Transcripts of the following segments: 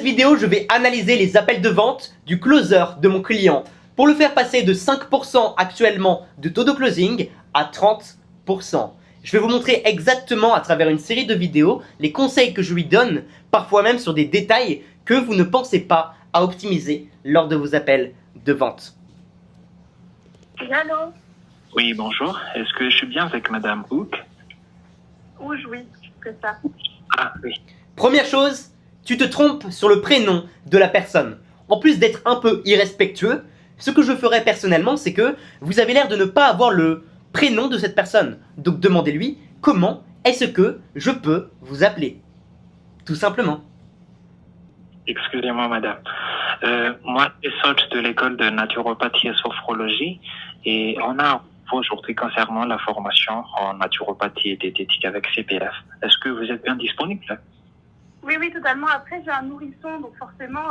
vidéo, je vais analyser les appels de vente du closer de mon client pour le faire passer de 5% actuellement de taux de closing à 30%. Je vais vous montrer exactement à travers une série de vidéos les conseils que je lui donne, parfois même sur des détails que vous ne pensez pas à optimiser lors de vos appels de vente. Allô? Oui, bonjour. Est-ce que je suis bien avec Madame Hook? Oui, c'est ça. Ah, oui. Première chose, tu te trompes sur le prénom de la personne. En plus d'être un peu irrespectueux, ce que je ferais personnellement, c'est que vous avez l'air de ne pas avoir le prénom de cette personne. Donc demandez-lui comment est-ce que je peux vous appeler. Tout simplement. Excusez-moi, Madame. Moi, je suis de l'école de naturopathie et sophrologie et on a aujourd'hui concernant la formation en naturopathie et diététique avec CPF. Est-ce que vous êtes bien disponible? Oui, totalement. Après, j'ai un nourrisson, donc forcément...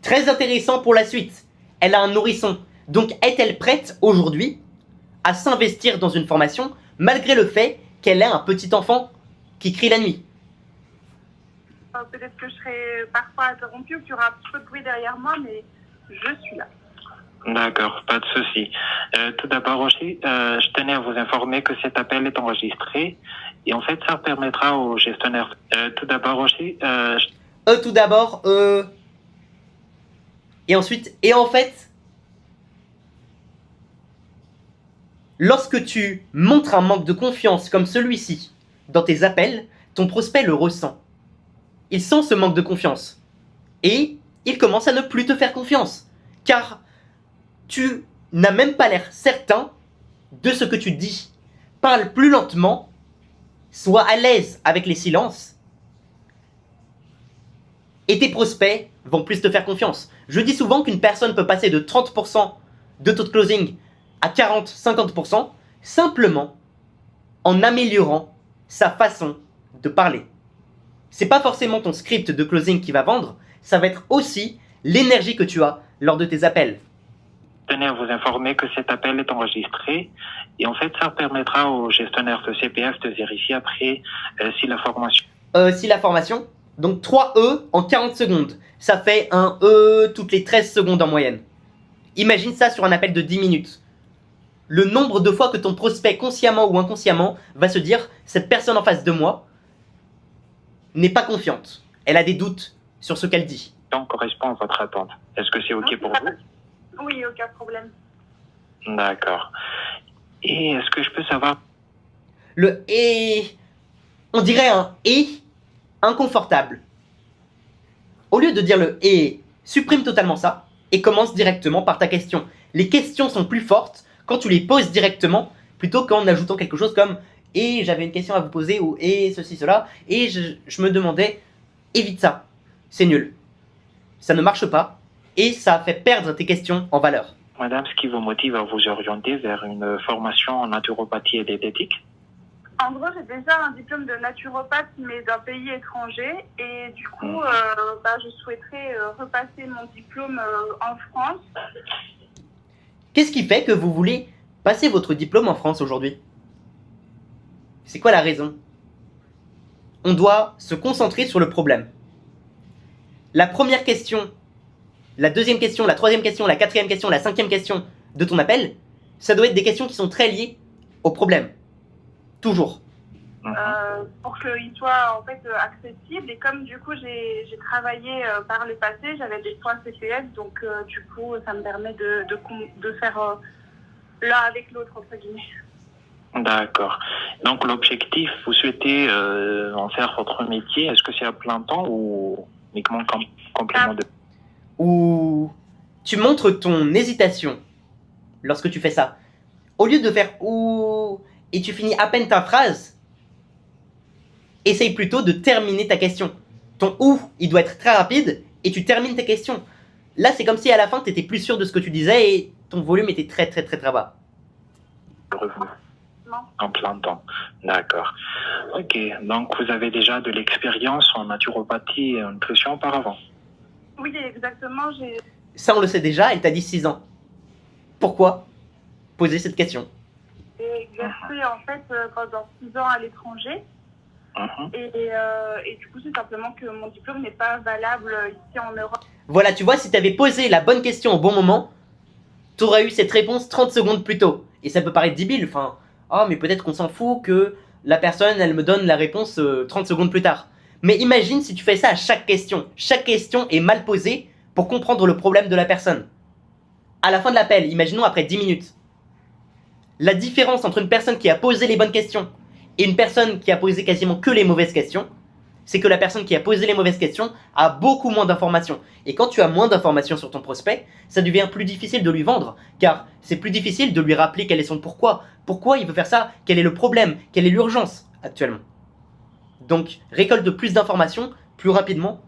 Très intéressant pour la suite. Elle a un nourrisson. Donc est-elle prête aujourd'hui à s'investir dans une formation malgré le fait qu'elle ait un petit enfant qui crie la nuit? Peut-être que je serai parfois interrompue, qu'il y aura un petit peu de bruit derrière moi, mais je suis là. D'accord, pas de souci. Tout d'abord aussi, je tenais à vous informer que cet appel est enregistré et en fait, ça permettra au gestionnaire. Tout d'abord aussi, Et ensuite, et en fait, lorsque tu montres un manque de confiance comme celui-ci dans tes appels, ton prospect le ressent. Il sent ce manque de confiance. Et il commence à ne plus te faire confiance. Car tu n'as même pas l'air certain de ce que tu dis. Parle plus lentement, sois à l'aise avec les silences. Et tes prospects vont plus te faire confiance. Je dis souvent qu'une personne peut passer de 30% de taux de closing à 40-50% simplement en améliorant sa façon de parler. C'est pas forcément ton script de closing qui va vendre, ça va être aussi l'énergie que tu as lors de tes appels. je tenais à vous informer que cet appel est enregistré et en fait, ça permettra au gestionnaire de CPF de vérifier après si la formation... Donc 3 E en 40 secondes. Ça fait un E toutes les 13 secondes en moyenne. Imagine ça sur un appel de 10 minutes. Le nombre de fois que ton prospect, consciemment ou inconsciemment, va se dire « Cette personne en face de moi n'est pas confiante. Elle a des doutes sur ce qu'elle dit. » correspond à votre attente. Est-ce que c'est OK pour vous? Oui, aucun problème. D'accord. Et est-ce que je peux savoir... Le « et », on dirait un « et » inconfortable. Au lieu de dire le « et », supprime totalement ça et commence directement par ta question. Les questions sont plus fortes quand tu les poses directement plutôt qu'en ajoutant quelque chose comme « et j'avais une question à vous poser » ou « et ceci, cela » et je me demandais, évite ça, c'est nul. Ça ne marche pas et ça fait perdre tes questions en valeur. Madame, ce qui vous motive à vous orienter vers une formation en naturopathie et diététique? En gros, j'ai déjà un diplôme de naturopathe, mais d'un pays étranger. Et du coup, je souhaiterais repasser mon diplôme en France. Qu'est-ce qui fait que vous voulez passer votre diplôme en France aujourd'hui? C'est quoi la raison? On doit se concentrer sur le problème. La première question, la deuxième question, la troisième question, la quatrième question, la cinquième question de ton appel, ça doit être des questions qui sont très liées au problème. Toujours. Pour qu'il soit en fait accessible. Et comme du coup j'ai travaillé par le passé, j'avais des points CPF, donc du coup ça me permet de faire l'un avec l'autre entre guillemets. D'accord. Donc l'objectif, vous souhaitez en faire votre métier, est-ce que c'est à plein temps ou uniquement comme complément de... Ou tu montres ton hésitation lorsque tu fais ça. Au lieu de faire ou et tu finis à peine ta phrase, essaye plutôt de terminer ta question. Ton ou, il doit être très rapide et tu termines ta question. Là, c'est comme si à la fin, tu étais plus sûr de ce que tu disais et ton volume était très bas. En plein temps. D'accord. Ok. Donc, vous avez déjà de l'expérience en naturopathie et en nutrition auparavant? Oui, exactement. Ça, on le sait déjà, elle t'a dit 6 ans. Pourquoi poser cette question? J'ai exercé en fait pendant 6 ans à l'étranger. Et du coup, c'est simplement que mon diplôme n'est pas valable ici en Europe. Voilà, tu vois, si tu avais posé la bonne question au bon moment, tu aurais eu cette réponse 30 secondes plus tôt. Et ça peut paraître débile, enfin, oh, mais peut-être qu'on s'en fout que la personne, elle me donne la réponse 30 secondes plus tard. Mais imagine si tu fais ça à chaque question. Chaque question est mal posée pour comprendre le problème de la personne. À la fin de l'appel, imaginons après 10 minutes. La différence entre une personne qui a posé les bonnes questions et une personne qui a posé quasiment que les mauvaises questions, c'est que la personne qui a posé les mauvaises questions a beaucoup moins d'informations. Et quand tu as moins d'informations sur ton prospect, ça devient plus difficile de lui vendre, car c'est plus difficile de lui rappeler quel est son pourquoi. Pourquoi il veut faire ça? Quel est le problème? Quelle est l'urgence actuellement? Donc, récolte plus d'informations plus rapidement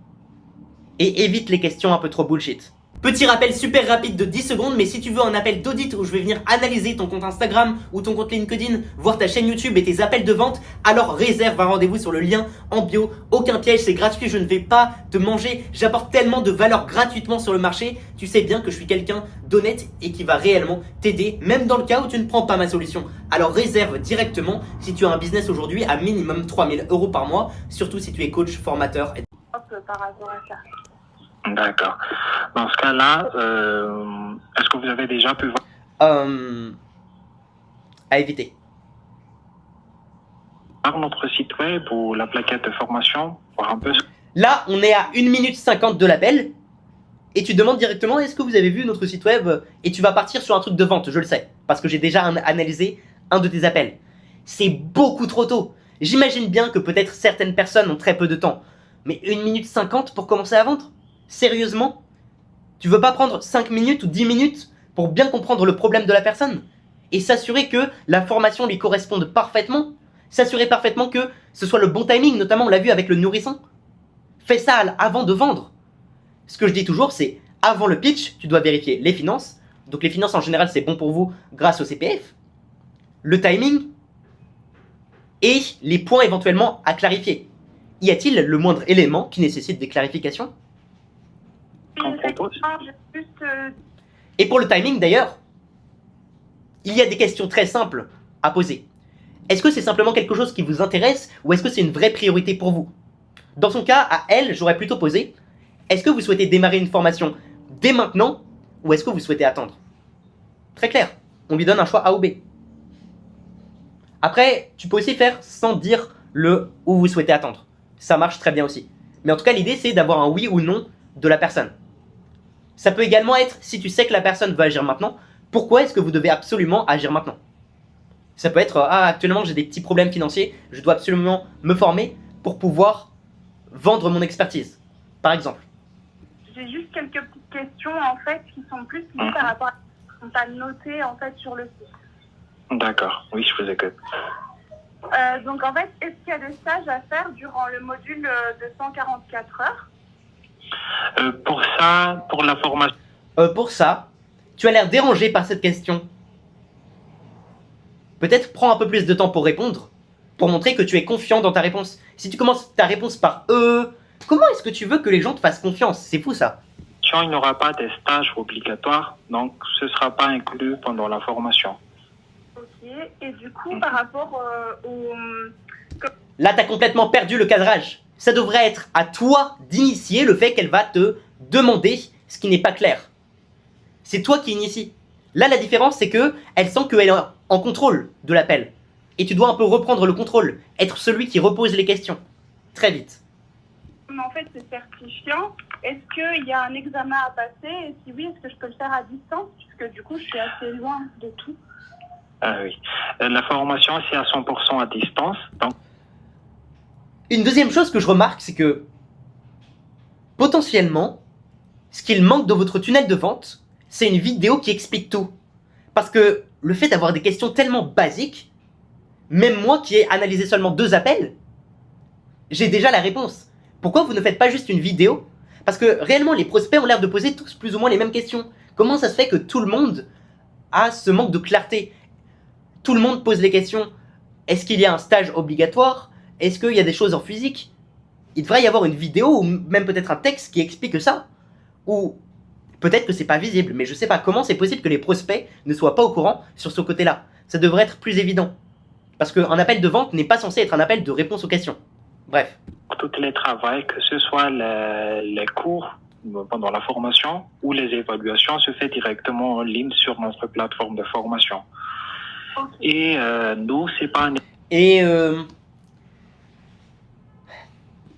et évite les questions un peu trop bullshit. Petit rappel super rapide de 10 secondes, mais si tu veux un appel d'audit où je vais venir analyser ton compte Instagram ou ton compte LinkedIn, voir ta chaîne YouTube et tes appels de vente, alors réserve un rendez-vous sur le lien en bio. Aucun piège, c'est gratuit, je ne vais pas te manger. J'apporte tellement de valeur gratuitement sur le marché. Tu sais bien que je suis quelqu'un d'honnête et qui va réellement t'aider, même dans le cas où tu ne prends pas ma solution. Alors réserve directement si tu as un business aujourd'hui à minimum 3000 € par mois, surtout si tu es coach, formateur. Par rapport à ça. D'accord. Dans ce cas-là, est-ce que vous avez déjà pu voir À éviter. notre site web ou la plaquette de formation, voir un peu ce... Là, on est à 1 minute 50 de l'appel. Et tu demandes directement, est-ce que vous avez vu notre site web? Et tu vas partir sur un truc de vente, je le sais. Parce que j'ai déjà analysé un de tes appels. C'est beaucoup trop tôt. J'imagine bien que peut-être certaines personnes ont très peu de temps. Mais 1 minute 50 pour commencer à vendre? Sérieusement? Tu veux pas prendre 5 minutes ou 10 minutes pour bien comprendre le problème de la personne? Et s'assurer que la formation lui corresponde parfaitement? S'assurer parfaitement que ce soit le bon timing, notamment on l'a vu avec le nourrisson. Fais ça avant de vendre. Ce que je dis toujours, c'est avant le pitch, tu dois vérifier les finances. Donc les finances en général, c'est bon pour vous grâce au CPF. Le timing et les points éventuellement à clarifier. Y a-t-il le moindre élément qui nécessite des clarifications? Et pour le timing d'ailleurs, il y a des questions très simples à poser. Est-ce que c'est simplement quelque chose qui vous intéresse ou est-ce que c'est une vraie priorité pour vous? Dans son cas, à elle, j'aurais plutôt posé, est-ce que vous souhaitez démarrer une formation dès maintenant ou est-ce que vous souhaitez attendre? Très clair, on lui donne un choix A ou B. Après, tu peux aussi faire sans dire le où vous souhaitez attendre. Ça marche très bien aussi. Mais en tout cas, l'idée c'est d'avoir un oui ou non de la personne. Ça peut également être, si tu sais que la personne veut agir maintenant, pourquoi est-ce que vous devez absolument agir maintenant? Ça peut être, actuellement j'ai des petits problèmes financiers, je dois absolument me former pour pouvoir vendre mon expertise, par exemple. J'ai juste quelques petites questions en fait qui sont plus liées par rapport à ce qu'on t'a noté en fait sur le site. D'accord, oui, je vous écoute. Donc en fait, est-ce qu'il y a des stages à faire durant le module de 144 heures? Pour ça, pour la formation... Pour ça, tu as l'air dérangé par cette question. Peut-être prends un peu plus de temps pour répondre, pour montrer que tu es confiant dans ta réponse. Si tu commences ta réponse par comment est-ce que tu veux que les gens te fassent confiance? C'est fou ça. Il n'y aura pas de stage obligatoire, donc ce ne sera pas inclus pendant la formation. Ok, et du coup, par rapport au... Là, tu as complètement perdu le cadrage. Ça devrait être à toi d'initier le fait qu'elle va te demander ce qui n'est pas clair. C'est toi qui initie. Là, la différence, c'est que elle sent qu'elle est en contrôle de l'appel. Et tu dois un peu reprendre le contrôle, être celui qui repose les questions. Très vite. Mais en fait, c'est certifiant. Est-ce qu'il y a un examen à passer? Et si oui, est-ce que je peux le faire à distance? Puisque du coup, je suis assez loin de tout. Ah oui. La formation, c'est à 100% à distance. Donc... Une deuxième chose que je remarque, c'est que potentiellement, ce qu'il manque dans votre tunnel de vente, c'est une vidéo qui explique tout. Parce que le fait d'avoir des questions tellement basiques, même moi qui ai analysé seulement 2 appels, j'ai déjà la réponse. Pourquoi vous ne faites pas juste une vidéo? Parce que réellement, les prospects ont l'air de poser tous plus ou moins les mêmes questions. Comment ça se fait que tout le monde a ce manque de clarté? Tout le monde pose les questions. Est-ce qu'il y a un stage obligatoire? Est-ce qu'il y a des choses en physique? Il devrait y avoir une vidéo ou même peut-être un texte qui explique ça. Ou peut-être que c'est pas visible, mais je sais pas comment c'est possible que les prospects ne soient pas au courant sur ce côté-là. Ça devrait être plus évident. Parce qu'un appel de vente n'est pas censé être un appel de réponse aux questions. Bref. Tous les travaux, que ce soit les cours pendant la formation ou les évaluations, se fait directement en ligne sur notre plateforme de formation. Ok. Et nous, c'est pas un Et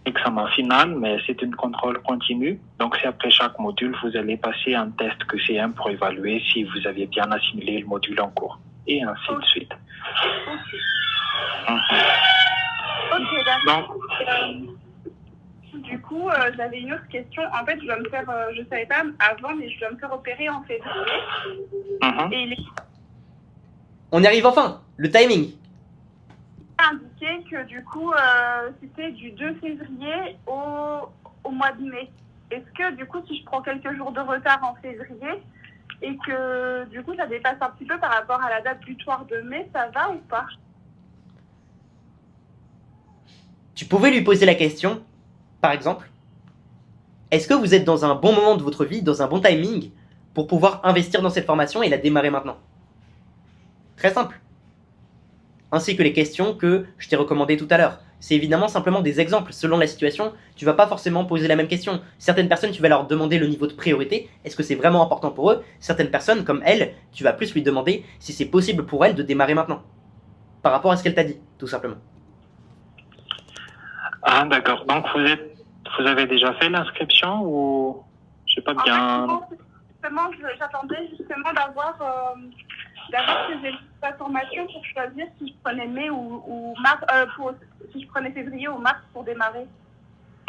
examen final, mais c'est une contrôle continu. Donc, c'est après chaque module, vous allez passer un test QCM pour évaluer si vous avez bien assimilé le module en cours. Et ainsi de suite. Mhm. Ok, d'accord. Donc, Du coup, j'avais une autre question. En fait, je dois me faire, je savais pas avant, mais je dois me faire opérer en février. mhm. Et il est on y arrive enfin. Le timing. indiqué que du coup, c'était du 2 février au mois de mai. Est-ce que du coup, si je prends quelques jours de retard en février et que du coup, ça dépasse un petit peu par rapport à la date butoir de mai, ça va ou pas? Tu pouvais lui poser la question, par exemple, est-ce que vous êtes dans un bon moment de votre vie, dans un bon timing, pour pouvoir investir dans cette formation et la démarrer maintenant? Très simple. Ainsi que les questions que je t'ai recommandées tout à l'heure. C'est évidemment simplement des exemples. Selon la situation, tu vas pas forcément poser la même question. Certaines personnes, tu vas leur demander le niveau de priorité. Est-ce que c'est vraiment important pour eux? Certaines personnes, comme elle, tu vas plus lui demander si c'est possible pour elle de démarrer maintenant. Par rapport à ce qu'elle t'a dit, tout simplement. Ah, d'accord. Donc, vous avez déjà fait l'inscription ou je sais pas En bien. fait, justement, j'attendais justement d'avoir ces informations pour choisir si je prenais mai ou mars, si je prenais février ou mars pour démarrer.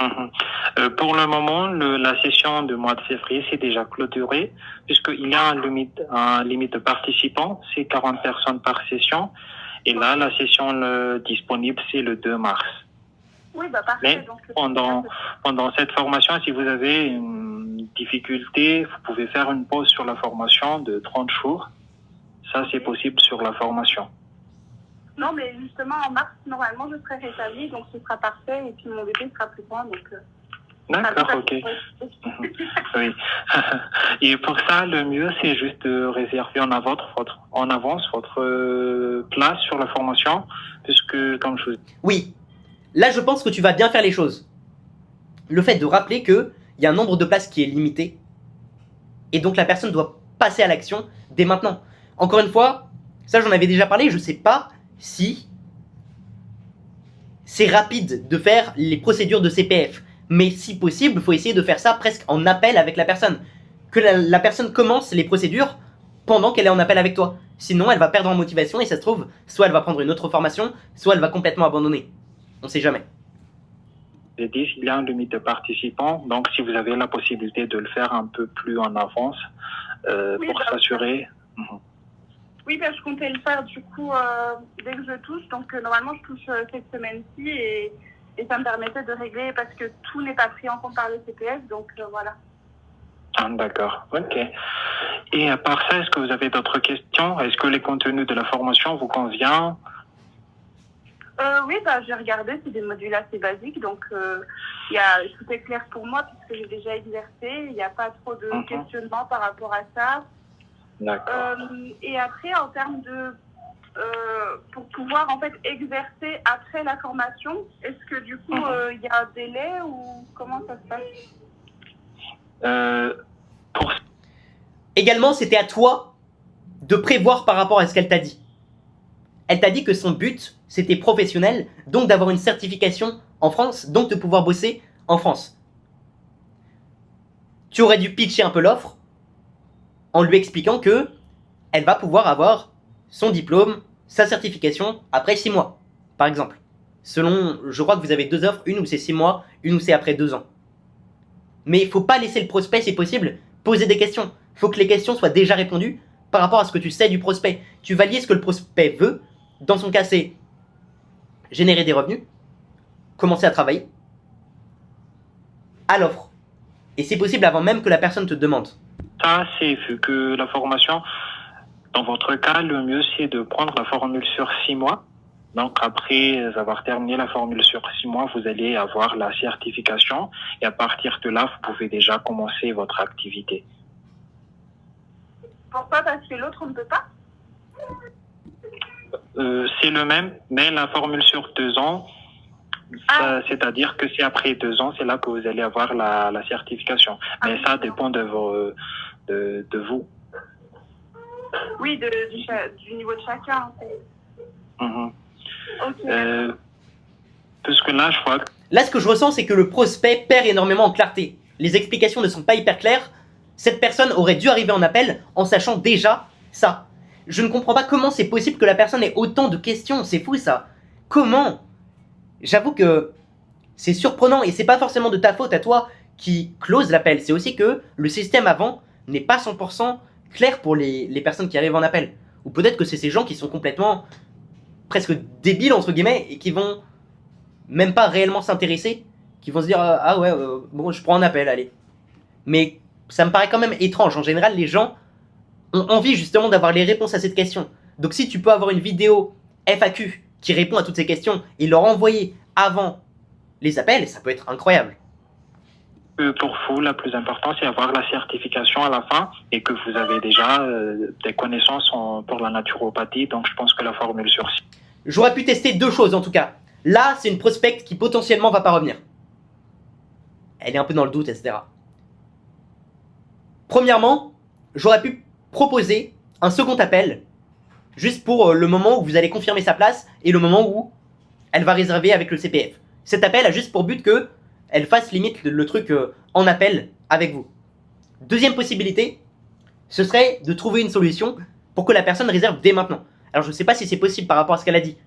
Mhm. Pour le moment, la session du mois de février c'est déjà clôturée puisqu'il y a un limite de participants, c'est 40 personnes par session. Et là, la session disponible, c'est le 2 mars. Oui, bah parfait. Mais Donc, pendant cette formation, si vous avez une difficulté, vous pouvez faire une pause sur la formation de 30 jours. Ça, c'est possible sur la formation. non, mais justement, en mars, normalement, je serai rétablie, donc ce sera parfait, et puis mon bébé sera plus grand, donc... D'accord, ok. Oui. Et pour ça, le mieux, c'est juste de réserver en avance votre place sur la formation, puisque, comme je vous... Oui, là je pense que tu vas bien faire les choses. Le fait de rappeler qu'il y a un nombre de places qui est limité, et donc la personne doit passer à l'action dès maintenant. Encore une fois, ça j'en avais déjà parlé, je sais pas si c'est rapide de faire les procédures de CPF. Mais si possible, il faut essayer de faire ça presque en appel avec la personne. Que la personne commence les procédures pendant qu'elle est en appel avec toi. Sinon, elle va perdre en motivation et ça se trouve, soit elle va prendre une autre formation, soit elle va complètement abandonner. On sait jamais. J'ai dit, il y a une limite de participants, donc si vous avez la possibilité de le faire un peu plus en avance pour s'assurer... Oui, ben, je comptais le faire du coup dès que je touche. Donc normalement, je touche cette semaine-ci et ça me permettait de régler parce que tout n'est pas pris en compte par le CPF. Donc voilà. Ah, d'accord, ok. Et à part ça, est-ce que vous avez d'autres questions? Est-ce que les contenus de la formation vous conviennent? Oui, bah, j'ai regardé, c'est des modules assez basiques. Donc tout est clair pour moi puisque j'ai déjà exercé. Il n'y a pas trop de questionnement par rapport à ça. D'accord. Et après, en termes de... pour pouvoir en fait exercer après la formation, est-ce que du coup il y a un délai ou comment ça se passe? Également, c'était à toi de prévoir par rapport à ce qu'elle t'a dit. Elle t'a dit que son but, c'était professionnel, donc d'avoir une certification en France, donc de pouvoir bosser en France. Tu aurais dû pitcher un peu l'offre en lui expliquant que elle va pouvoir avoir son diplôme, sa certification après 6 mois, par exemple. Selon, je crois que vous avez deux offres, une où c'est 6 mois, une où c'est après 2 ans. Mais il faut pas laisser le prospect, si possible, poser des questions. Il faut que les questions soient déjà répondues par rapport à ce que tu sais du prospect. Tu vas lier ce que le prospect veut. Dans son cas, c'est générer des revenus, commencer à travailler, à l'offre. Et c'est possible avant même que la personne te demande. Ça, c'est vu que la formation, dans votre cas, le mieux, c'est de prendre la formule sur 6 mois. Donc, après avoir terminé la formule sur 6 mois, vous allez avoir la certification. Et à partir de là, vous pouvez déjà commencer votre activité. Pourquoi? Parce que l'autre, on ne peut pas? C'est le même, mais la formule sur 2 ans, C'est-à-dire que c'est après 2 ans, c'est là que vous allez avoir la certification. Mais ça dépend de vous. Oui, du niveau de chacun. En fait. Mhm. Ok. Parce que là, je crois que Là, ce que je ressens, c'est que le prospect perd énormément en clarté. Les explications ne sont pas hyper claires. Cette personne aurait dû arriver en appel en sachant déjà ça. Je ne comprends pas comment c'est possible que la personne ait autant de questions. C'est fou ça. Comment? J'avoue que c'est surprenant et c'est pas forcément de ta faute à toi qui close l'appel. C'est aussi que le système avant n'est pas 100% clair pour les personnes qui arrivent en appel. Ou peut-être que c'est ces gens qui sont complètement presque débiles entre guillemets et qui vont même pas réellement s'intéresser, qui vont se dire ah ouais bon je prends un appel allez. Mais ça me paraît quand même étrange. En général les gens ont envie justement d'avoir les réponses à cette question. Donc si tu peux avoir une vidéo FAQ qui répond à toutes ces questions et leur envoyer avant les appels, ça peut être incroyable. pour vous, la plus importante, c'est avoir la certification à la fin et que vous avez déjà des connaissances pour la naturopathie. Donc, je pense que la formule sur 6. J'aurais pu tester 2 choses en tout cas. Là, c'est une prospecte qui potentiellement va pas revenir. Elle est un peu dans le doute, etc. Premièrement, j'aurais pu proposer un second appel, juste pour le moment où vous allez confirmer sa place et le moment où elle va réserver avec le CPF. Cet appel a juste pour but que elle fasse limite le truc en appel avec vous. Deuxième possibilité, ce serait de trouver une solution pour que la personne réserve dès maintenant. Alors je ne sais pas si c'est possible par rapport à ce qu'elle a dit.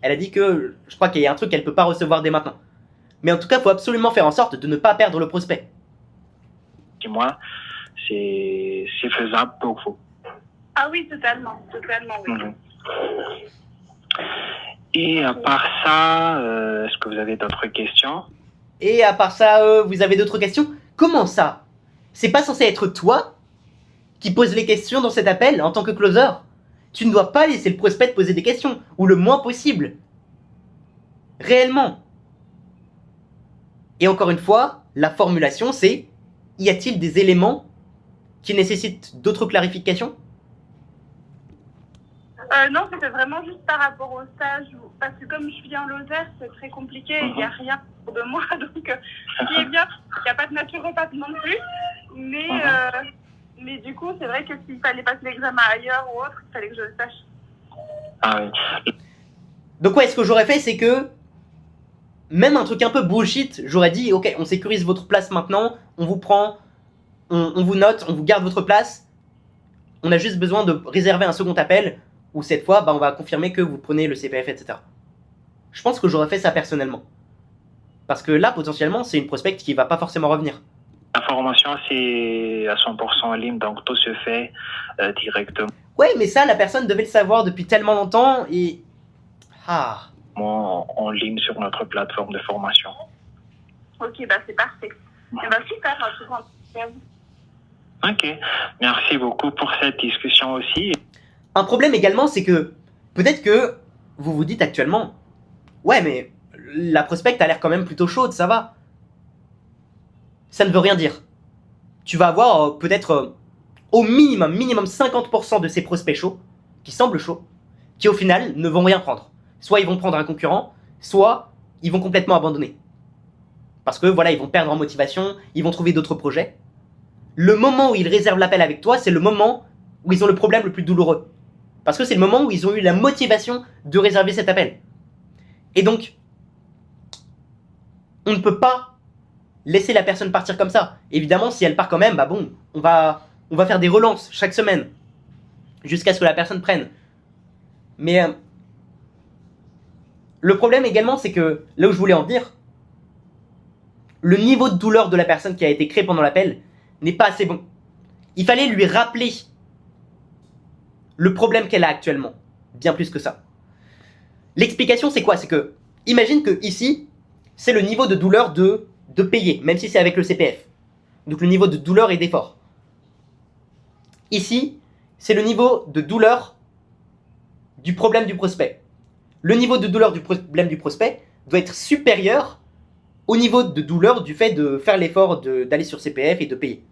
Elle a dit que je crois qu'il y a un truc qu'elle ne peut pas recevoir dès maintenant. Mais en tout cas, il faut absolument faire en sorte de ne pas perdre le prospect. Dis-moi, c'est faisable pour vous. Ah oui, totalement, oui. Mhm. Et à part ça, est-ce que vous avez d'autres questions? Et à part ça, vous avez d'autres questions? Comment ça? C'est pas censé être toi qui pose les questions dans cet appel en tant que closer? Tu ne dois pas laisser le prospect te poser des questions, ou le moins possible. Réellement. Et encore une fois, la formulation c'est: y a-t-il des éléments qui nécessitent d'autres clarifications? Non, c'était vraiment juste par rapport au stage. Parce que comme je vis en Lozère, c'est très compliqué. Il n'y a rien autour de moi. Donc, ce qui est bien, il n'y a pas de naturopathe non plus. Mais du coup, c'est vrai que s'il fallait passer l'examen ailleurs ou autre, il fallait que je le sache. Ah oui. Donc ouais, ce que j'aurais fait, c'est que même un truc un peu bullshit, j'aurais dit ok, on sécurise votre place maintenant, on vous prend, on vous note, on vous garde votre place. On a juste besoin de réserver un second appel où cette fois, on va confirmer que vous prenez le CPF, etc. Je pense que j'aurais fait ça personnellement. Parce que là, potentiellement, c'est une prospecte qui va pas forcément revenir. La formation, c'est à 100% en ligne, donc tout se fait directement Ouais, mais ça, la personne devait le savoir depuis tellement longtemps et... en ligne sur notre plateforme de formation. Ok, c'est parfait. Super, un tout grand. Ok, merci beaucoup pour cette discussion aussi. Un problème également, c'est que peut-être que vous vous dites actuellement ouais, mais la prospecte a l'air quand même plutôt chaude, ça va. Ça ne veut rien dire. Tu vas avoir peut-être au minimum 50% de ces prospects chauds, qui semblent chauds, qui au final ne vont rien prendre. Soit ils vont prendre un concurrent, soit ils vont complètement abandonner. Parce que voilà, ils vont perdre en motivation, ils vont trouver d'autres projets. Le moment où ils réservent l'appel avec toi, c'est le moment où ils ont le problème le plus douloureux. Parce que c'est le moment où ils ont eu la motivation de réserver cet appel. Et donc, on ne peut pas laisser la personne partir comme ça. Évidemment, si elle part quand même, on va faire des relances chaque semaine. Jusqu'à ce que la personne prenne. Mais le problème également, c'est que, là où je voulais en venir, le niveau de douleur de la personne qui a été créée pendant l'appel n'est pas assez bon. Il fallait lui rappeler le problème qu'elle a actuellement. Bien plus que ça. L'explication, c'est quoi? C'est que, imagine que ici, c'est le niveau de douleur de payer, même si c'est avec le CPF. Donc le niveau de douleur et d'effort. Ici, c'est le niveau de douleur du problème du prospect. Le niveau de douleur du problème du prospect doit être supérieur au niveau de douleur du fait de faire l'effort d'aller sur CPF et de payer.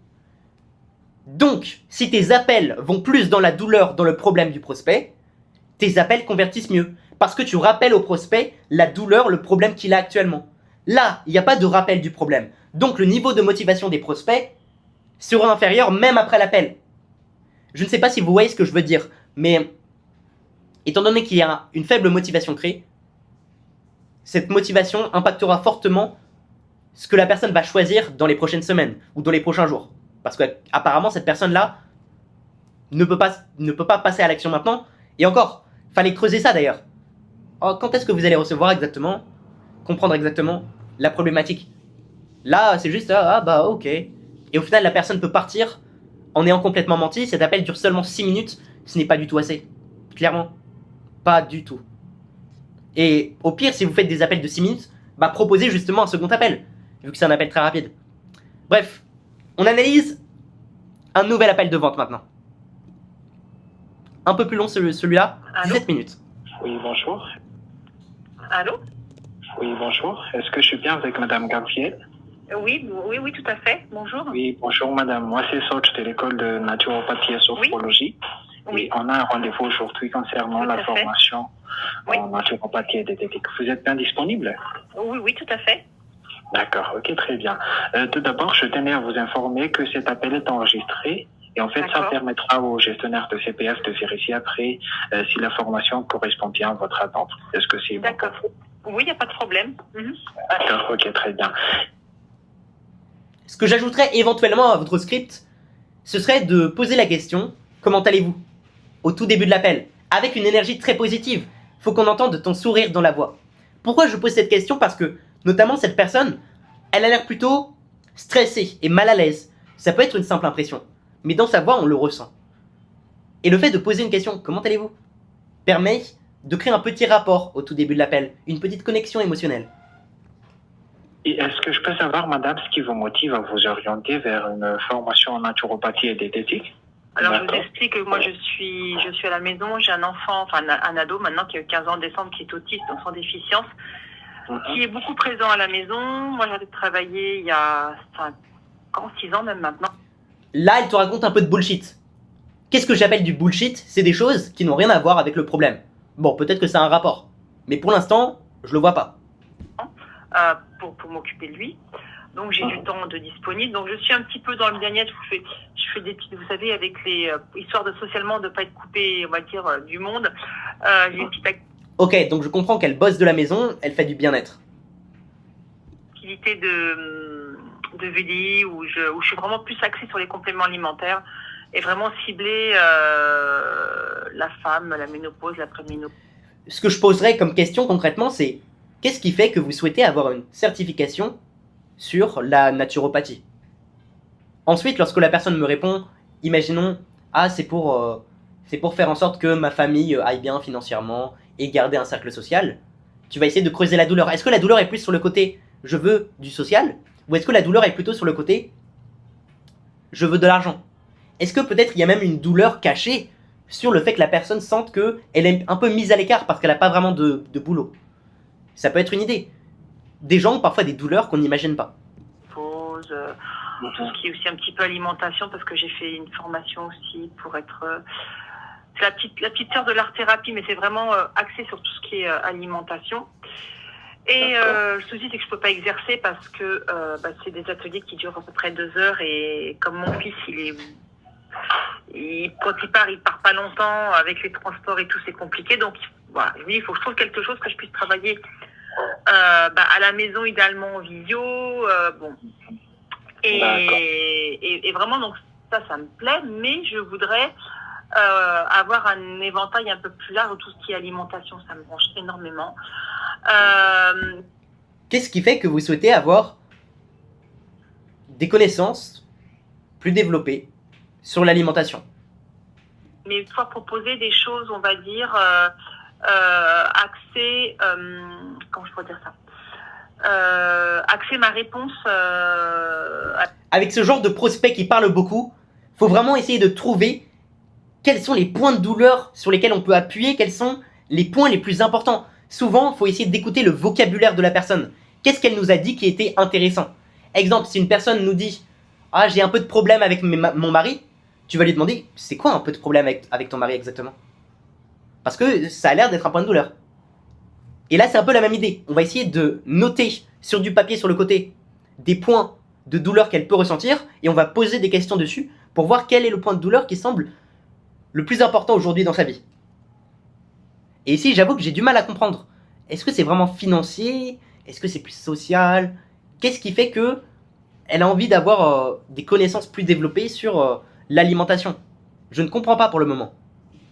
Donc, si tes appels vont plus dans la douleur, dans le problème du prospect, tes appels convertissent mieux. parce que tu rappelles au prospect la douleur, le problème qu'il a actuellement. Là, il n'y a pas de rappel du problème. Donc le niveau de motivation des prospects sera inférieur même après l'appel. Je ne sais pas si vous voyez ce que je veux dire, mais étant donné qu'il y a une faible motivation créée, cette motivation impactera fortement ce que la personne va choisir dans les prochaines semaines ou dans les prochains jours. Parce qu'apparemment, cette personne-là ne peut pas passer à l'action maintenant. Et encore, fallait creuser ça d'ailleurs. Oh, quand est-ce que vous allez recevoir exactement, comprendre exactement la problématique? Là, c'est juste, ah bah ok. Et au final, la personne peut partir en ayant complètement menti. Cet appel dure seulement 6 minutes. Ce n'est pas du tout assez. Clairement. Pas du tout. Et au pire, si vous faites des appels de 6 minutes, bah proposez justement un second appel, vu que c'est un appel très rapide. Bref, on analyse un nouvel appel de vente maintenant. Un peu plus long celui-là, 17 minutes. Oui, bonjour. Allô? Oui, bonjour. Est-ce que je suis bien avec Madame Gabrielle? Oui, tout à fait. Bonjour. Oui, bonjour Madame. Moi, c'est Soch de l'école de naturopathie et sophrologie. Oui. Et on a un rendez-vous aujourd'hui concernant Tout à la fait. formation Oui. en naturopathie et diététique. Vous êtes bien disponible? Oui, tout à fait. D'accord, ok, très bien. Tout d'abord, je tenais à vous informer que cet appel est enregistré. Et en fait, ça D'accord. permettra aux gestionnaires de CPF de vérifier après si la formation correspond bien à votre attente. Est-ce que c'est bon? D'accord. Oui, il n'y a pas de problème. Mhm. D'accord, ok, très bien. Ce que j'ajouterais éventuellement à votre script, ce serait de poser la question « Comment allez-vous ?» au tout début de l'appel, avec une énergie très positive. Faut qu'on entende ton sourire dans la voix. Pourquoi je pose cette question? Parce que, notamment, cette personne, elle a l'air plutôt stressée et mal à l'aise. Ça peut être une simple impression, mais dans sa voix, on le ressent. Et le fait de poser une question « Comment allez-vous ?» permet de créer un petit rapport au tout début de l'appel, une petite connexion émotionnelle. Et est-ce que je peux savoir, madame, ce qui vous motive à vous orienter vers une formation en naturopathie et diététique? Alors, je vous D'accord. explique, moi, je suis à la maison, j'ai un enfant, enfin, un ado maintenant qui a 15 ans en décembre, qui est autiste, donc sans déficience, qui est beaucoup présent à la maison. Moi, j'ai arrêté de travailler il y a 6 ans même maintenant. Là, elle te raconte un peu de bullshit. Qu'est-ce que j'appelle du bullshit? C'est des choses qui n'ont rien à voir avec le problème. Bon, peut-être que ça a un rapport, mais pour l'instant, je le vois pas. Pour m'occuper de lui. Donc j'ai du temps de disponible. Donc je suis un petit peu dans le bien-être. Je fais des petites, vous savez, avec les histoires de socialement de pas être coupé, on va dire, du monde. J'ai une petite Ok, donc je comprends qu'elle bosse de la maison, elle fait du bien-être. activité de VDI où je suis vraiment plus axée sur les compléments alimentaires et vraiment cibler la femme, la ménopause, l'après-ménopause. Ce que je poserais comme question concrètement, c'est qu'est-ce qui fait que vous souhaitez avoir une certification sur la naturopathie? Ensuite, lorsque la personne me répond, imaginons, ah, c'est pour faire en sorte que ma famille aille bien financièrement et garder un cercle social, tu vas essayer de creuser la douleur. Est-ce que la douleur est plus sur le côté je veux du social, ou est-ce que la douleur est plutôt sur le côté je veux de l'argent? Est-ce que peut-être il y a même une douleur cachée sur le fait que la personne sente qu'elle est un peu mise à l'écart parce qu'elle n'a pas vraiment de boulot? Ça peut être une idée. Des gens ont parfois des douleurs qu'on n'imagine pas. Tout ce qui est aussi un petit peu alimentation, parce que j'ai fait une formation aussi pour être... c'est la petite sœur de l'art-thérapie, mais c'est vraiment axé sur tout ce qui est alimentation. Et le souci, c'est que je peux pas exercer parce que c'est des ateliers qui durent à peu près 2 heures. Et comme mon fils, quand il part pas longtemps avec les transports et tout, c'est compliqué. Donc voilà, je me dis, il faut que je trouve quelque chose que je puisse travailler à la maison, idéalement en visio. Et vraiment, donc ça me plaît, mais je voudrais avoir un éventail un peu plus large. Tout ce qui est alimentation, ça me branche énormément. Qu'est-ce qui fait que vous souhaitez avoir des connaissances plus développées sur l'alimentation? Mais pouvoir proposer des choses, on va dire, axées, comment je pourrais dire ça, axer ma réponse. Avec ce genre de prospect qui parle beaucoup, faut vraiment essayer de trouver quels sont les points de douleur sur lesquels on peut appuyer, quels sont les points les plus importants. Souvent, il faut essayer d'écouter le vocabulaire de la personne. Qu'est-ce qu'elle nous a dit qui était intéressant? Exemple, si une personne nous dit « Ah, j'ai un peu de problème avec mon mari », tu vas lui demander « C'est quoi un peu de problème avec ton mari exactement ?» Parce que ça a l'air d'être un point de douleur. Et là, c'est un peu la même idée. On va essayer de noter sur du papier sur le côté des points de douleur qu'elle peut ressentir et on va poser des questions dessus pour voir quel est le point de douleur qui semble le plus important aujourd'hui dans sa vie. Et ici, j'avoue que j'ai du mal à comprendre. Est-ce que c'est vraiment financier? Est-ce que c'est plus social? Qu'est-ce qui fait que elle a envie d'avoir des connaissances plus développées sur l'alimentation? Je ne comprends pas pour le moment.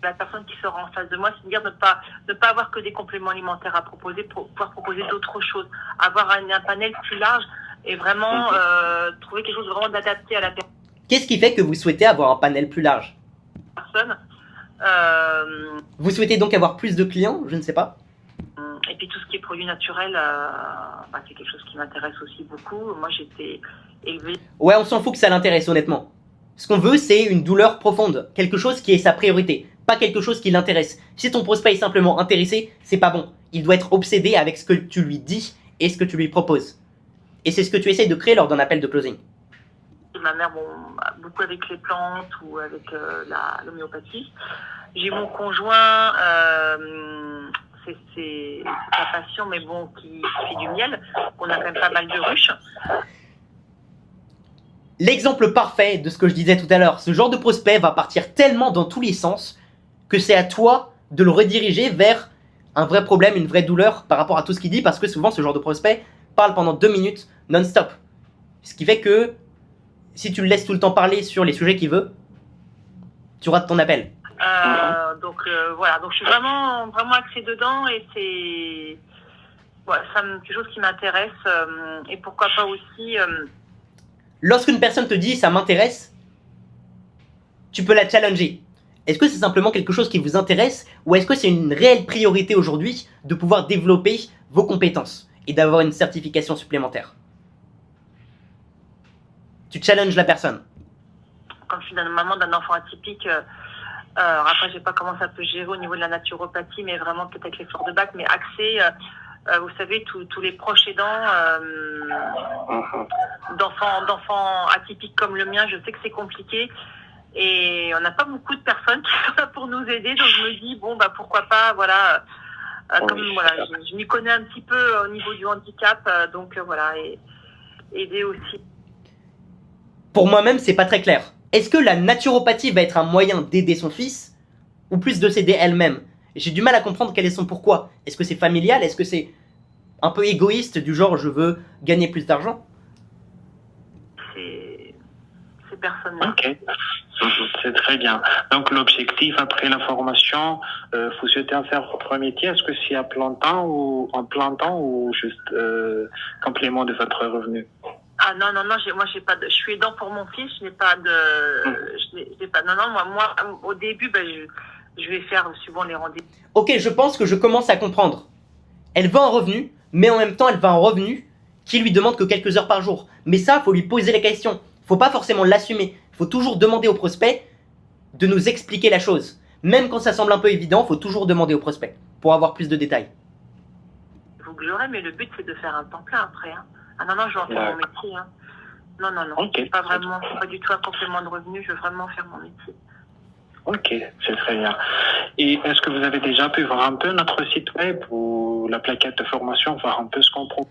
La personne qui sera en face de moi, c'est-à-dire ne pas avoir que des compléments alimentaires à proposer, pour pouvoir proposer d'autres choses, avoir un panel plus large et vraiment trouver quelque chose vraiment d'adapté à la Qu'est-ce qui fait que vous souhaitez avoir un panel plus large? personne. Vous souhaitez donc avoir plus de clients? Je ne sais pas. Et puis tout ce qui est produits naturels, c'est quelque chose qui m'intéresse aussi beaucoup. Moi, j'étais élevée. Ouais, on s'en fout que ça l'intéresse, honnêtement. Ce qu'on veut, c'est une douleur profonde. Quelque chose qui est sa priorité. Pas quelque chose qui l'intéresse. Si ton prospect est simplement intéressé, c'est pas bon. Il doit être obsédé avec ce que tu lui dis et ce que tu lui proposes. Et c'est ce que tu essayes de créer lors d'un appel de closing. Ma mère, beaucoup avec les plantes ou avec l'homéopathie. J'ai mon conjoint, c'est sa passion, mais bon, qui fait du miel. On a quand même pas mal de ruches. L'exemple parfait de ce que je disais tout à l'heure, ce genre de prospect va partir tellement dans tous les sens que c'est à toi de le rediriger vers un vrai problème, une vraie douleur par rapport à tout ce qu'il dit, parce que souvent ce genre de prospect parle pendant 2 minutes non-stop. Ce qui fait que si tu le laisses tout le temps parler sur les sujets qu'il veut, tu rates ton appel. Donc voilà, donc je suis vraiment axée dedans et c'est quelque chose qui m'intéresse et pourquoi pas aussi. Lorsqu'une personne te dit ça m'intéresse, tu peux la challenger. Est-ce que c'est simplement quelque chose qui vous intéresse ou est-ce que c'est une réelle priorité aujourd'hui de pouvoir développer vos compétences et d'avoir une certification supplémentaire? Tu challenges la personne. Comme je suis maman d'un enfant atypique, après je sais pas comment ça peut gérer au niveau de la naturopathie, mais vraiment peut-être avec l'effort de bac, mais axé, vous savez, tous les proches aidants d'enfants atypiques comme le mien, je sais que c'est compliqué. Et on n'a pas beaucoup de personnes qui sont là pour nous aider, donc je me dis pourquoi pas, voilà, je m'y connais un petit peu au niveau du handicap, donc voilà, et aider aussi. Pour moi-même, c'est pas très clair. Est-ce que la naturopathie va être un moyen d'aider son fils ou plus de s'aider elle-même? J'ai du mal à comprendre quel est son pourquoi. Est-ce que c'est familial? Est-ce que c'est un peu égoïste du genre je veux gagner plus d'argent? C'est personnel. Ok, c'est très bien. Donc l'objectif après la formation, vous souhaitez en faire votre métier. Est-ce que c'est à plein temps ou juste complément de votre revenu? Ah non, moi j'ai pas de, je suis aidant pour mon fils, je n'ai pas de, moi au début je vais faire suivant les rendez-vous. Ok, je pense que je commence à comprendre. Elle veut un revenu, mais en même temps elle veut un revenu qui lui demande que quelques heures par jour. Mais ça, faut lui poser les questions. Faut pas forcément l'assumer. Faut toujours demander au prospect de nous expliquer la chose. Même quand ça semble un peu évident, faut toujours demander au prospect pour avoir plus de détails. Vous que j'aurais, mais le but c'est de faire un temps plein après. Hein. Ah non, je veux en faire mon métier. Hein. Non. Okay. C'est pas du tout un complément de revenu, je veux vraiment faire mon métier. Ok, c'est très bien. Et est-ce que vous avez déjà pu voir un peu notre site web ou la plaquette de formation, voir un peu ce qu'on propose?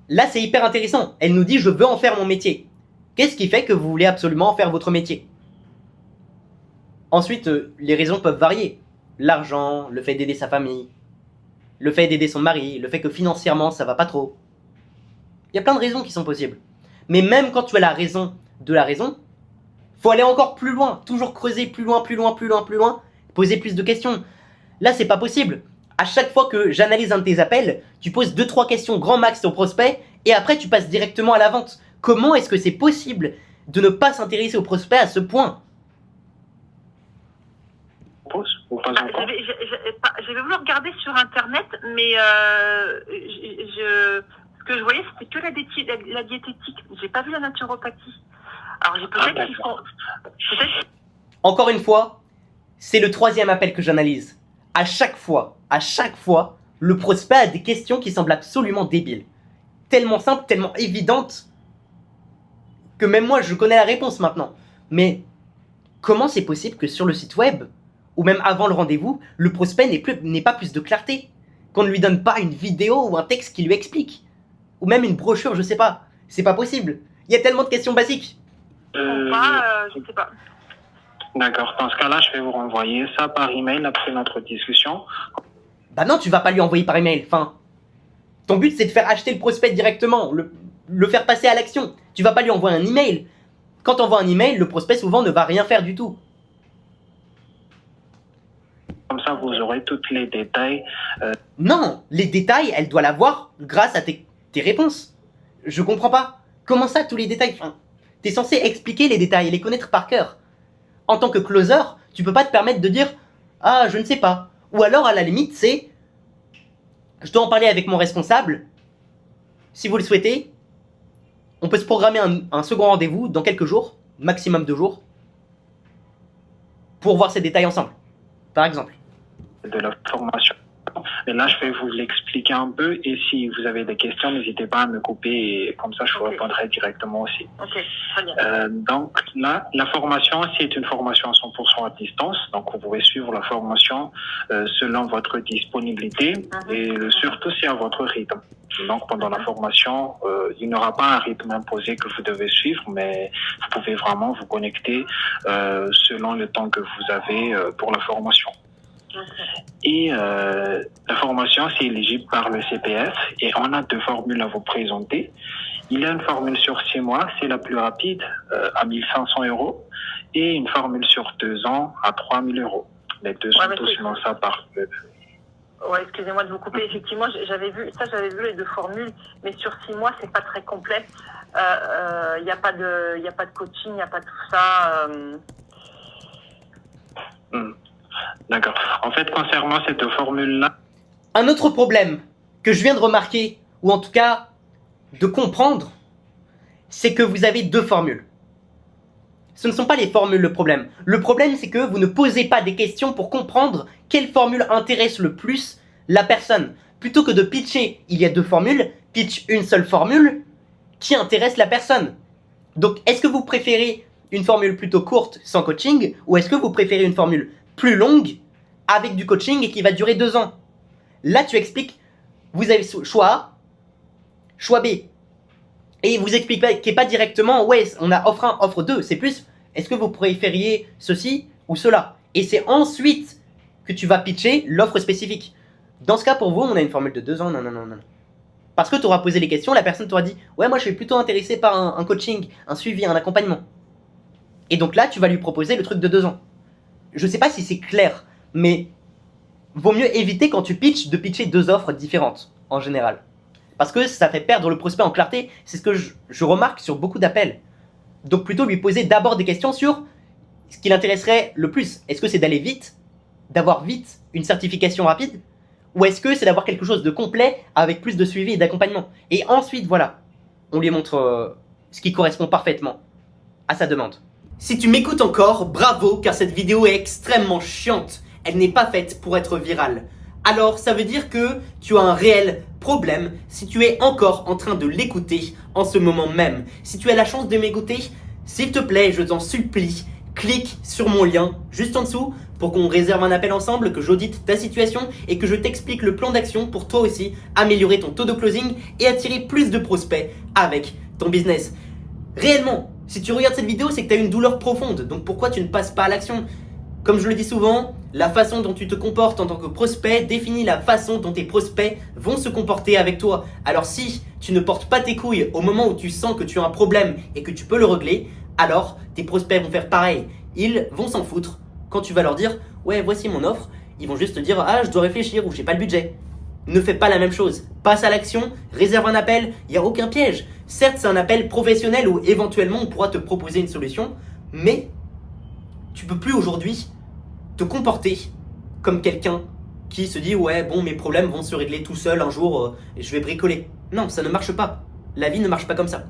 Là, c'est hyper intéressant. Elle nous dit « je veux en faire mon métier ». Qu'est-ce qui fait que vous voulez absolument en faire votre métier? Ensuite, les raisons peuvent varier. L'argent, le fait d'aider sa famille, le fait d'aider son mari, le fait que financièrement, ça va pas trop. Il y a plein de raisons qui sont possibles. Mais même quand tu as la raison de la raison, faut aller encore plus loin, toujours creuser plus loin, poser plus de questions. Là, c'est pas possible. À chaque fois que j'analyse un de tes appels, tu poses 2-3 questions grand max au prospect et après tu passes directement à la vente. Comment est-ce que c'est possible de ne pas s'intéresser au prospect à ce point? J'avais voulu regarder sur internet, mais ce que je voyais, c'était que la diététique. J'ai pas vu la naturopathie. Alors j'ai peut-être qu'ils font. Encore une fois, c'est le 3e appel que j'analyse. À chaque fois, le prospect a des questions qui semblent absolument débiles. Tellement simples, tellement évidentes, que même moi je connais la réponse maintenant. Mais comment c'est possible que sur le site web, ou même avant le rendez-vous, le prospect n'ait pas plus de clarté? qu'on ne lui donne pas une vidéo ou un texte qui lui explique. Ou même une brochure, je sais pas. C'est pas possible. Il y a tellement de questions basiques. Je sais pas. D'accord. Dans ce cas-là, je vais vous renvoyer ça par email après notre discussion. Bah non, tu vas pas lui envoyer par email. Enfin, ton but c'est de faire acheter le prospect directement, le faire passer à l'action. Tu vas pas lui envoyer un email. Quand on envoie un email, le prospect souvent ne va rien faire du tout. Comme ça, vous aurez tous les détails. Non, les détails, elle doit l'avoir grâce à tes réponses. Je comprends pas. Comment ça, tous les détails? Enfin, t'es censé expliquer les détails et les connaître par cœur. En tant que closer, tu peux pas te permettre de dire « Ah, je ne sais pas ». Ou alors, à la limite, c'est « Je dois en parler avec mon responsable. Si vous le souhaitez, on peut se programmer un second rendez-vous dans quelques jours, maximum 2 jours, pour voir ces détails ensemble. » Par exemple. De la formation. Et là, je vais vous l'expliquer un peu. Et si vous avez des questions, n'hésitez pas à me couper. Et comme ça, je vous répondrai directement aussi. Ok, très bien. Donc là, la formation, c'est une formation à 100% à distance. Donc, vous pouvez suivre la formation selon votre disponibilité. Et surtout, c'est à votre rythme. Donc, pendant la formation, il n'y aura pas un rythme imposé que vous devez suivre, mais vous pouvez vraiment vous connecter selon le temps que vous avez pour la formation. Et la formation, c'est éligible par le CPF et on a 2 formules à vous présenter. Il y a une formule sur 6 mois, c'est la plus rapide, à 1 500 € et une formule sur 2 ans à 3 000 €. Les deux sont tous finançables par le... Ouais, excusez-moi de vous couper. Effectivement, j'avais vu les 2 formules, mais sur 6 mois, c'est pas très complet. Il n'y a pas de coaching, il n'y a pas tout ça. D'accord. En fait, concernant ces 2 formules-là... Un autre problème que je viens de remarquer, ou en tout cas de comprendre, c'est que vous avez 2 formules. Ce ne sont pas les formules le problème. Le problème, c'est que vous ne posez pas des questions pour comprendre quelle formule intéresse le plus la personne. Plutôt que de pitcher, il y a 2 formules, pitch une seule formule qui intéresse la personne. Donc, est-ce que vous préférez une formule plutôt courte sans coaching, ou est-ce que vous préférez une formule plus longue avec du coaching et qui va durer 2 ans? Là, tu expliques, vous avez choix A, choix B. Et vous expliquez pas directement, ouais, on a offre 1, offre 2. C'est plus, est-ce que vous préfériez ceci ou cela? Et c'est ensuite que tu vas pitcher l'offre spécifique. Dans ce cas, pour vous, on a une formule de 2 ans, non. Parce que tu auras posé les questions, la personne t'aura dit, ouais, moi je suis plutôt intéressé par un coaching, un suivi, un accompagnement. Et donc là, tu vas lui proposer le truc de 2 ans. Je sais pas si c'est clair, mais vaut mieux éviter quand tu pitches de pitcher 2 offres différentes, en général. Parce que ça fait perdre le prospect en clarté, c'est ce que je remarque sur beaucoup d'appels. Donc plutôt lui poser d'abord des questions sur ce qui l'intéresserait le plus. Est-ce que c'est d'aller vite, d'avoir vite une certification rapide, ou est-ce que c'est d'avoir quelque chose de complet avec plus de suivi et d'accompagnement? Et ensuite, voilà, on lui montre ce qui correspond parfaitement à sa demande. Si tu m'écoutes encore, bravo, car cette vidéo est extrêmement chiante. Elle n'est pas faite pour être virale. Alors, ça veut dire que tu as un réel problème si tu es encore en train de l'écouter en ce moment même. Si tu as la chance de m'écouter, s'il te plaît, je t'en supplie, clique sur mon lien juste en dessous pour qu'on réserve un appel ensemble, que j'audite ta situation et que je t'explique le plan d'action pour toi aussi améliorer ton taux de closing et attirer plus de prospects avec ton business. Réellement, si tu regardes cette vidéo, c'est que tu as une douleur profonde. Donc pourquoi tu ne passes pas à l'action? Comme je le dis souvent, la façon dont tu te comportes en tant que prospect définit la façon dont tes prospects vont se comporter avec toi. Alors si tu ne portes pas tes couilles au moment où tu sens que tu as un problème et que tu peux le régler, alors tes prospects vont faire pareil. Ils vont s'en foutre quand tu vas leur dire « Ouais, voici mon offre », ils vont juste te dire « Ah, je dois réfléchir » ou « J'ai pas le budget ». Ne fais pas la même chose. Passe à l'action, réserve un appel, il n'y a aucun piège. Certes, c'est un appel professionnel où éventuellement on pourra te proposer une solution, mais tu peux plus aujourd'hui te comporter comme quelqu'un qui se dit « Ouais, bon, mes problèmes vont se régler tout seul un jour, et je vais bricoler ». Non, ça ne marche pas. La vie ne marche pas comme ça.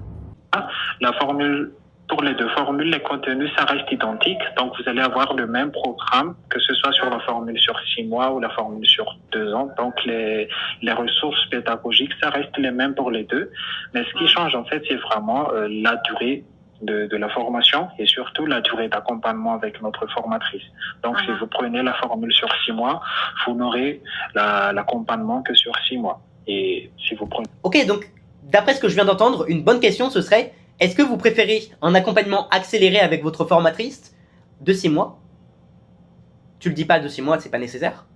La formule, pour les 2 formules, les contenus, ça reste identique. Donc, vous allez avoir le même programme, que ce soit sur la formule sur 6 mois ou la formule sur 2 ans. Donc, les ressources pédagogiques, ça reste les mêmes pour les 2. Mais ce qui change, en fait, c'est vraiment la durée de la formation et surtout la durée d'accompagnement avec notre formatrice. Donc, si vous prenez la formule sur 6 mois, vous n'aurez l'accompagnement que sur 6 mois. Et si vous prenez... Ok, donc, d'après ce que je viens d'entendre, une bonne question, ce serait, est-ce que vous préférez un accompagnement accéléré avec votre formatrice de 6 mois? Tu le dis pas de 6 mois, c'est pas nécessaire.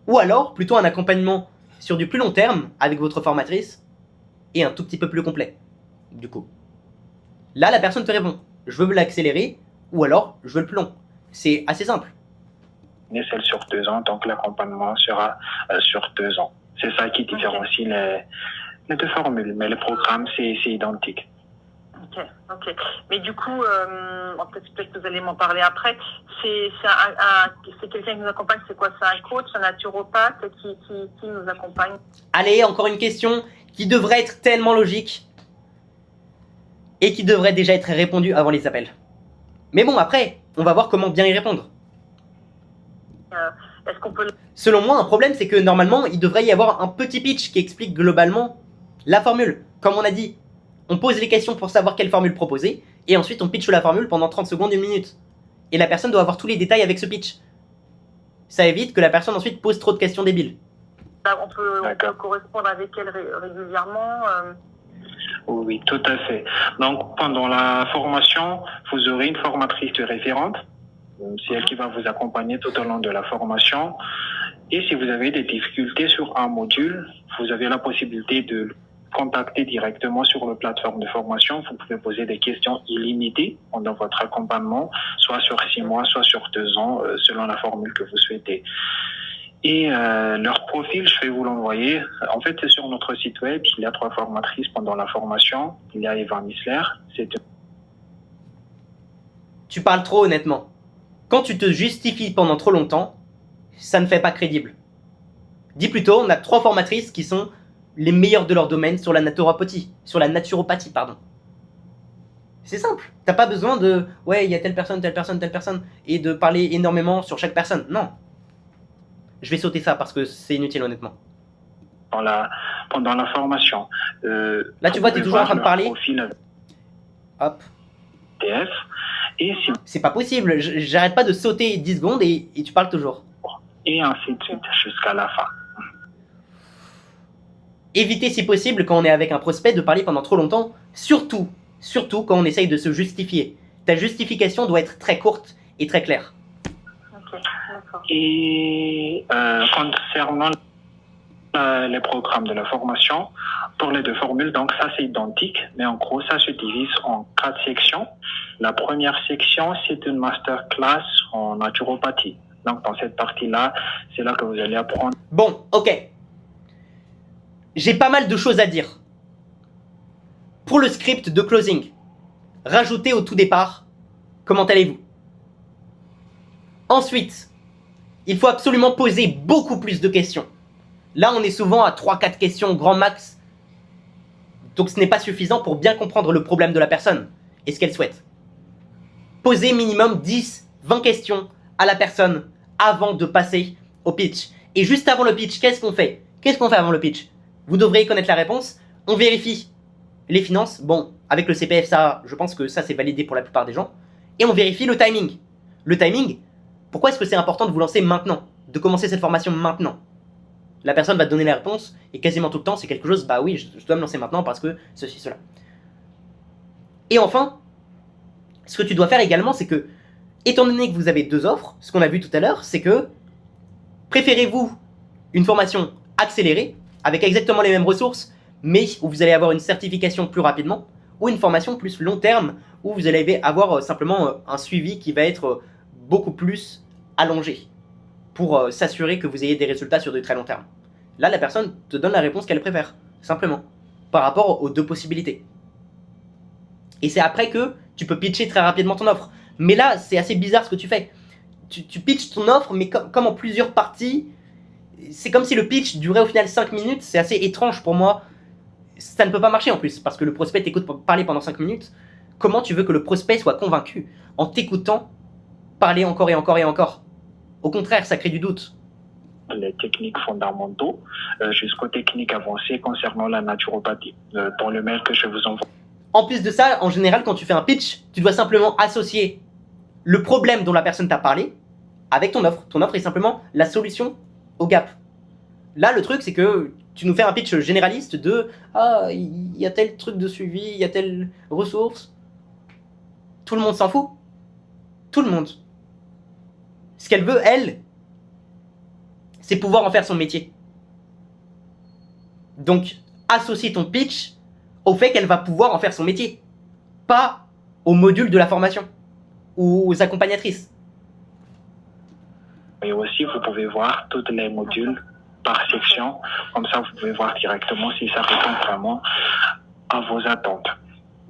Ou alors, plutôt un accompagnement sur du plus long terme avec votre formatrice et un tout petit peu plus complet, du coup. Là, la personne te répond, je veux l'accélérer ou alors je veux le plus long. C'est assez simple. Celle sur 2 ans, donc l'accompagnement sera sur 2 ans. C'est ça qui différencie les deux formules, mais le programme, c'est identique. Ok. Mais du coup, peut-être que vous allez m'en parler après. C'est quelqu'un qui nous accompagne, c'est quoi? C'est un coach, un naturopathe qui nous accompagne? Allez, encore une question qui devrait être tellement logique et qui devrait déjà être répondue avant les appels. Mais bon, après, on va voir comment bien y répondre. Est-ce qu'on peut... Selon moi, un problème, c'est que normalement, il devrait y avoir un petit pitch qui explique globalement la formule. Comme on a dit, on pose les questions pour savoir quelle formule proposer, et ensuite on pitche la formule pendant 30 secondes, 1 minute. Et la personne doit avoir tous les détails avec ce pitch. Ça évite que la personne ensuite pose trop de questions débiles. On peut correspondre avec elle régulièrement Oui, tout à fait. Donc, pendant la formation, vous aurez une formatrice de référente. C'est elle qui va vous accompagner tout au long de la formation. Et si vous avez des difficultés sur un module, vous avez la possibilité de contacter directement sur la plateforme de formation. Vous pouvez poser des questions illimitées pendant votre accompagnement, soit sur 6 mois, soit sur 2 ans, selon la formule que vous souhaitez. Et leur profil, je vais vous l'envoyer. En fait, c'est sur notre site web. Il y a 3 formatrices pendant la formation. Il y a Eva Missler. Tu parles trop honnêtement. Quand tu te justifies pendant trop longtemps, ça ne fait pas crédible. Dis plutôt, on a 3 formatrices qui sont les meilleures de leur domaine sur la naturopathie. C'est simple. T'as pas besoin de « ouais, il y a telle personne, et de parler énormément sur chaque personne. Non. Je vais sauter ça parce que c'est inutile honnêtement. Pendant la formation. Là, tu vois, t'es toujours en train de parler. Hop. PDF. Et si... C'est pas possible. J'arrête pas de sauter 10 secondes et tu parles toujours. Et ainsi de suite jusqu'à la fin. Évitez si possible quand on est avec un prospect de parler pendant trop longtemps. Surtout quand on essaye de se justifier. Ta justification doit être très courte et très claire. Et concernant les programmes de la formation, pour les 2 formules, donc ça c'est identique, mais en gros ça se divise en 4 sections. La première section, c'est une masterclass en naturopathie. Donc dans cette partie-là, c'est là que vous allez apprendre. Bon, ok. J'ai pas mal de choses à dire. Pour le script de closing, rajoutez au tout départ, comment allez-vous? Ensuite, il faut absolument poser beaucoup plus de questions. Là, on est souvent à 3-4 questions grand max. Donc ce n'est pas suffisant pour bien comprendre le problème de la personne et ce qu'elle souhaite. Posez minimum 10-20 questions à la personne avant de passer au pitch. Et juste avant le pitch, qu'est-ce qu'on fait? Qu'est-ce qu'on fait avant le pitch? Vous devriez connaître la réponse. On vérifie les finances. Bon, avec le CPF, ça, je pense que ça, c'est validé pour la plupart des gens. Et on vérifie le timing. Le timing, pourquoi est-ce que c'est important de vous lancer maintenant? De commencer cette formation maintenant? La personne va te donner la réponse, et quasiment tout le temps, c'est quelque chose, bah oui, je dois me lancer maintenant parce que ceci, cela. Et enfin, ce que tu dois faire également, c'est que, étant donné que vous avez 2 offres, ce qu'on a vu tout à l'heure, c'est que, préférez-vous une formation accélérée, avec exactement les mêmes ressources, mais où vous allez avoir une certification plus rapidement, ou une formation plus long terme, où vous allez avoir simplement un suivi qui va être beaucoup plus allongé, pour s'assurer que vous ayez des résultats sur de très long terme. Là, la personne te donne la réponse qu'elle préfère, simplement, par rapport aux 2 possibilités. Et c'est après que tu peux pitcher très rapidement ton offre. Mais là, c'est assez bizarre ce que tu fais. Tu pitches ton offre, mais comme en plusieurs parties, c'est comme si le pitch durait au final 5 minutes, c'est assez étrange pour moi. Ça ne peut pas marcher en plus, parce que le prospect t'écoute parler pendant 5 minutes. Comment tu veux que le prospect soit convaincu en t'écoutant parler encore et encore et encore? Au contraire, ça crée du doute. Les techniques fondamentaux jusqu'aux techniques avancées concernant la naturopathie dans le mail que je vous envoie. En plus de ça, en général, quand tu fais un pitch, tu dois simplement associer le problème dont la personne t'a parlé avec ton offre. Ton offre est simplement la solution au gap. Là, le truc, c'est que tu nous fais un pitch généraliste de « Ah, il y a tel truc de suivi, il y a telle ressource. » Tout le monde s'en fout. Tout le monde. Ce qu'elle veut, elle, c'est pouvoir en faire son métier. Donc, associe ton pitch au fait qu'elle va pouvoir en faire son métier. Pas au module de la formation ou aux accompagnatrices. Et aussi, vous pouvez voir tous les modules par section. Comme ça, vous pouvez voir directement si ça répond vraiment à vos attentes.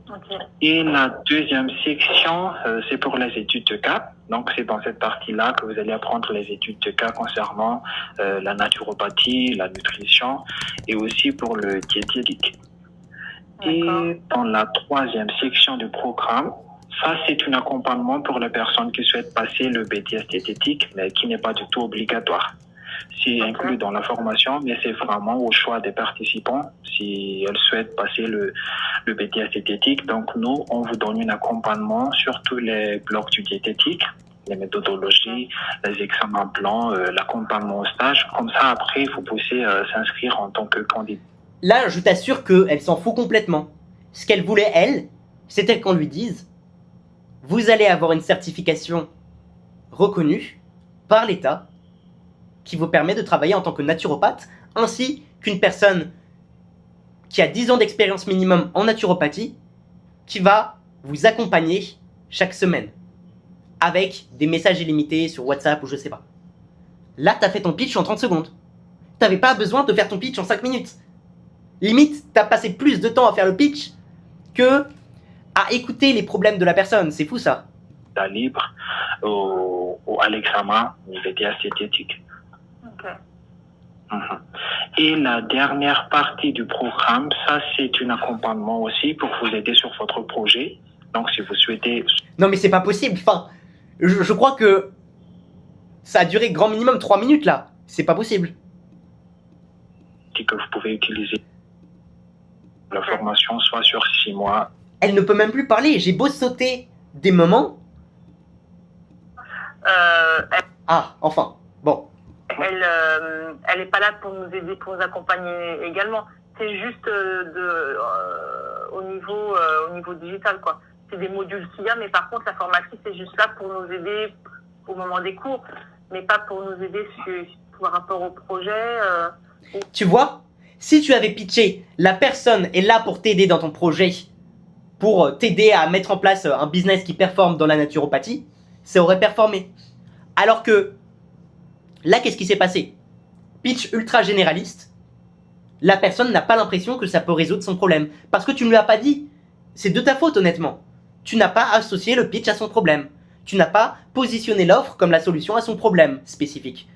Ok. Et la deuxième section, c'est pour les études de cas. Donc, c'est dans cette partie-là que vous allez apprendre les études de cas concernant la naturopathie, la nutrition et aussi pour le diététique. Et dans la troisième section du programme, ça, c'est un accompagnement pour les personnes qui souhaitent passer le BTS diététique, mais qui n'est pas du tout obligatoire. C'est inclus dans la formation, mais c'est vraiment au choix des participants si elles souhaitent passer le BTS diététique. Donc, nous, on vous donne un accompagnement sur tous les blocs du diététique, les méthodologies, les examens plans, l'accompagnement au stage. Comme ça, après, vous pouvez s'inscrire en tant que candidat. Là, je t'assure qu'elle s'en fout complètement. Ce qu'elle voulait, elle, c'était qu'on lui dise « Vous allez avoir une certification reconnue par l'État qui vous permet de travailler en tant que naturopathe, ainsi qu'une personne qui a 10 ans d'expérience minimum en naturopathie, qui va vous accompagner chaque semaine, avec des messages illimités sur WhatsApp ou je sais pas. » Là, t'as fait ton pitch en 30 secondes. T'avais pas besoin de faire ton pitch en 5 minutes. Limite, t'as passé plus de temps à faire le pitch que à écouter les problèmes de la personne. C'est fou, ça. Libre à l'examen BTS diététique. Ok. Et la dernière partie du programme, ça, c'est un accompagnement aussi pour vous aider sur votre projet. Donc, si vous souhaitez... Non, mais c'est pas possible. Enfin, je crois que ça a duré grand minimum 3 minutes, là. C'est pas possible. Que vous pouvez utiliser la formation, soit sur 6 mois. Elle ne peut même plus parler. J'ai beau sauter des moments. Ah, enfin. Bon. Elle est pas là pour nous aider, pour nous accompagner également. C'est juste au niveau digital, quoi. C'est des modules qu'il y a, mais par contre, la formatrice est juste là pour nous aider au moment des cours, mais pas pour nous aider par rapport au projet. Tu vois, si tu avais pitché, la personne est là pour t'aider dans ton projet, pour t'aider à mettre en place un business qui performe dans la naturopathie, ça aurait performé. Alors que, là, qu'est-ce qui s'est passé? Pitch ultra généraliste, la personne n'a pas l'impression que ça peut résoudre son problème. Parce que tu ne lui as pas dit. C'est de ta faute, honnêtement. Tu n'as pas associé le pitch à son problème. Tu n'as pas positionné l'offre comme la solution à son problème spécifique.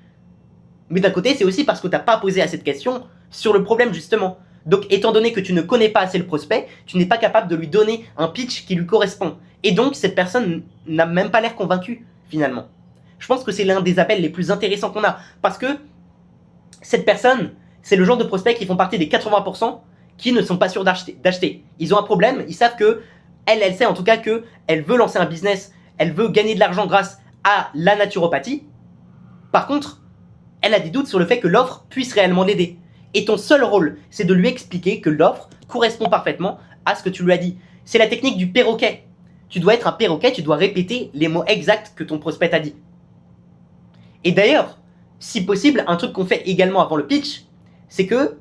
Mais d'un côté, c'est aussi parce que tu n'as pas posé assez de questions sur le problème, justement. Donc, étant donné que tu ne connais pas assez le prospect, tu n'es pas capable de lui donner un pitch qui lui correspond. Et donc, cette personne n'a même pas l'air convaincue, finalement. Je pense que c'est l'un des appels les plus intéressants qu'on a. Parce que cette personne, c'est le genre de prospects qui font partie des 80% qui ne sont pas sûrs d'acheter. Ils ont un problème, ils savent que, elle sait en tout cas qu'elle veut lancer un business, elle veut gagner de l'argent grâce à la naturopathie. Par contre, elle a des doutes sur le fait que l'offre puisse réellement l'aider. Et ton seul rôle, c'est de lui expliquer que l'offre correspond parfaitement à ce que tu lui as dit. C'est la technique du perroquet. Tu dois être un perroquet, tu dois répéter les mots exacts que ton prospect t'a dit. Et d'ailleurs, si possible, un truc qu'on fait également avant le pitch, c'est que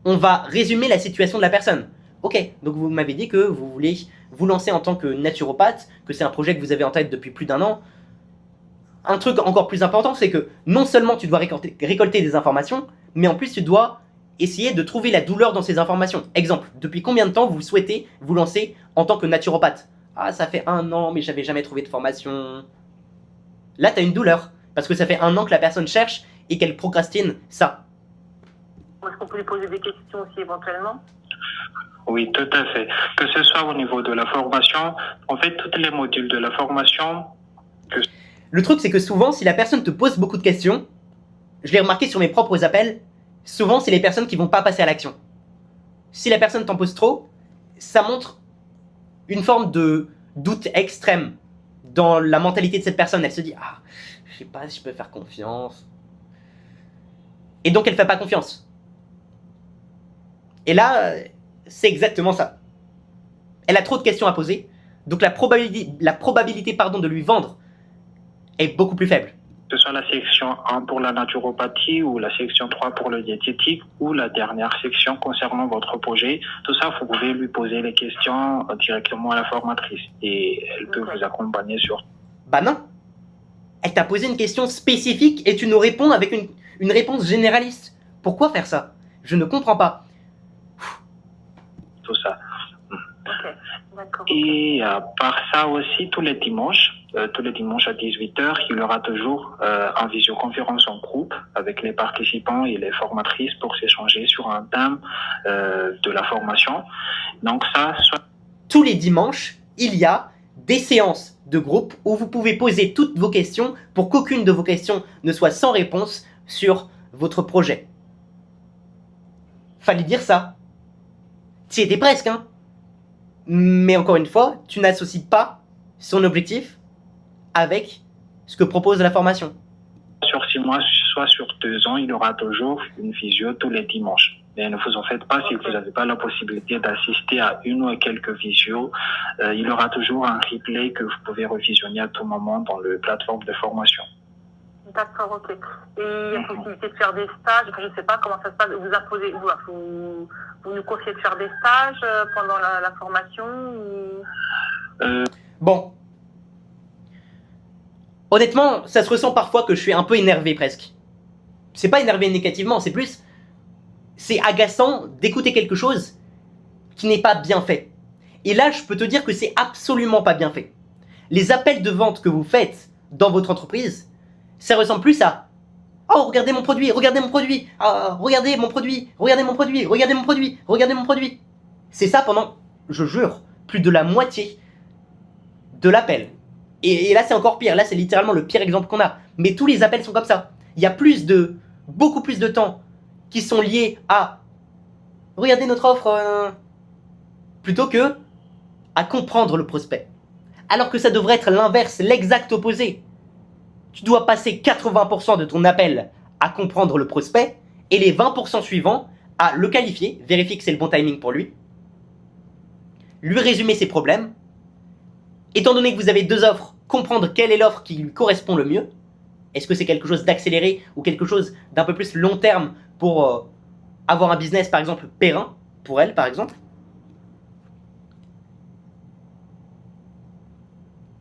on va résumer la situation de la personne. Ok, donc vous m'avez dit que vous voulez vous lancer en tant que naturopathe, que c'est un projet que vous avez en tête depuis plus d'1 an. Un truc encore plus important, c'est que non seulement tu dois récolter des informations, mais en plus tu dois essayer de trouver la douleur dans ces informations. Exemple, depuis combien de temps vous souhaitez vous lancer en tant que naturopathe? Ah, ça fait 1 an, mais j'avais jamais trouvé de formation. Là, tu as une douleur, parce que ça fait 1 an que la personne cherche et qu'elle procrastine ça. Est-ce qu'on peut lui poser des questions aussi éventuellement? Oui, tout à fait. Que ce soit au niveau de la formation, en fait, tous les modules de la formation... Le truc, c'est que souvent, si la personne te pose beaucoup de questions, je l'ai remarqué sur mes propres appels, souvent, c'est les personnes qui vont pas passer à l'action. Si la personne t'en pose trop, ça montre une forme de doute extrême dans la mentalité de cette personne. Elle se dit, ah, je sais pas si je peux faire confiance. Et donc elle fait pas confiance. Et là, c'est exactement ça. Elle a trop de questions à poser, donc la probabilité de lui vendre est beaucoup plus faible. Que ce soit la section 1 pour la naturopathie ou la section 3 pour le diététique ou la dernière section concernant votre projet, tout ça, vous pouvez lui poser les questions directement à la formatrice et elle peut vous accompagner sur... Bah non. Elle t'a posé une question spécifique et tu nous réponds avec une réponse généraliste. Pourquoi faire ça? Je ne comprends pas. tout ça. Ok, d'accord. Et à part ça aussi, tous les dimanches à 18h, il y aura toujours une visioconférence en groupe avec les participants et les formatrices pour s'échanger sur un thème de la formation. Donc ça, tous les dimanches, il y a des séances de groupe où vous pouvez poser toutes vos questions pour qu'aucune de vos questions ne soit sans réponse sur votre projet. Fallait dire ça. T'y étais presque, hein. Mais encore une fois, tu n'associes pas son objectif avec ce que propose la formation. Sur 6 mois, soit sur 2 ans, il y aura toujours une visio tous les dimanches. Mais ne vous en faites pas si vous n'avez pas la possibilité d'assister à une ou quelques visios. Il y aura toujours un replay que vous pouvez revisionner à tout moment dans le plateforme de formation. D'accord, ok. Et il y a possibilité de faire des stages, je ne sais pas comment ça se passe, vous nous conseillez de faire des stages pendant la formation Bon. Honnêtement, ça se ressent parfois que je suis un peu énervé presque. C'est pas énervé négativement, c'est plus... C'est agaçant d'écouter quelque chose qui n'est pas bien fait. Et là, je peux te dire que c'est absolument pas bien fait. Les appels de vente que vous faites dans votre entreprise, ça ressemble plus à « Oh, regardez mon produit, regardez mon produit, regardez mon produit, regardez mon produit, regardez mon produit, regardez mon produit. » C'est ça pendant, je jure, plus de la moitié de l'appel. Et là, c'est encore pire. Là, c'est littéralement le pire exemple qu'on a. Mais tous les appels sont comme ça. Il y a beaucoup plus de temps qui sont liés à « Regardez notre offre plutôt que à comprendre le prospect. Alors que ça devrait être l'inverse, l'exact opposé. Tu dois passer 80% de ton appel à comprendre le prospect et les 20% suivants à le qualifier, vérifier que c'est le bon timing pour lui résumer ses problèmes. Étant donné que vous avez 2 offres, comprendre quelle est l'offre qui lui correspond le mieux. Est-ce que c'est quelque chose d'accéléré ou quelque chose d'un peu plus long terme pour avoir un business, par exemple, périn, pour elle, par exemple.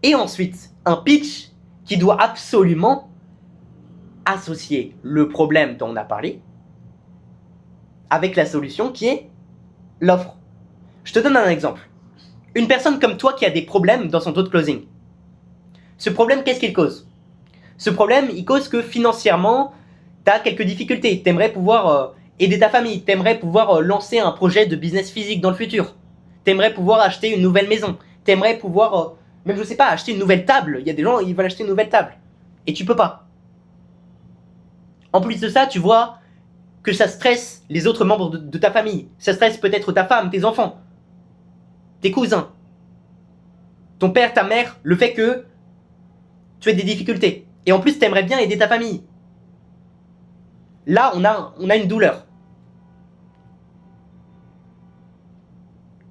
Et ensuite, un pitch qui doit absolument associer le problème dont on a parlé avec la solution qui est l'offre. Je te donne un exemple. Une personne comme toi qui a des problèmes dans son taux de closing. Ce problème, qu'est-ce qu'il cause? Ce problème, il cause que financièrement, tu as quelques difficultés. Tu aimerais pouvoir aider ta famille. Tu aimerais pouvoir lancer un projet de business physique dans le futur. Tu aimerais pouvoir acheter une nouvelle maison. Tu aimerais pouvoir, même je sais pas, acheter une nouvelle table. Il y a des gens, ils veulent acheter une nouvelle table. Et tu peux pas. En plus de ça, tu vois que ça stresse les autres membres de ta famille. Ça stresse peut-être ta femme, tes enfants, tes cousins, ton père, ta mère, le fait que tu aies des difficultés. Et en plus, tu aimerais bien aider ta famille. Là, on a une douleur.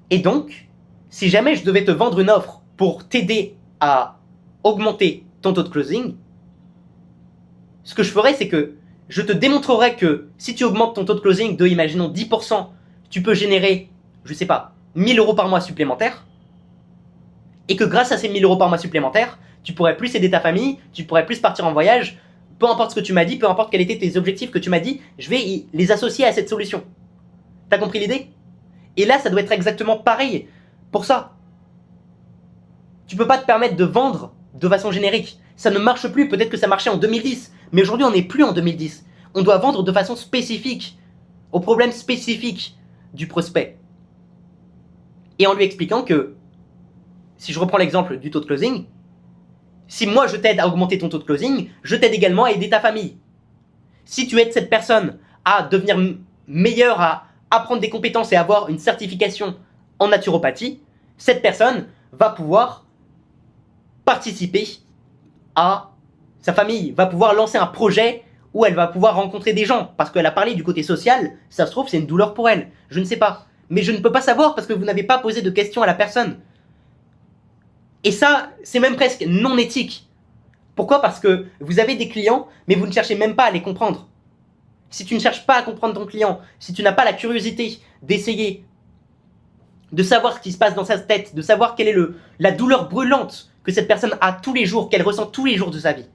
Et donc, si jamais je devais te vendre une offre pour t'aider à augmenter ton taux de closing, ce que je ferais, c'est que je te démontrerai que si tu augmentes ton taux de closing de, imaginons, 10%, tu peux générer, je sais pas, 1000 € par mois supplémentaires. Et que grâce à ces 1000 € par mois supplémentaires, tu pourrais plus aider ta famille, tu pourrais plus partir en voyage, peu importe ce que tu m'as dit, peu importe quels étaient tes objectifs que tu m'as dit, je vais les associer à cette solution. T'as compris l'idée? Et là, ça doit être exactement pareil pour ça. Tu peux pas te permettre de vendre de façon générique. Ça ne marche plus, peut-être que ça marchait en 2010, mais aujourd'hui on n'est plus en 2010. On doit vendre de façon spécifique, au problème spécifique du prospect. Et en lui expliquant que, si je reprends l'exemple du taux de closing, si moi je t'aide à augmenter ton taux de closing, je t'aide également à aider ta famille. Si tu aides cette personne à devenir meilleure, à apprendre des compétences et avoir une certification en naturopathie, cette personne va pouvoir participer à sa famille, va pouvoir lancer un projet où elle va pouvoir rencontrer des gens. Parce qu'elle a parlé du côté social, ça se trouve c'est une douleur pour elle. Je ne sais pas. Mais je ne peux pas savoir parce que vous n'avez pas posé de questions à la personne. Et ça, c'est même presque non éthique. Pourquoi? Parce que vous avez des clients, mais vous ne cherchez même pas à les comprendre. Si tu ne cherches pas à comprendre ton client, si tu n'as pas la curiosité d'essayer de savoir ce qui se passe dans sa tête, de savoir quelle est la douleur brûlante que cette personne a tous les jours, qu'elle ressent tous les jours de sa vie,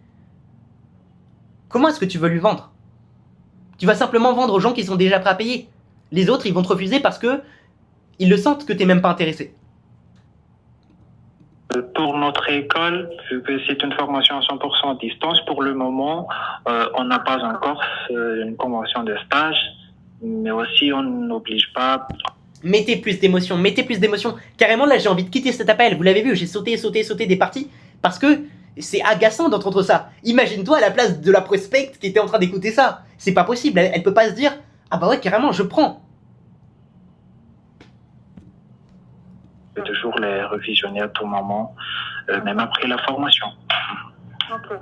comment est-ce que tu veux lui vendre? Tu vas simplement vendre aux gens qui sont déjà prêts à payer. Les autres, ils vont te refuser parce que ils le sentent que tu n'es même pas intéressé. Pour notre école, vu que c'est une formation à 100% à distance, pour le moment, on n'a pas encore une convention de stage, mais aussi on n'oblige pas. Mettez plus d'émotion, mettez plus d'émotion. Carrément, là, j'ai envie de quitter cet appel. Vous l'avez vu, j'ai sauté des parties parce que c'est agaçant d'entendre ça. Imagine-toi à la place de la prospect qui était en train d'écouter ça. C'est pas possible, elle peut pas se dire « Ah bah ouais, carrément, je prends ». Toujours les revisionner à tout moment, même après la formation. Ok.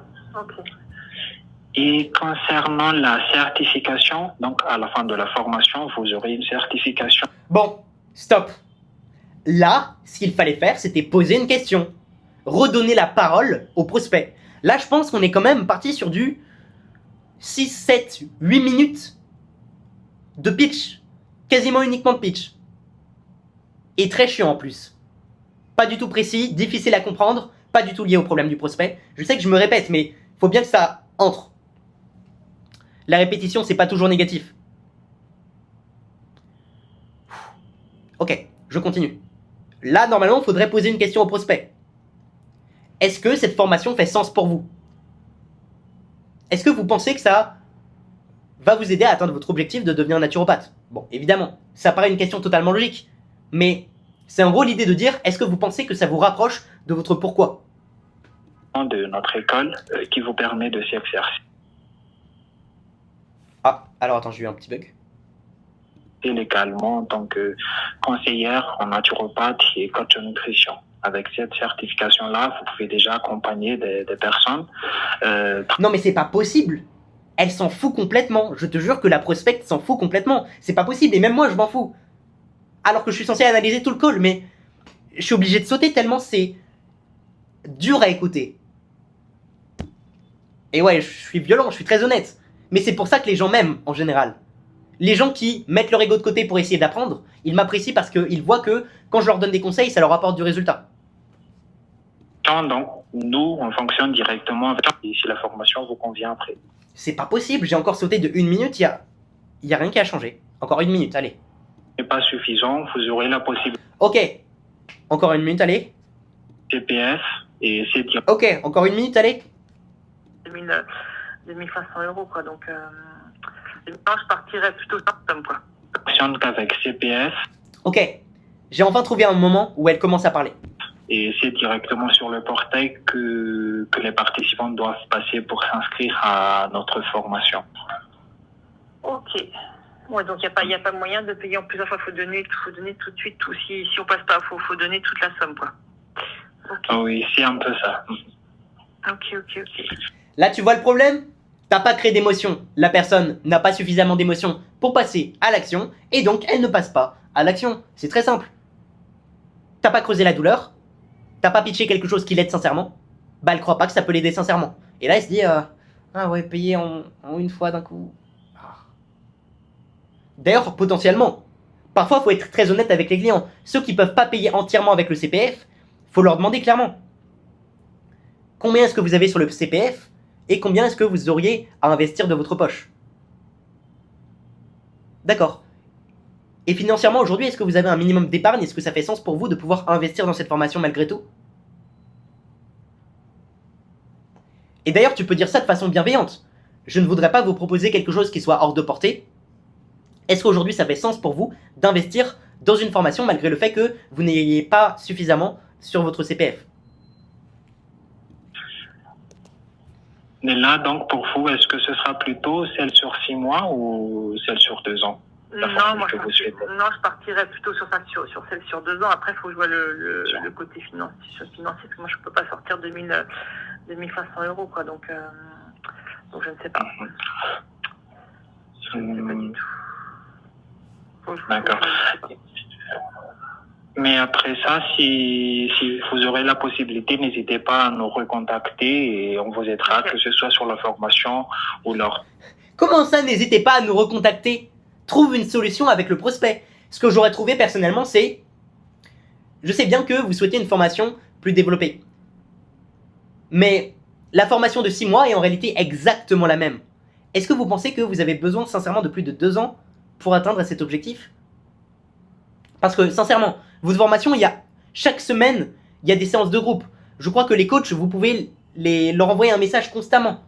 Et concernant la certification, donc à la fin de la formation, vous aurez une certification. Bon, stop. Là, ce qu'il fallait faire, c'était poser une question. Redonner la parole au prospect. Là, je pense qu'on est quand même parti sur du 6, 7, 8 minutes de pitch. Quasiment uniquement de pitch. Et très chiant en plus. Pas du tout précis, difficile à comprendre, pas du tout lié au problème du prospect. Je sais que je me répète, mais faut bien que ça entre. La répétition, c'est pas toujours négatif. Ok, je continue. Là, normalement, il faudrait poser une question au prospect. Est-ce que cette formation fait sens pour vous? Est-ce que vous pensez que ça va vous aider à atteindre votre objectif de devenir naturopathe? Bon, évidemment, ça paraît une question totalement logique. Mais c'est en gros l'idée de dire, est-ce que vous pensez que ça vous rapproche de votre pourquoi? De notre école qui vous permet de s'y exercer. Ah, alors attends, j'ai eu un petit bug. Et légalement en tant que conseillère en naturopathe et coach en nutrition. Avec cette certification-là, vous pouvez déjà accompagner des personnes. Non mais c'est pas possible. Elle s'en fout complètement. Je te jure que la prospecte s'en fout complètement. C'est pas possible, et même moi je m'en fous. Alors que je suis censé analyser tout le call, mais je suis obligé de sauter tellement c'est dur à écouter. Et ouais, je suis violent, je suis très honnête. Mais c'est pour ça que les gens m'aiment, en général. Les gens qui mettent leur ego de côté pour essayer d'apprendre, ils m'apprécient parce qu'ils voient que quand je leur donne des conseils, ça leur apporte du résultat. Donc, nous, on fonctionne directement avec et si la formation vous convient après. C'est pas possible, j'ai encore sauté de 1 minute, y a rien qui a changé. Encore 1 minute, allez. Ce n'est pas suffisant, vous aurez la possibilité. Ok, encore 1 minute, allez. CPF et c'est direct. Ok, encore 1 minute, allez. 2500 € quoi, donc je partirais plutôt sans somme quoi. Fonctionne qu'avec CPF Ok, j'ai enfin trouvé un moment où elle commence à parler. et c'est directement sur le portail que les participants doivent passer pour s'inscrire à notre formation. Ok. Ouais, donc il n'y a pas moyen de payer en plusieurs fois, faut donner tout de suite, tout. Si on passe pas, faut donner toute la somme quoi. Okay. Oui, c'est un peu ça. Ok. Là, tu vois le problème? T'as pas créé d'émotion. La personne n'a pas suffisamment d'émotion pour passer à l'action, et donc elle ne passe pas à l'action. C'est très simple. T'as pas creusé la douleur, t'as pas pitché quelque chose qui l'aide sincèrement, bah elle croit pas que ça peut l'aider sincèrement. Et là, elle se dit, ah ouais, payer en une fois d'un coup. Ah. D'ailleurs, potentiellement, parfois, faut être très honnête avec les clients. Ceux qui peuvent pas payer entièrement avec le CPF, faut leur demander clairement. Combien est-ce que vous avez sur le CPF et combien est-ce que vous auriez à investir de votre poche? D'accord. Et financièrement, aujourd'hui, est-ce que vous avez un minimum d'épargne? Est-ce que ça fait sens pour vous de pouvoir investir dans cette formation malgré tout? Et d'ailleurs, tu peux dire ça de façon bienveillante. Je ne voudrais pas vous proposer quelque chose qui soit hors de portée. Est-ce qu'aujourd'hui, ça fait sens pour vous d'investir dans une formation malgré le fait que vous n'ayez pas suffisamment sur votre CPF? Mais là, donc, pour vous, est-ce que ce sera plutôt celle sur 6 mois ou celle sur 2 ans? la Non, formule moi, que vous souhaitez? je partirais plutôt sur celle sur 2 ans. Après, il faut que je vois le côté financier, parce que moi, je peux pas sortir 2500 euros, quoi. Donc, je ne sais pas. Je ne sais pas du tout. D'accord. Mais après ça, si vous aurez la possibilité, n'hésitez pas à nous recontacter et on vous aidera, que ce soit sur la formation ou lors. Comment ça, n'hésitez pas à nous recontacter? Trouve une solution avec le prospect. Ce que j'aurais trouvé personnellement, c'est... Je sais bien que vous souhaitez une formation plus développée. Mais la formation de 6 mois est en réalité exactement la même. Est-ce que vous pensez que vous avez besoin sincèrement de plus de 2 ans pour atteindre cet objectif? Parce que sincèrement, votre formation, chaque semaine, il y a des séances de groupe. Je crois que les coachs, vous pouvez leur envoyer un message constamment.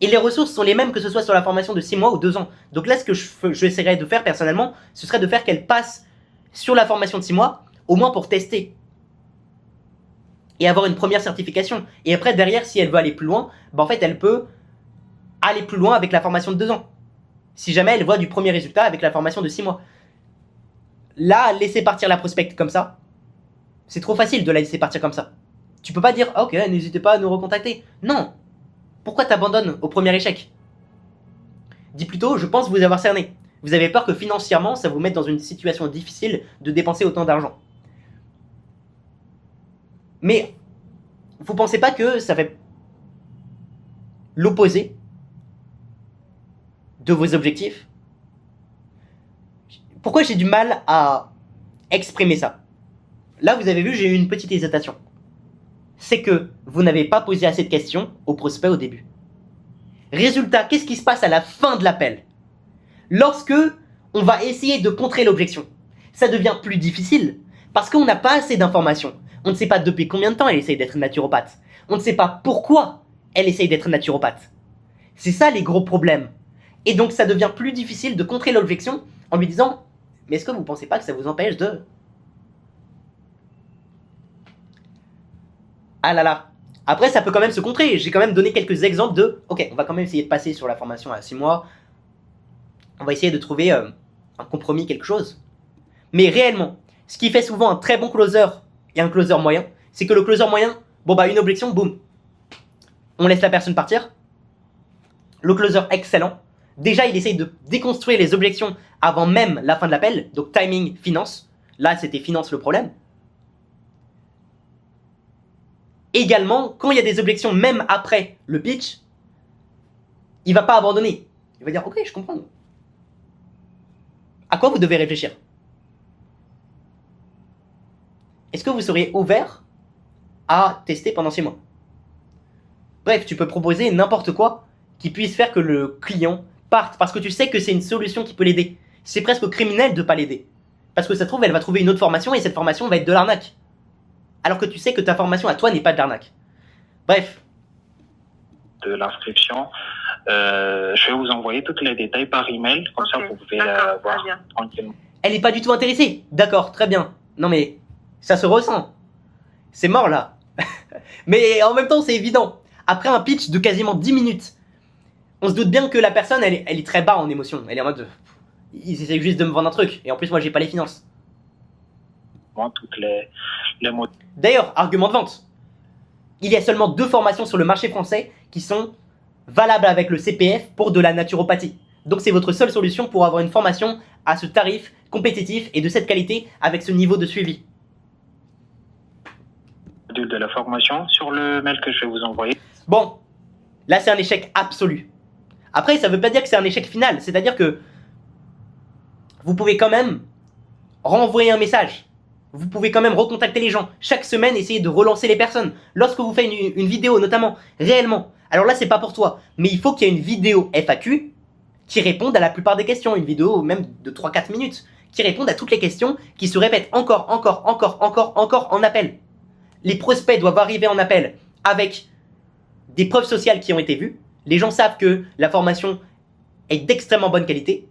Et les ressources sont les mêmes que ce soit sur la formation de 6 mois ou 2 ans. Donc là, ce que j'essaierais de faire personnellement, ce serait de faire qu'elle passe sur la formation de 6 mois, au moins pour tester. Et avoir une première certification. Et après, derrière, si elle veut aller plus loin, en fait, elle peut aller plus loin avec la formation de 2 ans. Si jamais elle voit du premier résultat avec la formation de 6 mois. Là, laisser partir la prospecte comme ça, c'est trop facile de la laisser partir comme ça. Tu peux pas dire, ok, n'hésitez pas à nous recontacter. Non. Pourquoi t'abandonnes au premier échec? Dis plutôt, je pense vous avoir cerné. Vous avez peur que financièrement, ça vous mette dans une situation difficile de dépenser autant d'argent. Mais, vous pensez pas que ça fait l'opposé de vos objectifs? Pourquoi j'ai du mal à exprimer ça? Là, vous avez vu, j'ai eu une petite hésitation. C'est que vous n'avez pas posé assez de questions au prospect au début. Résultat, qu'est-ce qui se passe à la fin de l'appel? Lorsque on va essayer de contrer l'objection, ça devient plus difficile parce qu'on n'a pas assez d'informations. On ne sait pas depuis combien de temps elle essaye d'être naturopathe. On ne sait pas pourquoi elle essaye d'être naturopathe. C'est ça les gros problèmes. Et donc ça devient plus difficile de contrer l'objection en lui disant « Mais est-ce que vous ne pensez pas que ça vous empêche de... » Ah là là. Après, ça peut quand même se contrer. J'ai quand même donné quelques exemples de... Ok, on va quand même essayer de passer sur la formation à 6 mois. On va essayer de trouver un compromis, quelque chose. Mais réellement, ce qui fait souvent un très bon closer et un closer moyen, c'est que le closer moyen, une objection, boum. On laisse la personne partir. Le closer excellent, déjà il essaye de déconstruire les objections avant même la fin de l'appel. Donc timing, finance. Là, c'était finance le problème. Également, quand il y a des objections, même après le pitch, il va pas abandonner. Il va dire, ok, je comprends. À quoi vous devez réfléchir? Est-ce que vous seriez ouvert à tester pendant 6 mois? Bref, tu peux proposer n'importe quoi qui puisse faire que le client parte, parce que tu sais que c'est une solution qui peut l'aider. C'est presque criminel de pas l'aider. Parce que ça se trouve, elle va trouver une autre formation et cette formation va être de l'arnaque. Alors que tu sais que ta formation à toi n'est pas de l'arnaque. Bref. De l'inscription, je vais vous envoyer tous les détails par email, comme ça vous pouvez voir tranquillement. Elle n'est pas du tout intéressée. D'accord, très bien. Non mais, ça se ressent. C'est mort là. Mais en même temps, c'est évident. Après un pitch de quasiment 10 minutes, on se doute bien que la personne, elle est très bas en émotion. Elle est en mode, ils essaient juste de me vendre un truc. Et en plus, moi, j'ai pas les finances. Toutes les mots. D'ailleurs, argument de vente. Il y a seulement 2 formations sur le marché français qui sont valables avec le CPF pour de la naturopathie. Donc c'est votre seule solution pour avoir une formation à ce tarif compétitif et de cette qualité avec ce niveau de suivi. De la formation sur le mail que je vais vous envoyer. Bon, là c'est un échec absolu. Après, ça veut pas dire que c'est un échec final. C'est-à-dire que vous pouvez quand même renvoyer un message. Vous pouvez quand même recontacter les gens. Chaque semaine, essayer de relancer les personnes. Lorsque vous faites une vidéo, notamment, réellement. Alors là, c'est pas pour toi. Mais il faut qu'il y ait une vidéo FAQ qui réponde à la plupart des questions. Une vidéo même de 3-4 minutes. Qui réponde à toutes les questions, qui se répètent encore en appel. Les prospects doivent arriver en appel avec des preuves sociales qui ont été vues. Les gens savent que la formation est d'extrêmement bonne qualité.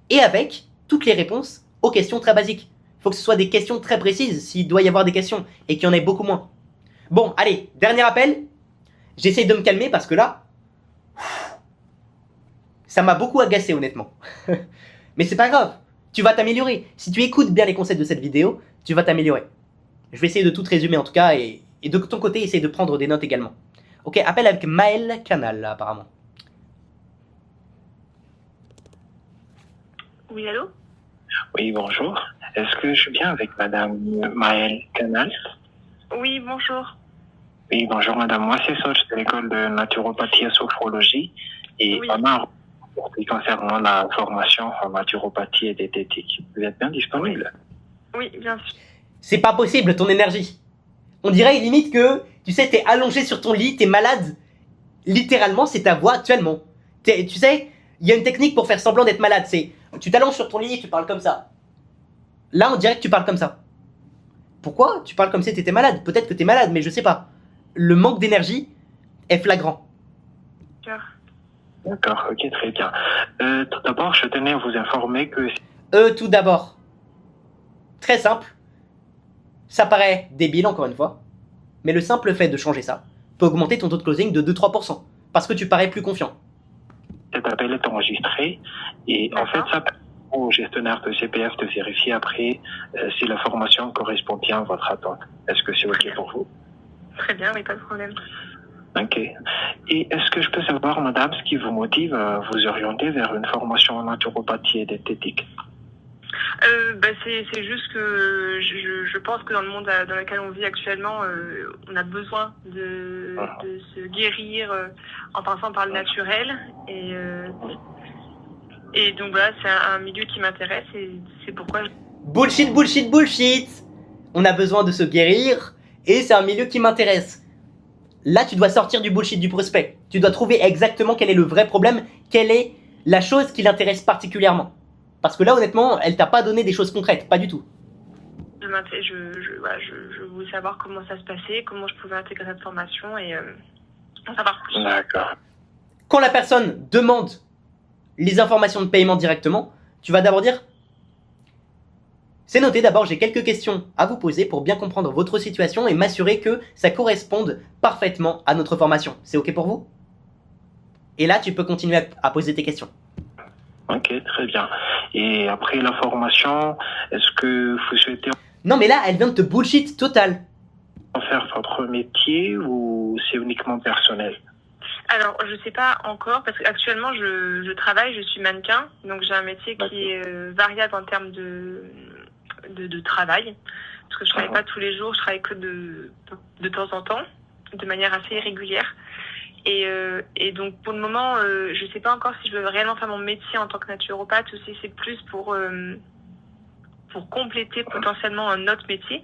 Et avec toutes les réponses aux questions très basiques. Il faut que ce soit des questions très précises s'il doit y avoir des questions et qu'il y en ait beaucoup moins. Bon, allez, dernier appel. J'essaie de me calmer parce que là, ça m'a beaucoup agacé honnêtement. Mais c'est pas grave, tu vas t'améliorer. Si tu écoutes bien les concepts de cette vidéo, tu vas t'améliorer. Je vais essayer de tout résumer en tout cas, et de ton côté, essaye de prendre des notes également. Ok, appel avec Maël Canal, là, apparemment. Oui, allô? Oui, bonjour. Est-ce que je suis bien avec Madame Maël Canal? Oui, bonjour. Oui, bonjour Madame. Moi, c'est Soch de l'école de naturopathie et sophrologie. Et Oui. on a un rapport concernant la formation en naturopathie et diététique. Vous êtes bien disponible? Oui, bien sûr. C'est pas possible, ton énergie. On dirait limite que, tu sais, t'es allongé sur ton lit, t'es malade. Littéralement, c'est ta voix actuellement. Tu sais, il y a une technique pour faire semblant d'être malade, c'est tu t'allonges sur ton lit et tu parles comme ça. Là, on dirait que tu parles comme ça. Pourquoi tu parles comme si t'étais malade? Peut-être que t'es malade, mais je sais pas. Le manque d'énergie est flagrant. D'accord, ok, très bien. Tout d'abord, je tenais à vous informer que... Tout d'abord. Très simple. Ça paraît débile, encore une fois. Mais le simple fait de changer ça peut augmenter ton taux de closing de 2-3%. Parce que tu parais plus confiant. Cet appel est enregistré et en fait, ça permet au gestionnaire de CPF de vérifier après si la formation correspond bien à votre attente. Est-ce que c'est ok pour vous? Très bien, oui, pas de problème. Ok. Et est-ce que je peux savoir, madame, ce qui vous motive à vous orienter vers une formation en naturopathie et diététique? C'est juste que je pense que dans le monde dans lequel on vit actuellement, on a besoin de se guérir en passant par le naturel. Et donc voilà, c'est un milieu qui m'intéresse et c'est pourquoi... Bullshit, bullshit, bullshit. On a besoin de se guérir et c'est un milieu qui m'intéresse. Là, tu dois sortir du bullshit du prospect. Tu dois trouver exactement quel est le vrai problème, quelle est la chose qui l'intéresse particulièrement. Parce que là, honnêtement, elle t'a pas donné des choses concrètes, pas du tout. Je voulais savoir comment ça se passait, comment je pouvais intégrer cette formation et en savoir plus. D'accord. Quand la personne demande les informations de paiement directement, tu vas d'abord dire « C'est noté, d'abord j'ai quelques questions à vous poser pour bien comprendre votre situation et m'assurer que ça corresponde parfaitement à notre formation. C'est ok pour vous ?» Et là, tu peux continuer à poser tes questions. Ok, très bien. Et après la formation, est-ce que vous souhaitez Non mais là, elle vient de te bullshit total. en faire votre métier ou c'est uniquement personnel? Alors, je sais pas encore, parce qu'actuellement, je travaille, je suis mannequin, donc j'ai un métier qui est variable en termes de travail, parce que je travaille pas tous les jours, je travaille que de temps en temps, de manière assez irrégulière. Et donc, pour le moment, je sais pas encore si je veux réellement faire mon métier en tant que naturopathe ou si c'est plus pour compléter potentiellement un autre métier.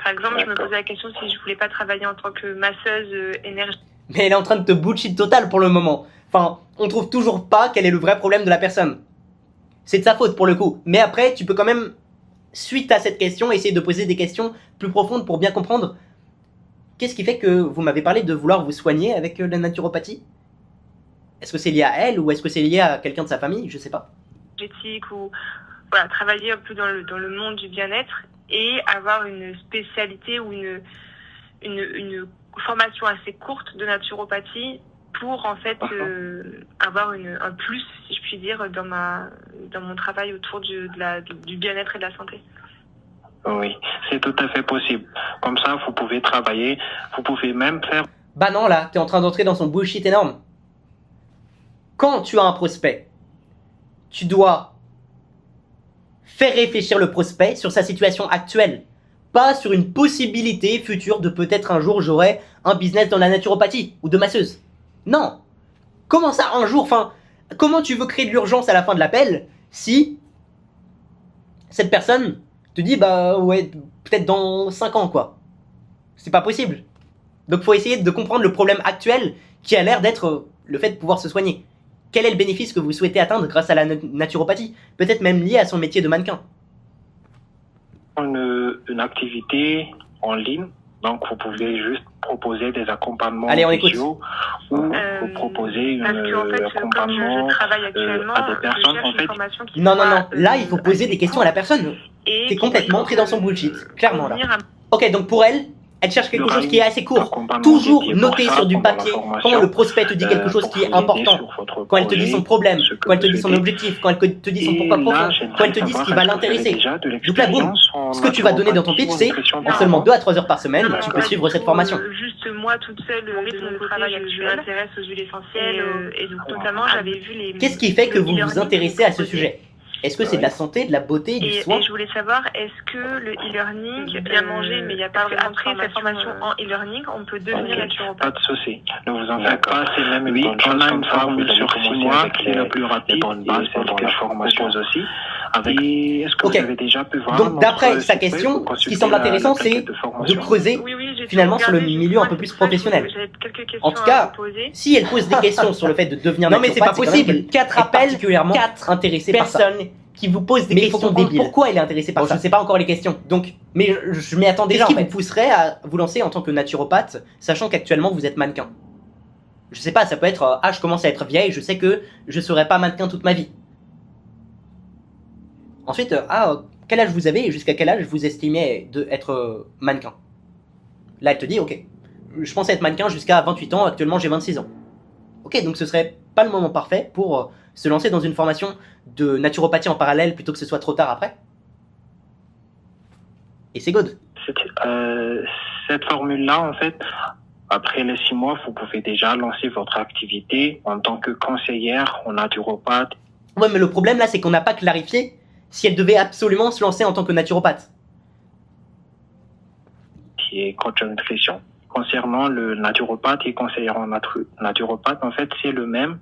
Par exemple, je me posais la question si je voulais pas travailler en tant que masseuse énergie. Mais elle est en train de te bullshit total pour le moment. Enfin, on trouve toujours pas quel est le vrai problème de la personne. C'est de sa faute pour le coup. Mais après, tu peux quand même, suite à cette question, essayer de poser des questions plus profondes pour bien comprendre qu'est-ce qui fait que vous m'avez parlé de vouloir vous soigner avec la naturopathie. Est-ce que c'est lié à elle ou est-ce que c'est lié à quelqu'un de sa famille? Je sais pas. Ou voilà, travailler un peu dans le monde du bien-être et avoir une spécialité ou une formation assez courte de naturopathie pour en fait avoir un plus, si je puis dire, dans mon travail autour du bien-être et de la santé. Oui, c'est tout à fait possible. Comme ça, vous pouvez travailler, vous pouvez même faire... Bah non, là, t'es en train d'entrer dans son bullshit énorme. Quand tu as un prospect, tu dois faire réfléchir le prospect sur sa situation actuelle, pas sur une possibilité future de peut-être un jour j'aurai un business dans la naturopathie ou de masseuse. Non. Comment ça un jour? Enfin, comment tu veux créer de l'urgence à la fin de l'appel si cette personne te dit bah ouais, peut-être dans 5 ans quoi. C'est pas possible. Donc faut essayer de comprendre le problème actuel qui a l'air d'être le fait de pouvoir se soigner. Quel est le bénéfice que vous souhaitez atteindre grâce à la naturopathie? Peut-être même lié à son métier de mannequin. Une activité en ligne, donc vous pouvez juste proposer des accompagnements vidéo ou vous proposer un accompagnement à des personnes en fait. Non, là il faut poser des questions à la personne. T'es complètement entré dans son bullshit, clairement là. Ok, donc pour elle, Elle cherche Il y quelque aura chose qui est assez court. accompagnement Toujours dédié pour noter ça sur du pendant la papier formation, quand le prospect te dit quelque chose pour qui vous est aider important. sur votre Quand elle te dit projet, son problème, ce que quand elle te vous dit son souhaitez. objectif, quand elle te dit son Et pourquoi là, profond, j'aimerais quand elle te dit ce savoir, qui va est-ce que vous avez l'intéresser. déjà de Donc là, boum, l'expérience en ce que tu vas donner dans ton pitch, naturopathie ou en c'est nutrition non seulement auparavant? 2 à 3 heures par semaine, Non, tu pas peux du suivre cette tout, formation. juste moi toute seule, Mon de mon côté, travail je actuel. m'intéresse aux huiles essentielles Et donc notamment, j'avais vu les. Qu'est-ce qui fait que le vous vous e-learning intéressez à ce proposé. sujet? Est-ce que c'est de la santé, de la beauté, du Et soin? je voulais savoir, est-ce que le e-learning, Bien manger, mais il y a pas vraiment de après cette formation formation, en e-learning, on peut devenir Ok, naturopathe? pas de souci. Ne vous en faites pas, c'est même une Oui, bonne on chose a comme une ça. Vous formule allez sur 6 commencer mois avec qui est la plus rapide les bonnes bases et celle pendant que la je formation propose aussi. Et est-ce que Ok. vous avez déjà pu voir Donc notre d'après sa site web question, ou ce qui consulter semble la intéressant, c'est plaquette de de formation? creuser Oui, j'ai finalement tout sur le regardé, milieu justement, un peu plus c'est pour ça que professionnel. J'avais quelques questions En tout cas, à vous poser. si elle pose des questions sur le fait de devenir Non, mais c'est naturopathe, pas quand même possible. qu'elle 4 est appels, particulièrement 4 intéressée par ça. personnes qui vous posent des Mais il faut questions comprendre débiles. pourquoi elle est intéressée par Bon, ça. je sais pas encore les questions. Donc, Mais je m'y attends déjà qu'est-ce en qui fait. vous pousserait à vous lancer en tant que naturopathe, sachant qu'actuellement vous êtes mannequin? Je sais pas, ça peut être ah, je commence à être vieille, je sais que je serai pas mannequin toute ma vie. Ensuite, quel âge vous avez et jusqu'à quel âge vous estimez être mannequin? Là, elle te dit, ok, je pensais être mannequin jusqu'à 28 ans, actuellement j'ai 26 ans. Ok, donc ce serait pas le moment parfait pour se lancer dans une formation de naturopathie en parallèle plutôt que ce soit trop tard après? Et c'est good. Cette formule-là, en fait, après les 6 mois, vous pouvez déjà lancer votre activité en tant que conseillère en naturopathe Ouais, mais le problème là, c'est qu'on n'a pas clarifié si elle devait absolument se lancer en tant que naturopathe. et coach en nutrition. Concernant le naturopathe et conseillère en naturopathe, en fait, c'est le même,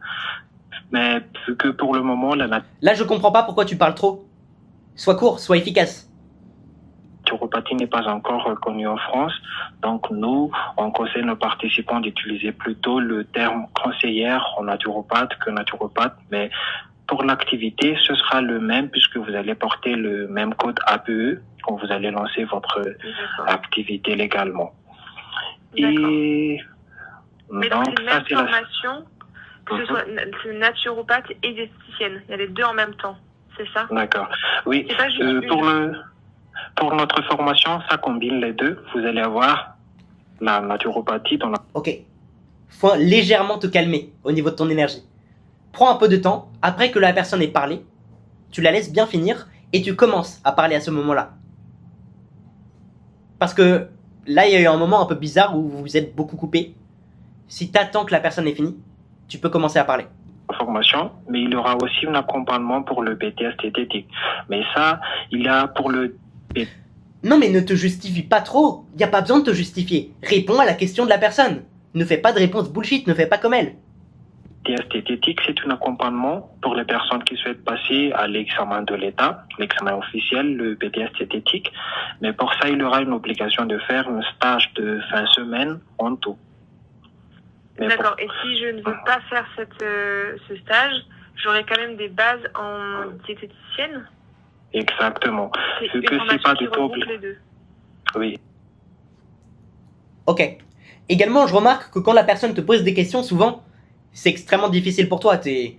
mais vu que pour le moment, la Là, je comprends pas pourquoi tu parles trop. Sois court, sois efficace. naturopathie n'est pas encore reconnue en France. Donc, nous, on conseille nos participants d'utiliser plutôt le terme conseillère en naturopathe que naturopathe. Mais pour l'activité, ce sera le même puisque vous allez porter le même code APE quand vous allez lancer votre activité légalement. Et mais donc, donc, c'est une ça, même c'est la... formation, que ce soit naturopathe et diététicienne. Il y a les deux en même temps, c'est ça? D'accord. Oui. C'est pas juste une. Pour notre formation, ça combine les deux. Vous allez avoir la naturopathie dans la... Ok. Faut légèrement te calmer au niveau de ton énergie. Prends un peu de temps, après que la personne ait parlé, tu la laisses bien finir et tu commences à parler à ce moment-là. Parce que là, il y a eu un moment un peu bizarre où vous vous êtes beaucoup coupé. Si tu attends que la personne ait fini, tu peux commencer à parler. formation, mais il y aura aussi un accompagnement pour le BTS diététique. Mais ça, il y a pour le... Non mais ne te justifie pas trop, y a pas besoin de te justifier. Réponds à la question de la personne. Ne fais pas de réponse bullshit, ne fais pas comme elle. BTS diététique, c'est un accompagnement pour les personnes qui souhaitent passer à l'examen de l'État, l'examen officiel, le BTS diététique. Mais pour ça, il y aura une obligation de faire un stage de fin de semaine en tout. D'accord. Et si je ne veux pas faire ce stage, j'aurai quand même des bases en diététicienne? Exactement. C'est Vu une que c'est formation pas qui du tout regroupe les deux. Oui. Ok. Également, je remarque que quand la personne te pose des questions, souvent, c'est extrêmement difficile pour toi. T'es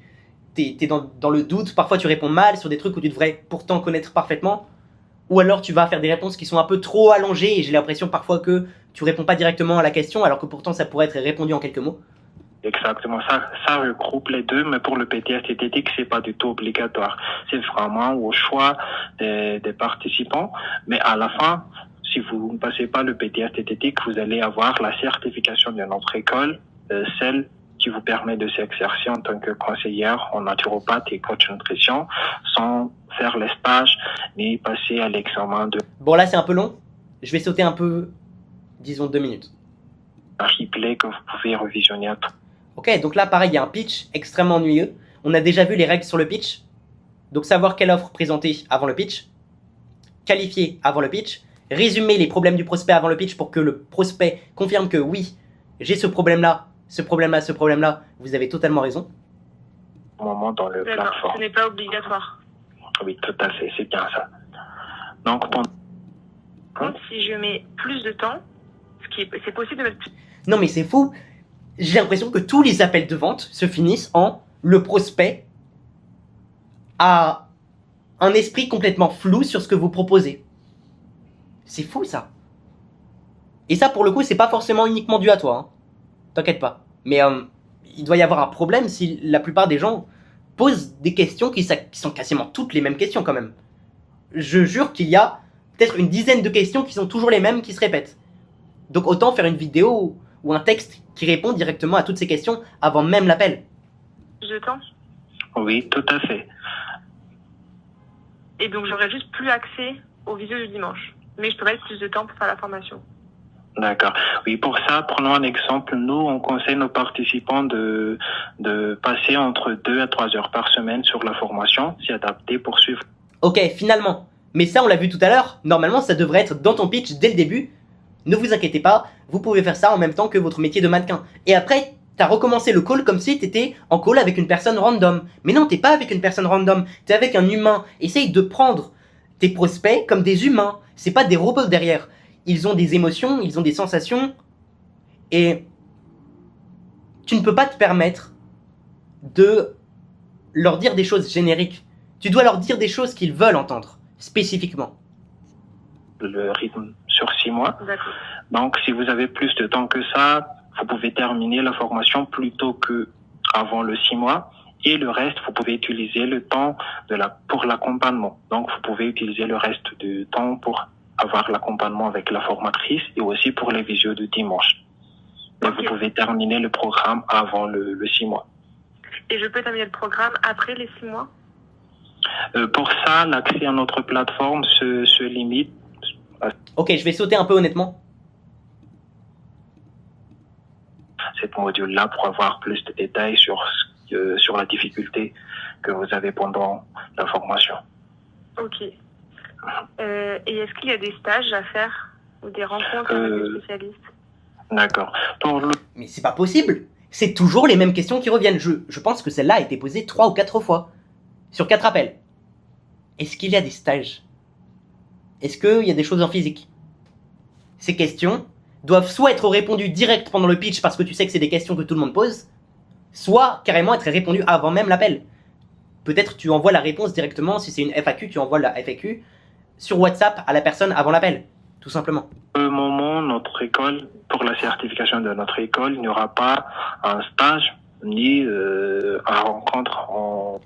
dans le doute, parfois tu réponds mal sur des trucs où tu devrais pourtant connaître parfaitement. Ou alors tu vas faire des réponses qui sont un peu trop allongées et j'ai l'impression parfois que tu réponds pas directement à la question alors que pourtant ça pourrait être répondu en quelques mots. Exactement, ça regroupe les deux, mais pour le BTS diététique, c'est pas du tout obligatoire. C'est vraiment au choix des participants. Mais à la fin, si vous ne passez pas le BTS diététique, vous allez avoir la certification de notre école, celle qui vous permet de s'exercer en tant que conseillère en naturopathe et coach nutrition, sans faire les stages ni passer à l'examen de Bon là c'est un peu long, je vais sauter un peu, disons 2 minutes. replay que vous pouvez revisionner à tout. Ok, donc là pareil, il y a un pitch extrêmement ennuyeux. On a déjà vu les règles sur le pitch. Donc savoir quelle offre présenter avant le pitch, qualifier avant le pitch, résumer les problèmes du prospect avant le pitch pour que le prospect confirme que oui, j'ai ce problème-là, ce problème-là, ce problème-là, vous avez totalement raison. Au moment dans le D'accord, plateforme. ce n'est pas obligatoire. Oui, tout à fait, c'est bien ça. Donc, Si je mets plus de temps, c'est possible de mettre plus. Non mais c'est fou, j'ai l'impression que tous les appels de vente se finissent en le prospect a un esprit complètement flou sur ce que vous proposez. C'est fou ça. Et ça, pour le coup, c'est pas forcément uniquement dû à toi, hein. T'inquiète pas. Mais il doit y avoir un problème si la plupart des gens posent des questions qui sont quasiment toutes les mêmes questions quand même. Je jure qu'il y a peut-être une dizaine de questions qui sont toujours les mêmes, qui se répètent. Donc autant faire une vidéo ou un texte qui répond directement à toutes ces questions avant même l'appel. Je tente. Oui, tout à fait. Et donc, j'aurais juste plus accès aux visios du dimanche. Mais je pourrais être plus de temps pour faire la formation. D'accord. Oui, pour ça, prenons un exemple. Nous, on conseille nos participants de passer entre 2 à 3 heures par semaine sur la formation, s'y adapter pour suivre. Ok, finalement. Mais ça, on l'a vu tout à l'heure. Normalement, ça devrait être dans ton pitch dès le début. Ne vous inquiétez pas, vous pouvez faire ça en même temps que votre métier de mannequin. Et après, t'as recommencé le call comme si t'étais en call avec une personne random. Mais non, t'es pas avec une personne random, t'es avec un humain. Essaye de prendre tes prospects comme des humains. C'est pas des robots derrière. Ils ont des émotions, ils ont des sensations. Et tu ne peux pas te permettre de leur dire des choses génériques. Tu dois leur dire des choses qu'ils veulent entendre, spécifiquement. Le rythme sur 6 mois. D'accord. Donc, si vous avez plus de temps que ça, vous pouvez terminer la formation plus tôt que avant le 6 mois. Et le reste, vous pouvez utiliser le temps pour l'accompagnement. Donc, vous pouvez utiliser le reste du temps pour avoir l'accompagnement avec la formatrice et aussi pour les visios de dimanche. Mais Ok. vous pouvez terminer le programme avant le 6 mois. Et je peux terminer le programme après les 6 mois? Pour ça, l'accès à notre plateforme se limite. Ok, je vais sauter un peu honnêtement. Cette module-là pour avoir plus de détails sur la difficulté que vous avez pendant la formation. Ok. Et est-ce qu'il y a des stages à faire ou des rencontres avec des spécialistes? D'accord. Pour le Mais c'est pas possible. C'est toujours les mêmes questions qui reviennent. Je pense que celle-là a été posée 3 ou 4 fois. Sur 4 appels. Est-ce qu'il y a des stages? Est-ce qu'il y a des choses en physique? Ces questions doivent soit être répondues direct pendant le pitch parce que tu sais que c'est des questions que tout le monde pose, soit carrément être répondues avant même l'appel. Peut-être tu envoies la réponse directement, si c'est une FAQ, tu envoies la FAQ sur WhatsApp à la personne avant l'appel, tout simplement. moment, notre école, pour la certification de notre école, il n'y aura pas un stage ni un rencontre en...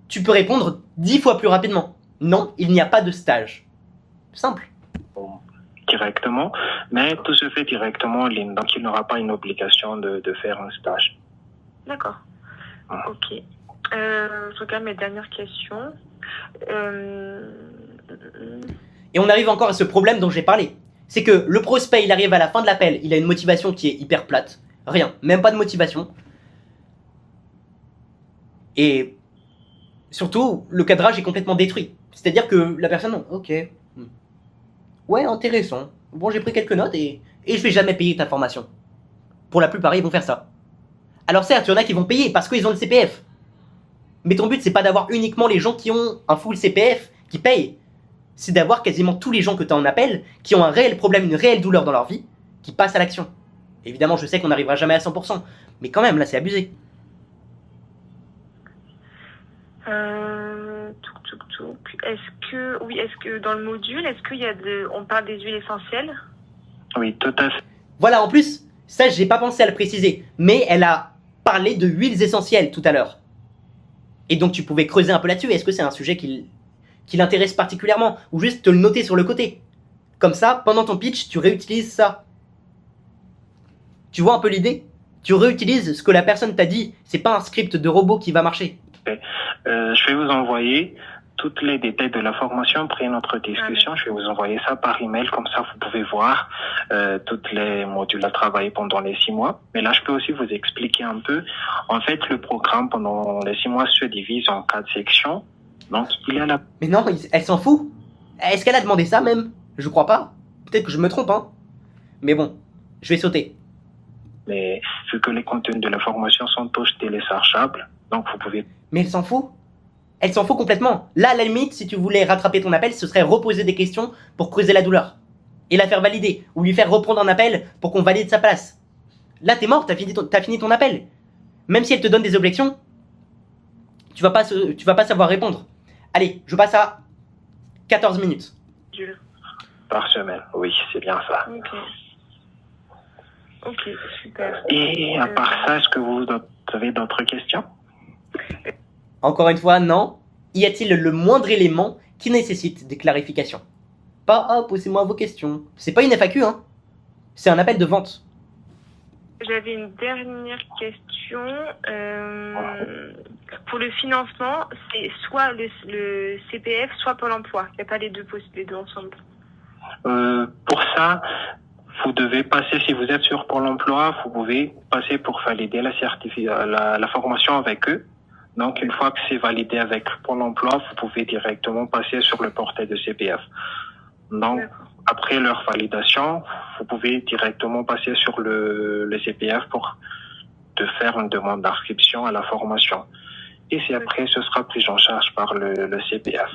Tu peux répondre 10 fois plus rapidement. Non, il n'y a pas de stage. Simple. directement, mais tout se fait directement en ligne. Donc, il n'aura pas une obligation de faire un stage. D'accord. Ok. Je regarde mes dernières questions. Et on arrive encore à ce problème dont j'ai parlé. C'est que le prospect, il arrive à la fin de l'appel, il a une motivation qui est hyper plate. Rien, même pas de motivation. Et surtout, le cadrage est complètement détruit. C'est-à-dire que la personne, ok, ouais, intéressant. Bon, j'ai pris quelques notes et je vais jamais payer ta formation. Pour la plupart, ils vont faire ça. Alors certes, il y en a qui vont payer parce qu'ils ont le CPF. Mais ton but, c'est pas d'avoir uniquement les gens qui ont un full CPF qui payent. C'est d'avoir quasiment tous les gens que tu as en appel, qui ont un réel problème, une réelle douleur dans leur vie, qui passent à l'action. Évidemment, je sais qu'on n'arrivera jamais à 100%, mais quand même, là, c'est abusé. Est-ce que dans le module, est-ce qu'il y a on parle des huiles essentielles? Oui, tout à fait. Voilà, en plus, ça, j'ai pas pensé à le préciser, mais elle a parlé de huiles essentielles tout à l'heure. Et donc, tu pouvais creuser un peu là-dessus. Est-ce que c'est un sujet qui l'intéresse particulièrement, ou juste te le noter sur le côté? Comme ça, pendant ton pitch, tu réutilises ça. Tu vois un peu l'idée? Tu réutilises ce que la personne t'a dit. C'est pas un script de robot qui va marcher. Je vais vous envoyer tous les détails de la formation après notre discussion. Je vais vous envoyer ça par email, comme ça vous pouvez voir toutes les modules à travailler pendant les 6 mois. Mais là, je peux aussi vous expliquer un peu. En fait, le programme pendant les 6 mois se divise en 4 sections. Donc, il y a la... Mais non, elle s'en fout. Est-ce qu'elle a demandé ça même? Je crois pas. Peut-être que je me trompe, hein. Mais bon, je vais sauter. Mais vu que les contenus de la formation sont tous téléchargeables, donc vous pouvez... Mais elle s'en fout. Elle s'en fout complètement. Là, à la limite, si tu voulais rattraper ton appel, ce serait reposer des questions pour creuser la douleur. Et la faire valider. Ou lui faire reprendre un appel pour qu'on valide sa place. Là, t'es mort, t'as fini ton appel. Même si elle te donne des objections, tu vas pas savoir répondre. Allez, je passe à 14 minutes. Par semaine, oui, c'est bien ça. Ok. Ok, super. Et à part ça, est-ce que vous avez d'autres questions? Encore une fois, non. Y a-t-il le moindre élément qui nécessite des clarifications? Pas, ah, posez-moi vos questions. C'est pas une FAQ, hein. C'est un appel de vente. J'avais une dernière question. Pour le financement, c'est soit le CPF, soit Pôle emploi. Il n'y a pas les deux ensemble. Pour ça, vous devez passer, si vous êtes sur Pôle emploi, vous pouvez passer pour valider la formation avec eux. Donc, une fois que c'est validé avec Pôle emploi, vous pouvez directement passer sur le portail de CPF. Donc, après leur validation, vous pouvez directement passer sur le CPF pour te faire une demande d'inscription à la formation. Et si après, ce sera pris en charge par le CPF.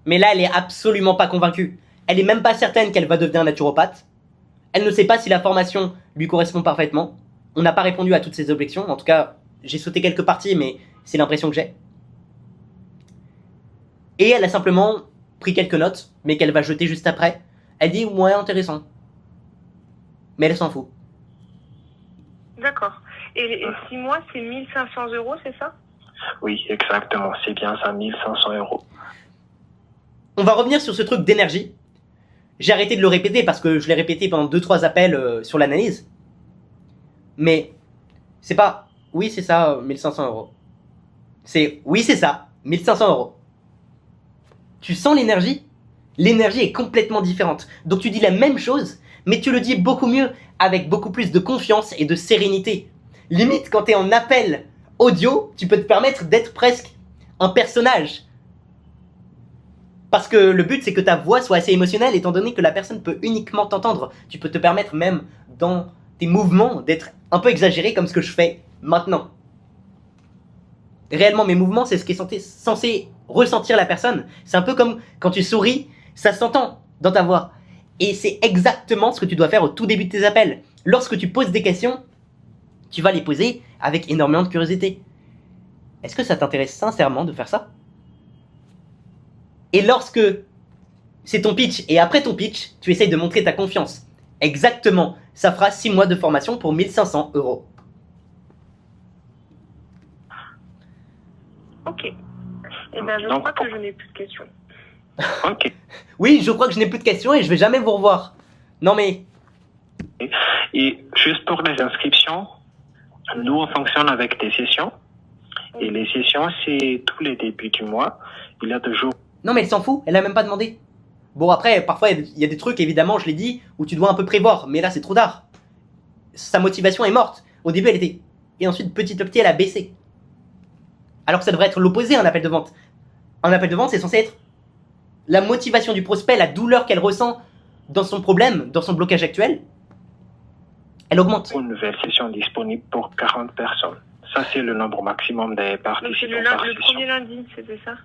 Mais là, elle est absolument pas convaincue. Elle est même pas certaine qu'elle va devenir naturopathe. Elle ne sait pas si la formation lui correspond parfaitement. On n'a pas répondu à toutes ses objections. En tout cas, j'ai sauté quelques parties, mais c'est l'impression que j'ai. Et elle a simplement pris quelques notes, mais qu'elle va jeter juste après. Elle dit, ouais, intéressant. Mais elle s'en fout. D'accord. Et 6 mois, c'est 1500 €, c'est ça? Oui, exactement. C'est bien ça, 1500 €. On va revenir sur ce truc d'énergie. J'ai arrêté de le répéter parce que je l'ai répété pendant 2-3 appels sur l'analyse. Mais c'est pas, oui, c'est ça, 1500 €. C'est, oui, c'est ça, 1500 €. Tu sens l'énergie? L'énergie est complètement différente. Donc tu dis la même chose, mais tu le dis beaucoup mieux, avec beaucoup plus de confiance et de sérénité. Limite, quand tu es en appel audio, tu peux te permettre d'être presque un personnage. Parce que le but, c'est que ta voix soit assez émotionnelle, étant donné que la personne peut uniquement t'entendre. Tu peux te permettre même, dans tes mouvements, d'être un peu exagéré comme ce que je fais maintenant. Réellement, mes mouvements, c'est ce qui est censé ressentir la personne. C'est un peu comme quand tu souris, ça s'entend dans ta voix. Et c'est exactement ce que tu dois faire au tout début de tes appels. Lorsque tu poses des questions, tu vas les poser avec énormément de curiosité. Est-ce que ça t'intéresse sincèrement de faire ça? Et lorsque c'est ton pitch, et après ton pitch, tu essayes de montrer ta confiance. Exactement, ça fera 6 mois de formation pour 1500 €. Ok. Eh bien, je crois que je n'ai plus de questions. Ok. Oui, je crois que je n'ai plus de questions et je vais jamais vous revoir. Non mais... Et juste pour les inscriptions, nous, on fonctionne avec des sessions. Et les sessions, c'est tous les débuts du mois. Il y a toujours... Non mais elle s'en fout, elle a même pas demandé. Bon après, parfois il y a des trucs, évidemment, je l'ai dit, où tu dois un peu prévoir. Mais là, c'est trop tard. Sa motivation est morte. Au début, elle était... Et ensuite, petit à petit, elle a baissé. Alors que ça devrait être l'opposé, un appel de vente. Un appel de vente, c'est censé être la motivation du prospect, la douleur qu'elle ressent dans son problème, dans son blocage actuel. Elle augmente. Une nouvelle session disponible pour 40 personnes. Ça, c'est le nombre maximum des Donc, participants c'est le par session. premier lundi, c'était ça?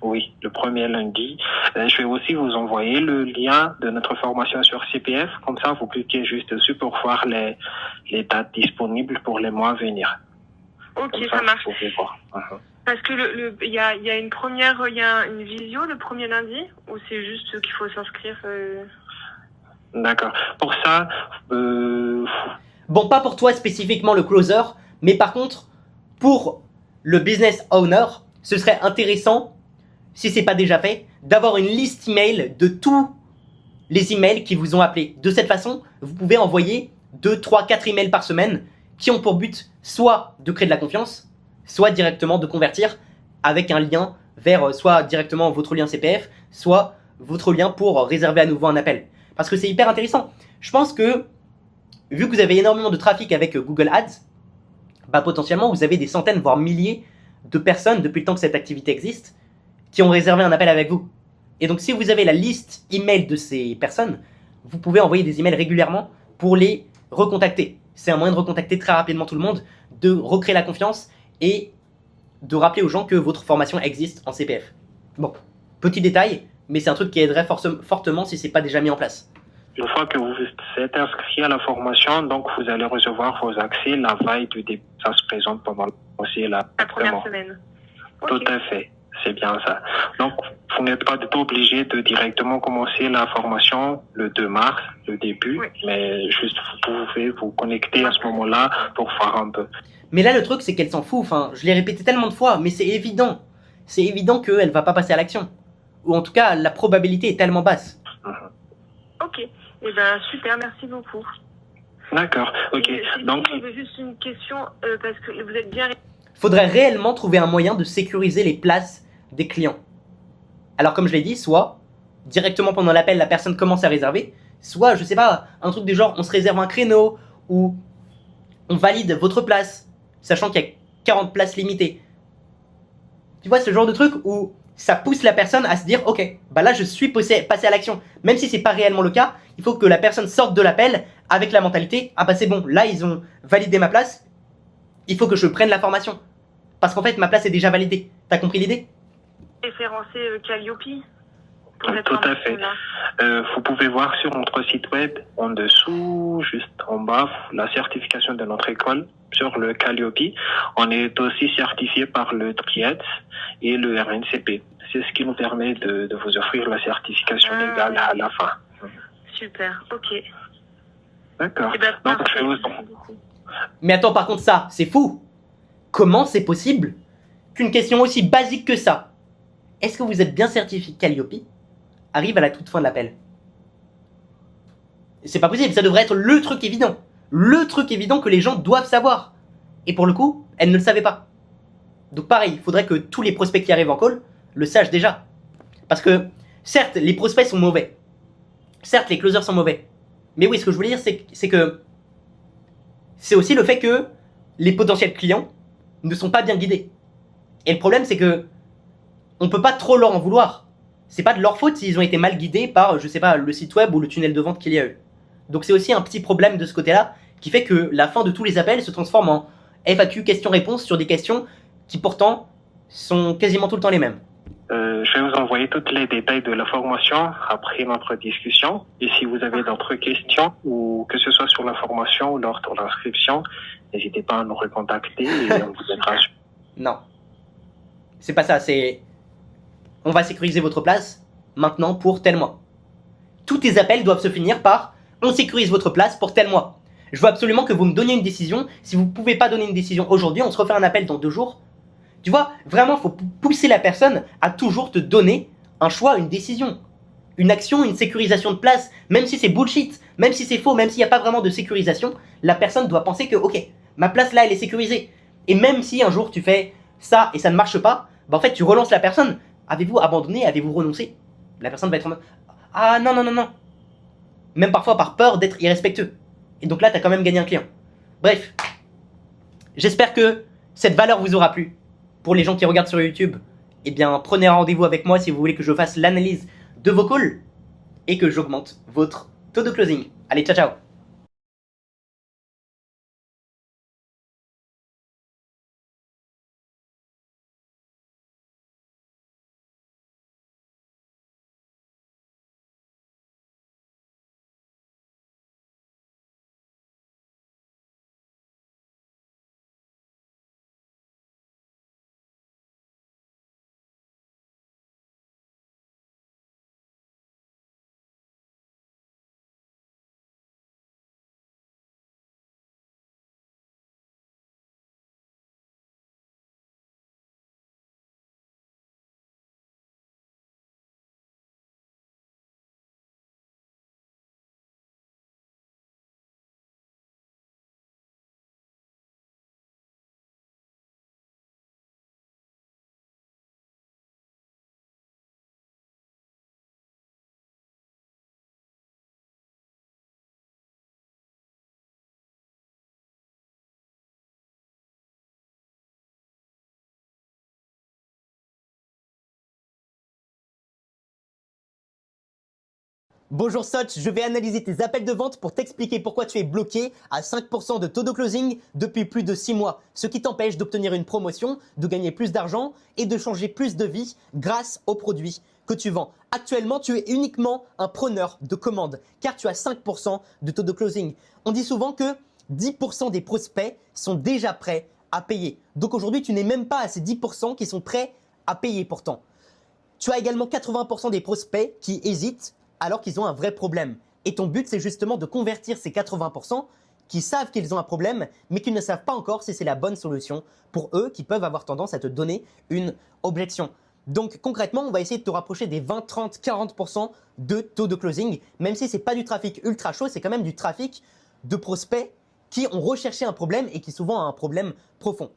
Oui, le premier lundi. Je vais aussi vous envoyer le lien de notre formation sur CPF. Comme ça, vous cliquez juste dessus pour voir les dates disponibles pour les mois à venir. Ok, Comme ça marche. Vous pouvez voir. Parce que il y a une visio le premier lundi, ou c'est juste qu'il faut s'inscrire D'accord. Pour ça, Bon, pas pour toi spécifiquement le closer, mais par contre, pour le business owner, ce serait intéressant, si c'est pas déjà fait, d'avoir une liste email de tous les emails qui vous ont appelé. De cette façon, vous pouvez envoyer 2, 3, 4 emails par semaine qui ont pour but soit de créer de la confiance, soit directement de convertir avec un lien vers soit directement votre lien CPF, soit votre lien pour réserver à nouveau un appel. Parce que c'est hyper intéressant. Je pense que, vu que vous avez énormément de trafic avec Google Ads, bah potentiellement vous avez des centaines, voire milliers de personnes, depuis le temps que cette activité existe, qui ont réservé un appel avec vous. Et donc si vous avez la liste email de ces personnes, vous pouvez envoyer des emails régulièrement pour les recontacter. C'est un moyen de recontacter très rapidement tout le monde, de recréer la confiance et de rappeler aux gens que votre formation existe en CPF. Bon, petit détail, mais c'est un truc qui aiderait fortement si c'est pas déjà mis en place. une fois que vous êtes inscrit à la formation, donc vous allez recevoir vos accès la veille du début. Ça se présente pendant aussi la première semaine. Tout à fait. c'est bien ça. Donc, vous n'êtes pas du tout obligé de directement commencer la formation le 2 mars, le début, Oui. mais juste vous pouvez vous connecter à ce moment-là pour voir un peu. Mais là, le truc, c'est qu'elle s'en fout. Enfin, je l'ai répété tellement de fois, mais c'est évident. C'est évident qu'elle va pas passer à l'action. Ou en tout cas, la probabilité est tellement basse. Ok. Eh ben super, merci beaucoup. D'accord, ok. Et si Donc, j'avais juste une question, parce que vous êtes bien... Faudrait réellement trouver un moyen de sécuriser les places des clients. Alors, comme je l'ai dit, soit directement pendant l'appel, la personne commence à réserver, soit, je sais pas, un truc du genre, on se réserve un créneau, ou on valide votre place, sachant qu'il y a 40 places limitées. Tu vois, ce genre de truc où ça pousse la personne à se dire, ok, bah là je suis passé à l'action. Même si c'est pas réellement le cas, il faut que la personne sorte de l'appel avec la mentalité, ah bah c'est bon, là ils ont validé ma place, il faut que je prenne la formation. Parce qu'en fait, ma place est déjà validée. T'as compris l'idée? Référencé Calliope pour cette tout à fait. formation-là. Vous pouvez voir sur notre site web, en dessous, juste en bas, la certification de notre école sur le Calliope. On est aussi certifié par le TRIET et le RNCP. C'est ce qui nous permet de vous offrir la certification légale à la fin. Super, ok. D'accord. Eh ben, Donc, parfait, je vous... merci beaucoup. Mais attends, par contre, ça, c'est fou. Comment c'est possible qu'une question aussi basique que ça, est-ce que vous êtes bien certifié Calliope, arrive à la toute fin de l'appel? C'est pas possible, ça devrait être le truc évident. Le truc évident que les gens doivent savoir. Et pour le coup, elle ne le savait pas. Donc pareil, il faudrait que tous les prospects qui arrivent en call le sachent déjà. Parce que, certes, les prospects sont mauvais. Certes, les closers sont mauvais. Mais oui, ce que je voulais dire, c'est que c'est aussi le fait que les potentiels clients ne sont pas bien guidés. Et le problème, c'est que on peut pas trop leur en vouloir. C'est pas de leur faute s'ils ont été mal guidés par, je sais pas, le site web ou le tunnel de vente qu'il y a eu. Donc c'est aussi un petit problème de ce côté-là qui fait que la fin de tous les appels se transforme en FAQ, questions-réponses sur des questions qui pourtant sont quasiment tout le temps les mêmes. Je vais vous envoyer tous les détails de la formation après notre discussion. Et si vous avez d'autres questions, ou que ce soit sur la formation ou lors de l'inscription, n'hésitez pas à nous recontacter et on vous aidera. Non. C'est pas ça, c'est... On va sécuriser votre place maintenant pour tel mois. Tous tes appels doivent se finir par « On sécurise votre place pour tel mois ». Je veux absolument que vous me donniez une décision. Si vous ne pouvez pas donner une décision aujourd'hui, on se refait un appel dans 2 jours. Tu vois, vraiment, il faut pousser la personne à toujours te donner un choix, une décision. Une action, une sécurisation de place, même si c'est bullshit, même si c'est faux, même s'il n'y a pas vraiment de sécurisation, la personne doit penser que, ok, ma place là, elle est sécurisée. Et même si un jour tu fais ça et ça ne marche pas, bah en fait, tu relances la personne. Avez-vous abandonné? Avez-vous renoncé? La personne va être en mode, ah non, non, non, non. Même parfois par peur d'être irrespectueux. Et donc là, tu as quand même gagné un client. Bref, j'espère que cette valeur vous aura plu. Pour les gens qui regardent sur YouTube, eh bien, prenez un rendez-vous avec moi si vous voulez que je fasse l'analyse de vos calls et que j'augmente votre taux de closing. Allez, ciao, ciao! Bonjour Soch, je vais analyser tes appels de vente pour t'expliquer pourquoi tu es bloqué à 5% de taux de closing depuis plus de 6 mois, ce qui t'empêche d'obtenir une promotion, de gagner plus d'argent et de changer plus de vie grâce aux produits que tu vends. Actuellement, tu es uniquement un preneur de commandes car tu as 5% de taux de closing. On dit souvent que 10% des prospects sont déjà prêts à payer. Donc aujourd'hui, tu n'es même pas à ces 10% qui sont prêts à payer pourtant. Tu as également 80% des prospects qui hésitent alors qu'ils ont un vrai problème. Et ton but, c'est justement de convertir ces 80% qui savent qu'ils ont un problème, mais qui ne savent pas encore si c'est la bonne solution pour eux, qui peuvent avoir tendance à te donner une objection. Donc concrètement, on va essayer de te rapprocher des 20, 30, 40% de taux de closing, même si c'est pas du trafic ultra chaud, c'est quand même du trafic de prospects qui ont recherché un problème et qui souvent ont un problème profond.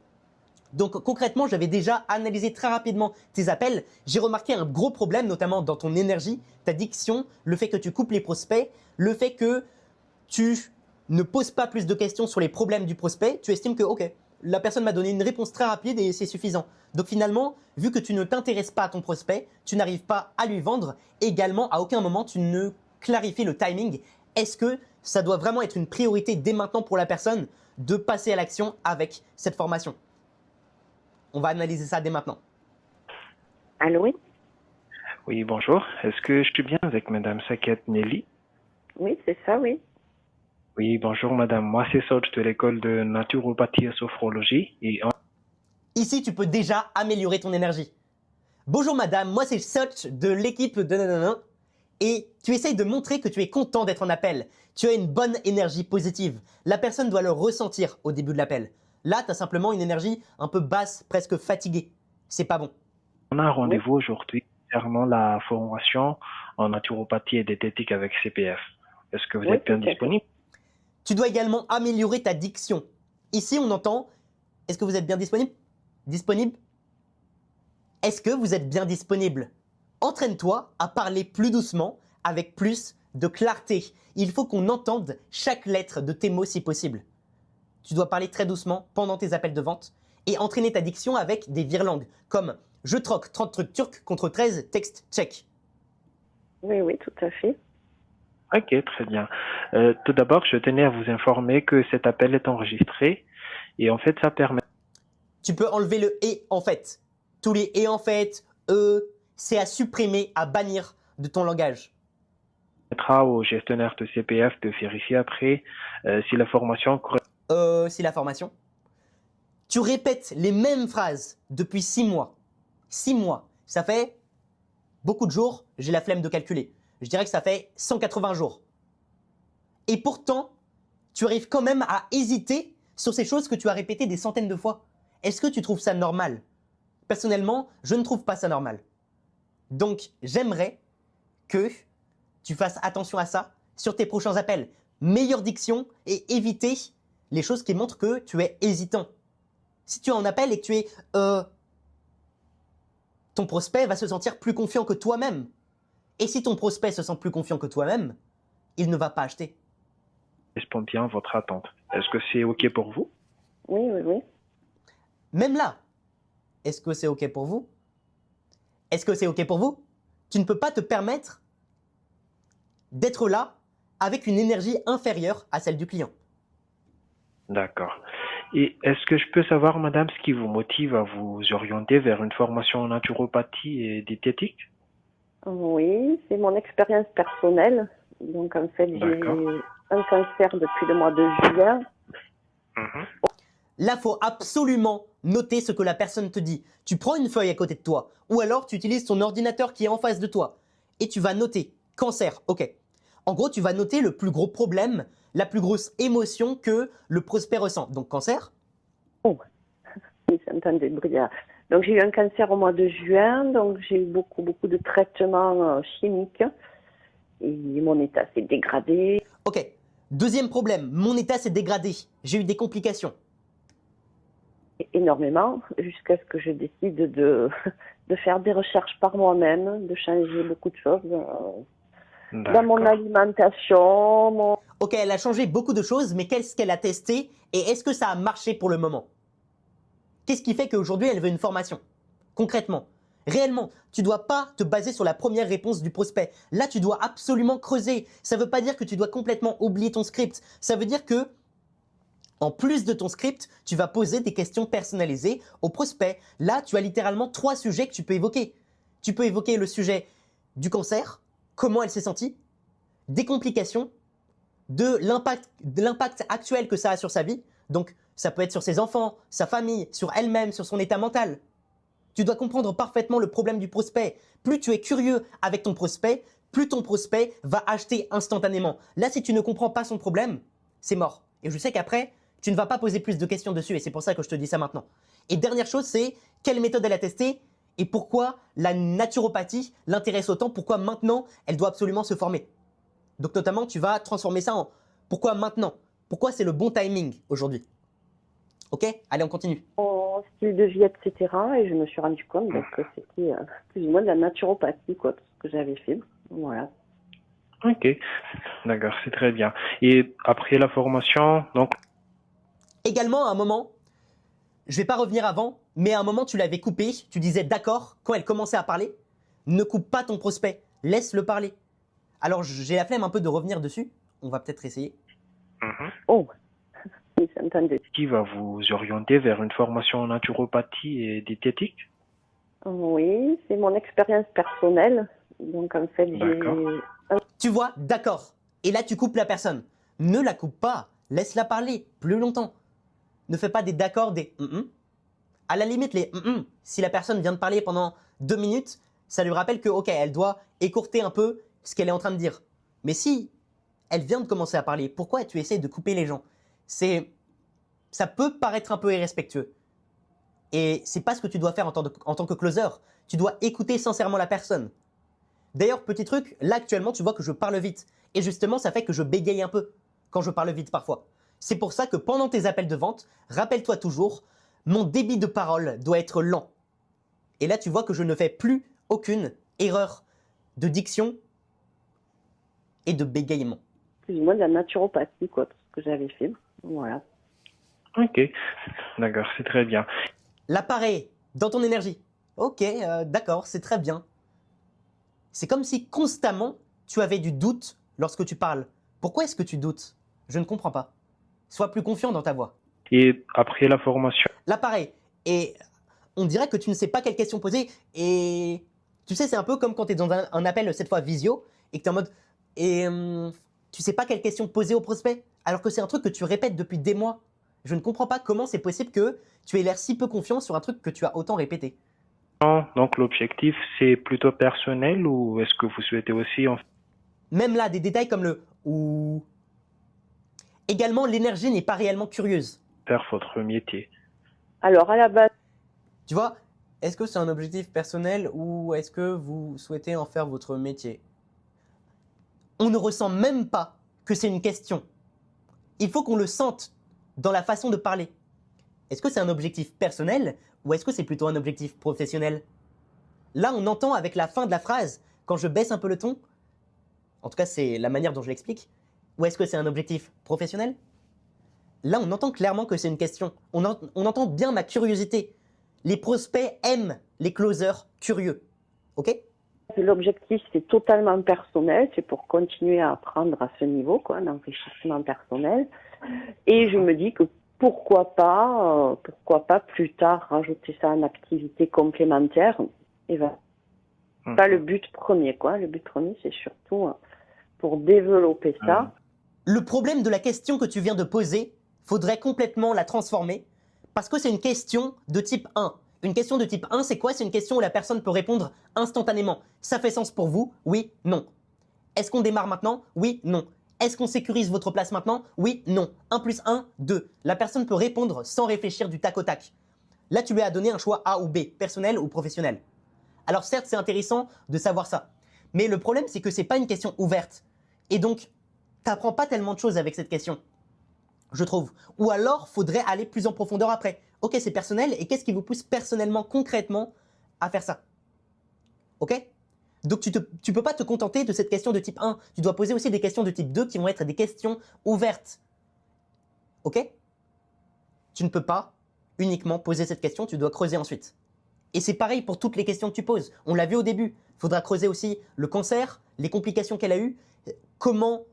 Donc concrètement, j'avais déjà analysé très rapidement tes appels. J'ai remarqué un gros problème, notamment dans ton énergie, ta diction, le fait que tu coupes les prospects, le fait que tu ne poses pas plus de questions sur les problèmes du prospect. Tu estimes que, ok, la personne m'a donné une réponse très rapide et c'est suffisant. Donc finalement, vu que tu ne t'intéresses pas à ton prospect, tu n'arrives pas à lui vendre. Également, à aucun moment, tu ne clarifies le timing. Est-ce que ça doit vraiment être une priorité dès maintenant pour la personne de passer à l'action avec cette formation? On va analyser ça dès maintenant. Allô, oui? Oui, bonjour. Est-ce que je suis bien avec Madame Saket Nelly? Oui, c'est ça, oui. Oui, bonjour Madame. Moi, c'est Soch de l'école de naturopathie et sophrologie. Ici, tu peux déjà améliorer ton énergie. Bonjour madame, moi c'est Soch de l'équipe de nanana. Et tu essayes de montrer que tu es content d'être en appel. Tu as une bonne énergie positive. La personne doit le ressentir au début de l'appel. Là, tu as simplement une énergie un peu basse, presque fatiguée. C'est pas bon. On a un rendez-vous aujourd'hui concernant la formation en naturopathie et diététique avec CPF. Est-ce que vous êtes bien disponible? Tu dois également améliorer ta diction. Ici, on entend « Est-ce que vous êtes bien disponible ?» Disponible? Est-ce que vous êtes bien disponible? Entraîne-toi à parler plus doucement, avec plus de clarté. Il faut qu'on entende chaque lettre de tes mots si possible. Tu dois parler très doucement pendant tes appels de vente et entraîner ta diction avec des virelangues comme « Je troque 30 trucs turcs contre 13 textes tchèques ». Oui, oui, tout à fait. Ok, très bien. Tout d'abord, je tenais à vous informer que cet appel est enregistré et en fait, ça permet... Tu peux enlever le « et » en fait. Tous les « et » en fait, « c'est à supprimer, à bannir de ton langage. Permettra au gestionnaire de CPF de vérifier après si la formation... Si la formation. Tu répètes les mêmes phrases depuis 6 mois. 6 mois, ça fait beaucoup de jours, j'ai la flemme de calculer. Je dirais que ça fait 180 jours. Et pourtant, tu arrives quand même à hésiter sur ces choses que tu as répétées des centaines de fois. Est-ce que tu trouves ça normal? Personnellement, je ne trouve pas ça normal. Donc, j'aimerais que tu fasses attention à ça sur tes prochains appels. Meilleure diction et éviter les choses qui montrent que tu es hésitant. Si tu es en appel et que tu es... ton prospect va se sentir plus confiant que toi-même. Et si ton prospect se sent plus confiant que toi-même, il ne va pas acheter. Correspond bien à votre attente. Est-ce que c'est OK pour vous? Oui, oui, oui. Même là, est-ce que c'est OK pour vous? Est-ce que c'est OK pour vous? Tu ne peux pas te permettre d'être là avec une énergie inférieure à celle du client. D'accord. Et est-ce que je peux savoir, madame, ce qui vous motive à vous orienter vers une formation en naturopathie et diététique? Oui, c'est mon expérience personnelle. Donc, en fait, j'ai un cancer depuis le mois de juillet. Là, faut absolument noter ce que la personne te dit. Tu prends une feuille à côté de toi, ou alors tu utilises ton ordinateur qui est en face de toi, et tu vas noter cancer, ok. En gros, tu vas noter le plus gros problème, la plus grosse émotion que le prospect ressent. Donc, cancer. Oh, oui, j'entendais briller. Donc, j'ai eu un cancer au mois de juin, donc j'ai eu beaucoup de traitements chimiques, et mon état s'est dégradé. Ok. Deuxième problème, mon état s'est dégradé. J'ai eu des complications. Énormément, jusqu'à ce que je décide de faire des recherches par moi-même, de changer beaucoup de choses dans mon alimentation. Ok, elle a changé beaucoup de choses, mais qu'est-ce qu'elle a testé et est-ce que ça a marché pour le moment? Qu'est-ce qui fait qu'aujourd'hui elle veut une formation? Concrètement, réellement, tu dois pas te baser sur la première réponse du prospect. Là, tu dois absolument creuser. Ça veut pas dire que tu dois complètement oublier ton script. Ça veut dire que en plus de ton script, tu vas poser des questions personnalisées au prospect. Là, tu as littéralement 3 sujets que tu peux évoquer. Tu peux évoquer le sujet du cancer, comment elle s'est sentie, des complications, de l'impact actuel que ça a sur sa vie. Donc, ça peut être sur ses enfants, sa famille, sur elle-même, sur son état mental. Tu dois comprendre parfaitement le problème du prospect. Plus tu es curieux avec ton prospect, plus ton prospect va acheter instantanément. Là, si tu ne comprends pas son problème, c'est mort. Et je sais qu'après, tu ne vas pas poser plus de questions dessus et c'est pour ça que je te dis ça maintenant. Et dernière chose, c'est quelle méthode elle a testée et pourquoi la naturopathie l'intéresse autant, pourquoi maintenant elle doit absolument se former. Donc notamment, tu vas transformer ça en pourquoi maintenant, pourquoi c'est le bon timing aujourd'hui. Ok? Allez, on continue. Mon style de vie, etc. Et je me suis rendu compte que c'était plus ou moins de la naturopathie, quoi, tout ce que j'avais fait. Voilà. Ok, d'accord, c'est très bien. Et après la formation, donc, Également, à un moment, je vais pas revenir avant, mais à un moment, tu l'avais coupé, tu disais d'accord, quand elle commençait à parler, ne coupe pas ton prospect, laisse-le parler. Alors, j'ai la flemme un peu de revenir dessus, on va peut-être essayer. Oh, oui, j'entendais. qui va vous orienter vers une formation en naturopathie et diététique? Oui, c'est mon expérience personnelle. Donc, en fait, D'accord. Tu vois, d'accord. Et là, tu coupes la personne. Ne la coupe pas, laisse-la parler plus longtemps. Ne fais pas des d'accord, des À la limite, les si la personne vient de parler pendant 2 minutes, ça lui rappelle que, ok, elle doit écourter un peu ce qu'elle est en train de dire. Mais si elle vient de commencer à parler, pourquoi tu essaies de couper les gens? Ça peut paraître un peu irrespectueux. Et c'est pas ce que tu dois faire en tant que closer. Tu dois écouter sincèrement la personne. D'ailleurs, petit truc, là actuellement, tu vois que je parle vite. Et justement, ça fait que je bégaye un peu quand je parle vite parfois. C'est pour ça que pendant tes appels de vente, rappelle-toi toujours, mon débit de parole doit être lent. Et là, tu vois que je ne fais plus aucune erreur de diction et de bégaiement. plus ou moins de la naturopathie, quoi, tout ce que j'avais fait. Voilà. Ok, d'accord, c'est très bien. L'appareil dans ton énergie. Ok, d'accord, c'est très bien. C'est comme si constamment tu avais du doute lorsque tu parles. Pourquoi est-ce que tu doutes? Je ne comprends pas. Sois plus confiant dans ta voix. Et après la formation, L'appareil. Et on dirait que tu ne sais pas quelle question poser. Et tu sais, c'est un peu comme quand tu es dans un appel, cette fois visio, et que tu es en mode. Et tu sais pas quelle question poser au prospect, alors que c'est un truc que tu répètes depuis des mois. Je ne comprends pas comment c'est possible que tu aies l'air si peu confiant sur un truc que tu as autant répété. donc l'objectif c'est plutôt personnel ou est-ce que vous souhaitez aussi en Même là, des détails comme le ou. Également, l'énergie n'est pas réellement curieuse. faire votre métier? Alors, à la base, Tu vois, est-ce que c'est un objectif personnel ou est-ce que vous souhaitez en faire votre métier? On ne ressent même pas que c'est une question. Il faut qu'on le sente dans la façon de parler. Est-ce que c'est un objectif personnel ou est-ce que c'est plutôt un objectif professionnel? Là, on entend avec la fin de la phrase, quand je baisse un peu le ton, en tout cas c'est la manière dont je l'explique, ou est-ce que c'est un objectif professionnel? Là, on entend clairement que c'est une question. On entend bien ma curiosité. Les prospects aiment les closers curieux. Ok? l'objectif, c'est totalement personnel. C'est pour continuer à apprendre à ce niveau, quoi, d'enrichissement personnel. Et je me dis que pourquoi pas plus tard rajouter ça en activité complémentaire. Et ben, pas le but premier, quoi. Le but premier, c'est surtout pour développer ça. Le problème de la question que tu viens de poser, faudrait complètement la transformer parce que c'est une question de type 1. Une question de type 1, c'est quoi? C'est une question où la personne peut répondre instantanément. Ça fait sens pour vous? Oui, non. Est-ce qu'on démarre maintenant? Oui, non. Est-ce qu'on sécurise votre place maintenant? Oui, non. 1 plus 1, 2. La personne peut répondre sans réfléchir du tac au tac. Là, tu lui as donné un choix A ou B, personnel ou professionnel. Alors certes, c'est intéressant de savoir ça. Mais le problème, c'est que c'est pas une question ouverte. Et donc, t'apprends pas tellement de choses avec cette question, je trouve. Ou alors, faudrait aller plus en profondeur après. Ok, c'est personnel, et qu'est-ce qui vous pousse personnellement, concrètement, à faire ça? Ok? Donc tu peux pas te contenter de cette question de type 1. Tu dois poser aussi des questions de type 2 qui vont être des questions ouvertes. Ok? Tu ne peux pas uniquement poser cette question, tu dois creuser ensuite. Et c'est pareil pour toutes les questions que tu poses. On l'a vu au début. Il faudra creuser aussi le cancer, les complications qu'elle a eues, comment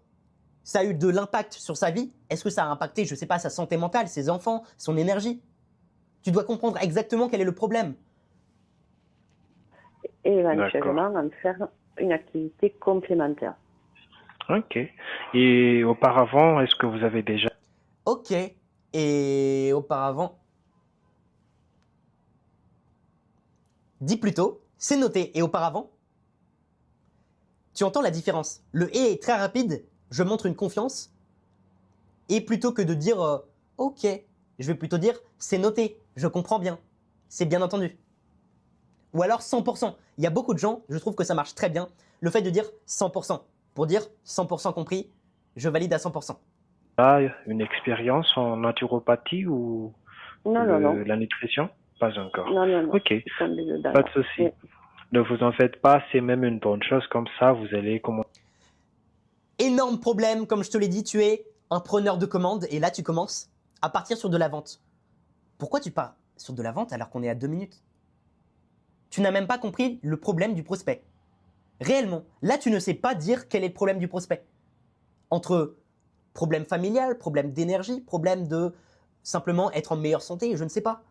ça a eu de l'impact sur sa vie. Est-ce que ça a impacté, je sais pas, sa santé mentale, ses enfants, son énergie? Tu dois comprendre exactement quel est le problème. Et éventuellement en faire une activité complémentaire. Ok. Et auparavant, est-ce que vous avez déjà... Ok. Et auparavant... Dis plutôt, c'est noté. Et auparavant, tu entends la différence. Le et est très rapide, je montre une confiance. Et plutôt que de dire ok, je vais plutôt dire c'est noté, je comprends bien, c'est bien entendu. Ou alors 100%. Il y a beaucoup de gens, je trouve que ça marche très bien, le fait de dire 100%. Pour dire 100% compris, je valide à 100%. Là, une expérience en naturopathie ou Non, non, non. la nutrition? Pas encore. Non, non, non. Ok, Je suis tombée dedans, pas là. de souci. Oui. Ne vous en faites pas, c'est même une bonne chose. Comme ça, vous allez commencer. Énorme problème, comme je te l'ai dit, tu es un preneur de commandes et là tu commences à partir sur de la vente. Pourquoi tu pars sur de la vente alors qu'on est à 2 minutes? Tu n'as même pas compris le problème du prospect. Réellement, là tu ne sais pas dire quel est le problème du prospect. Entre problème familial, problème d'énergie, problème de simplement être en meilleure santé, je ne sais pas.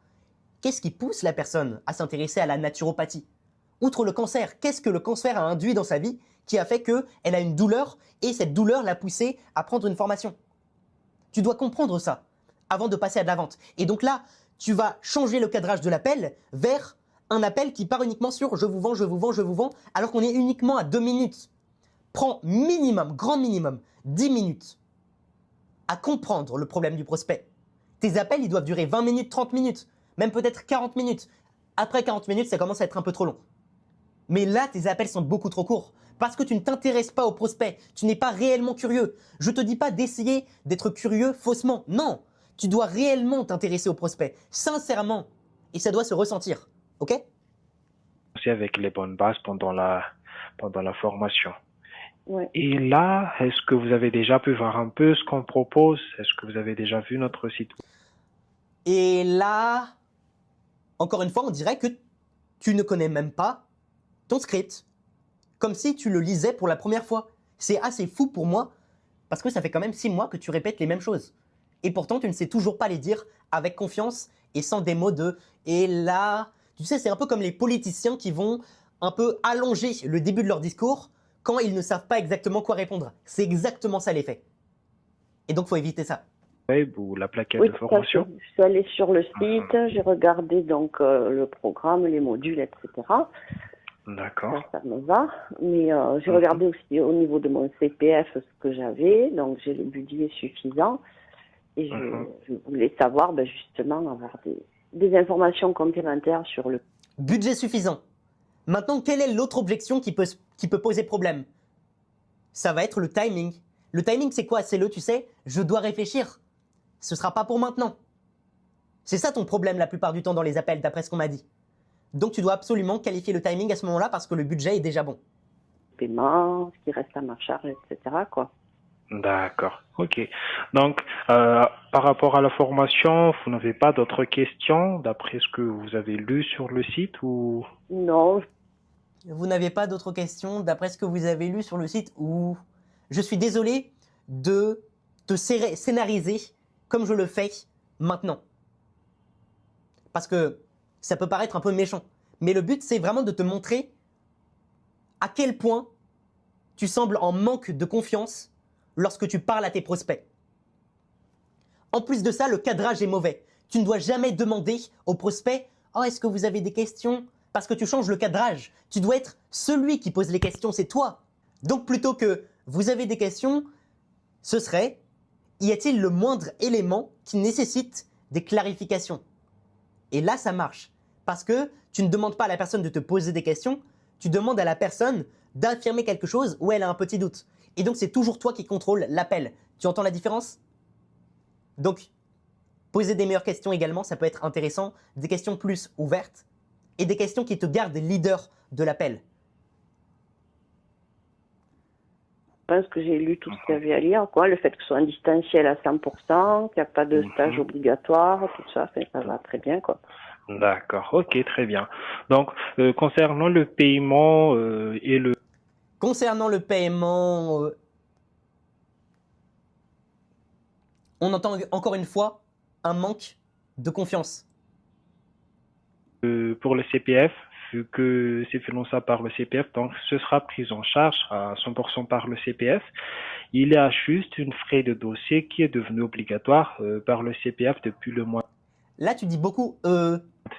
Qu'est-ce qui pousse la personne à s'intéresser à la naturopathie? Outre le cancer, qu'est-ce que le cancer a induit dans sa vie qui a fait qu'elle a une douleur et cette douleur l'a poussée à prendre une formation? Tu dois comprendre ça avant de passer à de la vente. Et donc là, tu vas changer le cadrage de l'appel vers un appel qui part uniquement sur je vous vends, je vous vends, je vous vends, alors qu'on est uniquement à 2 minutes. Prends minimum, grand minimum, 10 minutes à comprendre le problème du prospect. Tes appels, ils doivent durer 20 minutes, 30 minutes, même peut-être 40 minutes. Après 40 minutes, ça commence à être un peu trop long. Mais là, tes appels sont beaucoup trop courts parce que tu ne t'intéresses pas au prospect. Tu n'es pas réellement curieux. Je te dis pas d'essayer d'être curieux faussement. Non, tu dois réellement t'intéresser au prospect, sincèrement. Et ça doit se ressentir. Ok? Avec les bonnes bases pendant la formation. Ouais. Et là, est-ce que vous avez déjà pu voir un peu ce qu'on propose? Est-ce que vous avez déjà vu notre site? Et là, encore une fois, on dirait que tu ne connais même pas ton script. Comme si tu le lisais pour la première fois. C'est assez fou pour moi, parce que ça fait quand même 6 mois que tu répètes les mêmes choses. Et pourtant, tu ne sais toujours pas les dire avec confiance et sans des mots de « et là ». Tu sais, c'est un peu comme les politiciens qui vont un peu allonger le début de leur discours quand ils ne savent pas exactement quoi répondre. C'est exactement ça l'effet. Et donc, faut éviter ça. Web ou la plaquette Oui, de tout à formation? fait. Je suis allée sur le site, j'ai regardé donc le programme, les modules, etc. D'accord. Ça me va. Mais j'ai regardé aussi au niveau de mon CPF ce que j'avais. Donc j'ai le budget suffisant. Et je voulais savoir, justement, avoir des informations complémentaires sur le... Budget suffisant. Maintenant, quelle est l'autre objection qui peut poser problème? Ça va être le timing. Le timing, c'est quoi? C'est tu sais, je dois réfléchir. Ce sera pas pour maintenant. C'est ça ton problème la plupart du temps dans les appels, d'après ce qu'on m'a dit. Donc tu dois absolument qualifier le timing à ce moment-là parce que le budget est déjà bon. Paiement, ce qui reste à ma charge, etc., quoi. D'accord. Ok. Donc, par rapport à la formation, vous n'avez pas d'autres questions d'après ce que vous avez lu sur le site ou? Non, Vous n'avez pas d'autres questions d'après ce que vous avez lu sur le site ou... Je suis désolé de te scénariser comme je le fais maintenant. Parce que ça peut paraître un peu méchant. Mais le but, c'est vraiment de te montrer à quel point tu sembles en manque de confiance lorsque tu parles à tes prospects. En plus de ça, le cadrage est mauvais. Tu ne dois jamais demander aux prospects « Oh, est-ce que vous avez des questions ?» Parce que tu changes le cadrage. Tu dois être celui qui pose les questions, c'est toi. Donc plutôt que « Vous avez des questions ?» ce serait « Y a-t-il le moindre élément qui nécessite des clarifications ?» Et là, ça marche. Parce que tu ne demandes pas à la personne de te poser des questions, tu demandes à la personne d'affirmer quelque chose où elle a un petit doute. Et donc, c'est toujours toi qui contrôle l'appel. Tu entends la différence? Donc, poser des meilleures questions également, ça peut être intéressant. Des questions plus ouvertes et des questions qui te gardent leader de l'appel. je pense que j'ai lu tout ce qu'il y avait à lire, quoi. Le fait que ce soit en distanciel à 100%, qu'il n'y a pas de stage obligatoire, tout ça, ça va très bien, quoi. D'accord. Ok, très bien. Donc, concernant le paiement et le... Concernant le paiement, on entend encore une fois un manque de confiance. pour le CPF, vu que c'est financé par le CPF, donc ce sera pris en charge à 100% par le CPF. Il y a juste une frais de dossier qui est devenu obligatoire par le CPF depuis le mois Là, tu dis beaucoup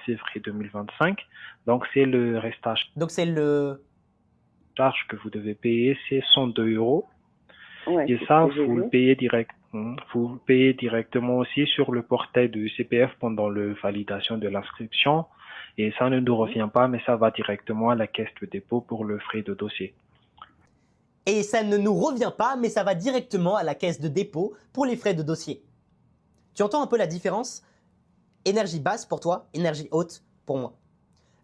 février 2025. Donc, c'est le reste à Donc c'est le... charge que vous devez payer, c'est 102 euros. Ouais, Et c'est ça, ce que j'ai vous le vu. payez vous le payez directement aussi sur le portail du CPF pendant la validation de l'inscription. Et ça ne nous revient pas, mais ça va directement à la caisse de dépôt pour le frais de dossier. Et ça ne nous revient pas, mais ça va directement à la caisse de dépôt pour les frais de dossier. Tu entends un peu la différence? Énergie basse pour toi, énergie haute pour moi.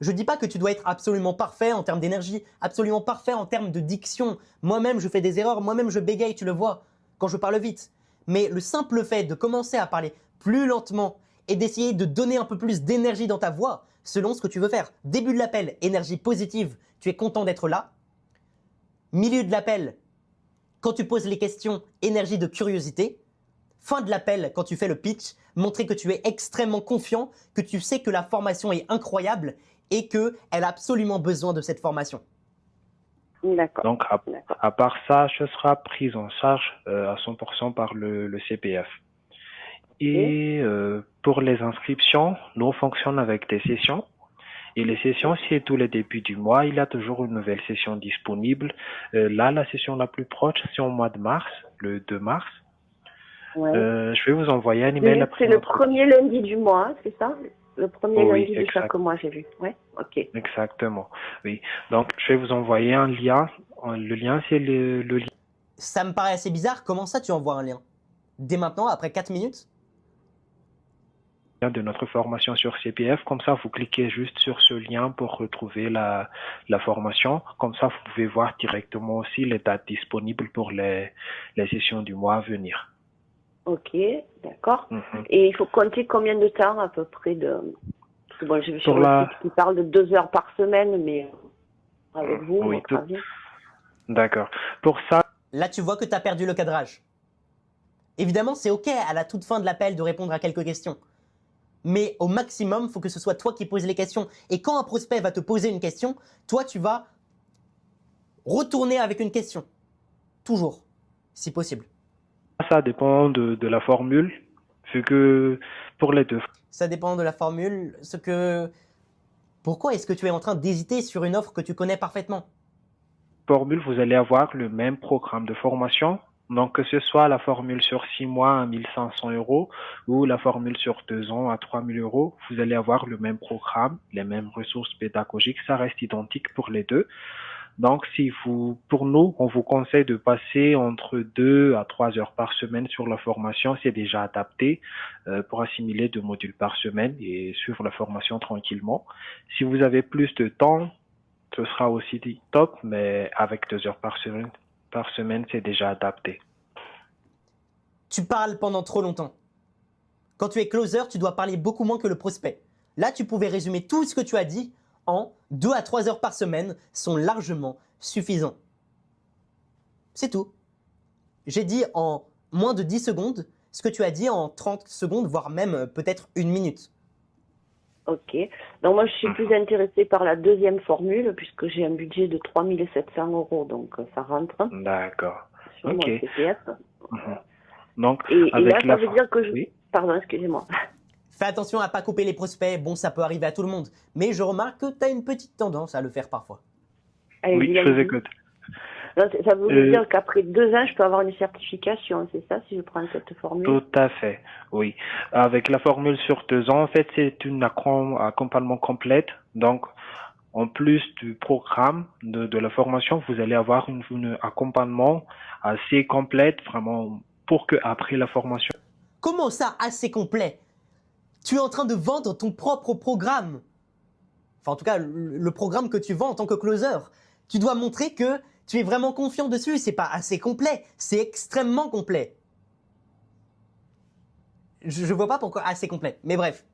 Je dis pas que tu dois être absolument parfait en termes d'énergie, absolument parfait en termes de diction. Moi-même, je fais des erreurs, moi-même, je bégaye, tu le vois, quand je parle vite. Mais le simple fait de commencer à parler plus lentement et d'essayer de donner un peu plus d'énergie dans ta voix, selon ce que tu veux faire. Début de l'appel, énergie positive, tu es content d'être là. Milieu de l'appel, quand tu poses les questions, énergie de curiosité. Fin de l'appel, quand tu fais le pitch, montrer que tu es extrêmement confiant, que tu sais que la formation est incroyable et qu'elle a absolument besoin de cette formation. D'accord. Donc, D'accord. à part ça, ce sera prise en charge à 100% par le CPF. Et pour les inscriptions, nous on fonctionne avec des sessions. Et les sessions, c'est tous les débuts du mois. Il y a toujours une nouvelle session disponible. Là, la session la plus proche, c'est au mois de mars, le 2 mars. Ouais. Je vais vous envoyer un email après C'est le notre... premier lundi du mois, c'est ça? Le premier Oui, lundi de exact. chaque mois, j'ai vu. Ouais, ok. Exactement, oui. Donc, je vais vous envoyer un lien. Le lien, c'est le lien Ça me paraît assez bizarre, comment ça tu envoies un lien? Dès maintenant, après 4 minutes? de notre formation sur CPF. Comme ça, vous cliquez juste sur ce lien pour retrouver la formation. Comme ça, vous pouvez voir directement aussi les dates disponibles pour les sessions du mois à venir. Ok, d'accord. Mhm. Et il faut compter combien de temps à peu près de... Parce que bon, j'ai vu sur Pour le la- site qui parle de 2 heures par semaine, mais avec vous, Oui, votre tout- avis? D'accord. Pour ça, Là, tu vois que tu as perdu le cadrage. Évidemment, c'est ok à la toute fin de l'appel de répondre à quelques questions. Mais au maximum, il faut que ce soit toi qui poses les questions. Et quand un prospect va te poser une question, toi, tu vas retourner avec une question. Toujours, si possible. ça dépend de la formule, vu que pour les deux Ça dépend de la formule. Pourquoi est-ce que tu es en train d'hésiter sur une offre que tu connais parfaitement? formules, vous allez avoir le même programme de formation. Donc, que ce soit la formule sur 6 mois à 1500 euros ou la formule sur 2 ans à 3000 euros, vous allez avoir le même programme, les mêmes ressources pédagogiques. Ça reste identique pour les deux. Donc, pour nous, on vous conseille de passer entre 2 à 3 heures par semaine sur la formation. C'est déjà adapté pour assimiler 2 modules par semaine et suivre la formation tranquillement. Si vous avez plus de temps, ce sera aussi top, mais avec 2 heures par semaine, c'est déjà adapté. Tu parles pendant trop longtemps. Quand tu es closer, tu dois parler beaucoup moins que le prospect. Là, tu pouvais résumer tout ce que tu as dit en 2 à 3 heures par semaine sont largement suffisants. C'est tout. J'ai dit en moins de 10 secondes ce que tu as dit en 30 secondes, voire même peut-être 1 minute. Ok. Donc moi, je suis plus intéressée par la deuxième formule, puisque j'ai un budget de 3700 euros, donc ça rentre D'accord. sur Ok. mon CPF. Mhm. Donc, Et là, avec ça veut dire que je... Oui. Pardon, excusez-moi. Fais attention à pas couper les prospects, bon ça peut arriver à tout le monde, mais je remarque que tu as une petite tendance à le faire parfois. Allez-y, Oui, je vous allez-y. écoute. Non, ça veut dire qu'après 2 ans, je peux avoir une certification, c'est ça, si je prends cette formule? Tout à fait, oui. Avec la formule sur 2 ans, en fait, c'est une accompagnement complète. Donc, en plus du programme de la formation, vous allez avoir une accompagnement assez complète, vraiment, pour que après la formation, Comment ça, assez complet? Tu es en train de vendre ton propre programme. Enfin, en tout cas, le programme que tu vends en tant que closer. Tu dois montrer que tu es vraiment confiant dessus. C'est pas assez complet, c'est extrêmement complet. Je vois pas pourquoi assez complet. Mais bref,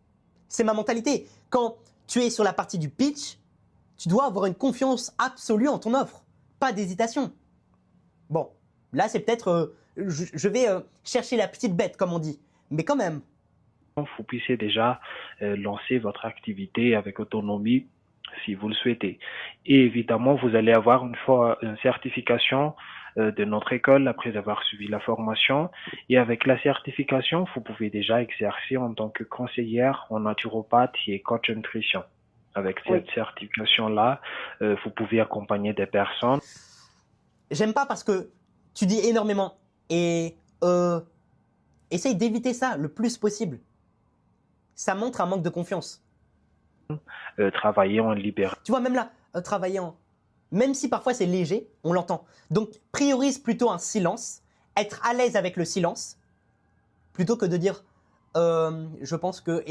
c'est ma mentalité. Quand tu es sur la partie du pitch, tu dois avoir une confiance absolue en ton offre. Pas d'hésitation. Bon, là c'est peut-être... je vais chercher la petite bête, comme on dit. Mais quand même. vous puissiez déjà lancer votre activité avec autonomie si vous le souhaitez. Et évidemment, vous allez avoir une certification de notre école après avoir suivi la formation. Et avec la certification, vous pouvez déjà exercer en tant que conseillère en naturopathe et coach nutrition. Avec cette certification-là, vous pouvez accompagner des personnes. J'aime pas parce que tu dis énormément et essaye d'éviter ça le plus possible. Ça montre un manque de confiance. Travailler en libéral. Tu vois, même là, travailler en... Même si parfois c'est léger, on l'entend. Donc, priorise plutôt un silence, être à l'aise avec le silence, plutôt que de dire je pense que...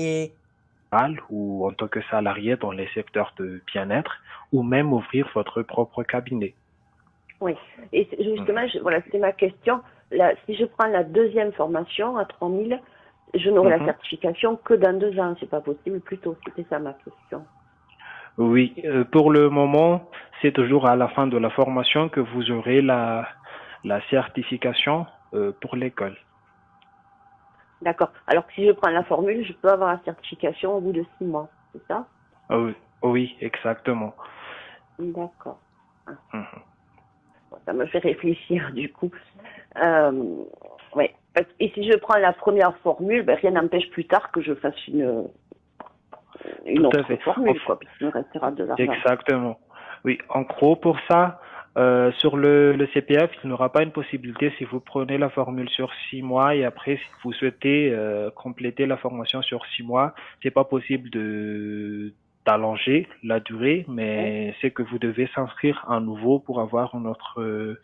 ou en tant que salarié dans les secteurs de bien-être, ou même ouvrir votre propre cabinet. Oui, et justement, voilà, c'était ma question. Là, si je prends la deuxième formation à 3000, je n'aurai la certification que dans 2 ans. C'est pas possible plus tôt. C'était ça ma question. Oui, pour le moment, c'est toujours à la fin de la formation que vous aurez la certification pour l'école. D'accord. Alors que si je prends la formule, je peux avoir la certification au bout de 6 mois. C'est ça? Oui, exactement. D'accord. Ça me fait réfléchir du coup. Ouais. Et si je prends la première formule, ben, rien n'empêche plus tard que je fasse une autre formule, quoi, puisqu'il me restera de l'argent. Exactement. Oui, en gros, pour ça, sur le CPF, il n'y aura pas une possibilité si vous prenez la formule sur 6 mois et après, si vous souhaitez compléter la formation sur 6 mois, c'est pas possible d'allonger la durée, mais c'est que vous devez s'inscrire à nouveau pour avoir notre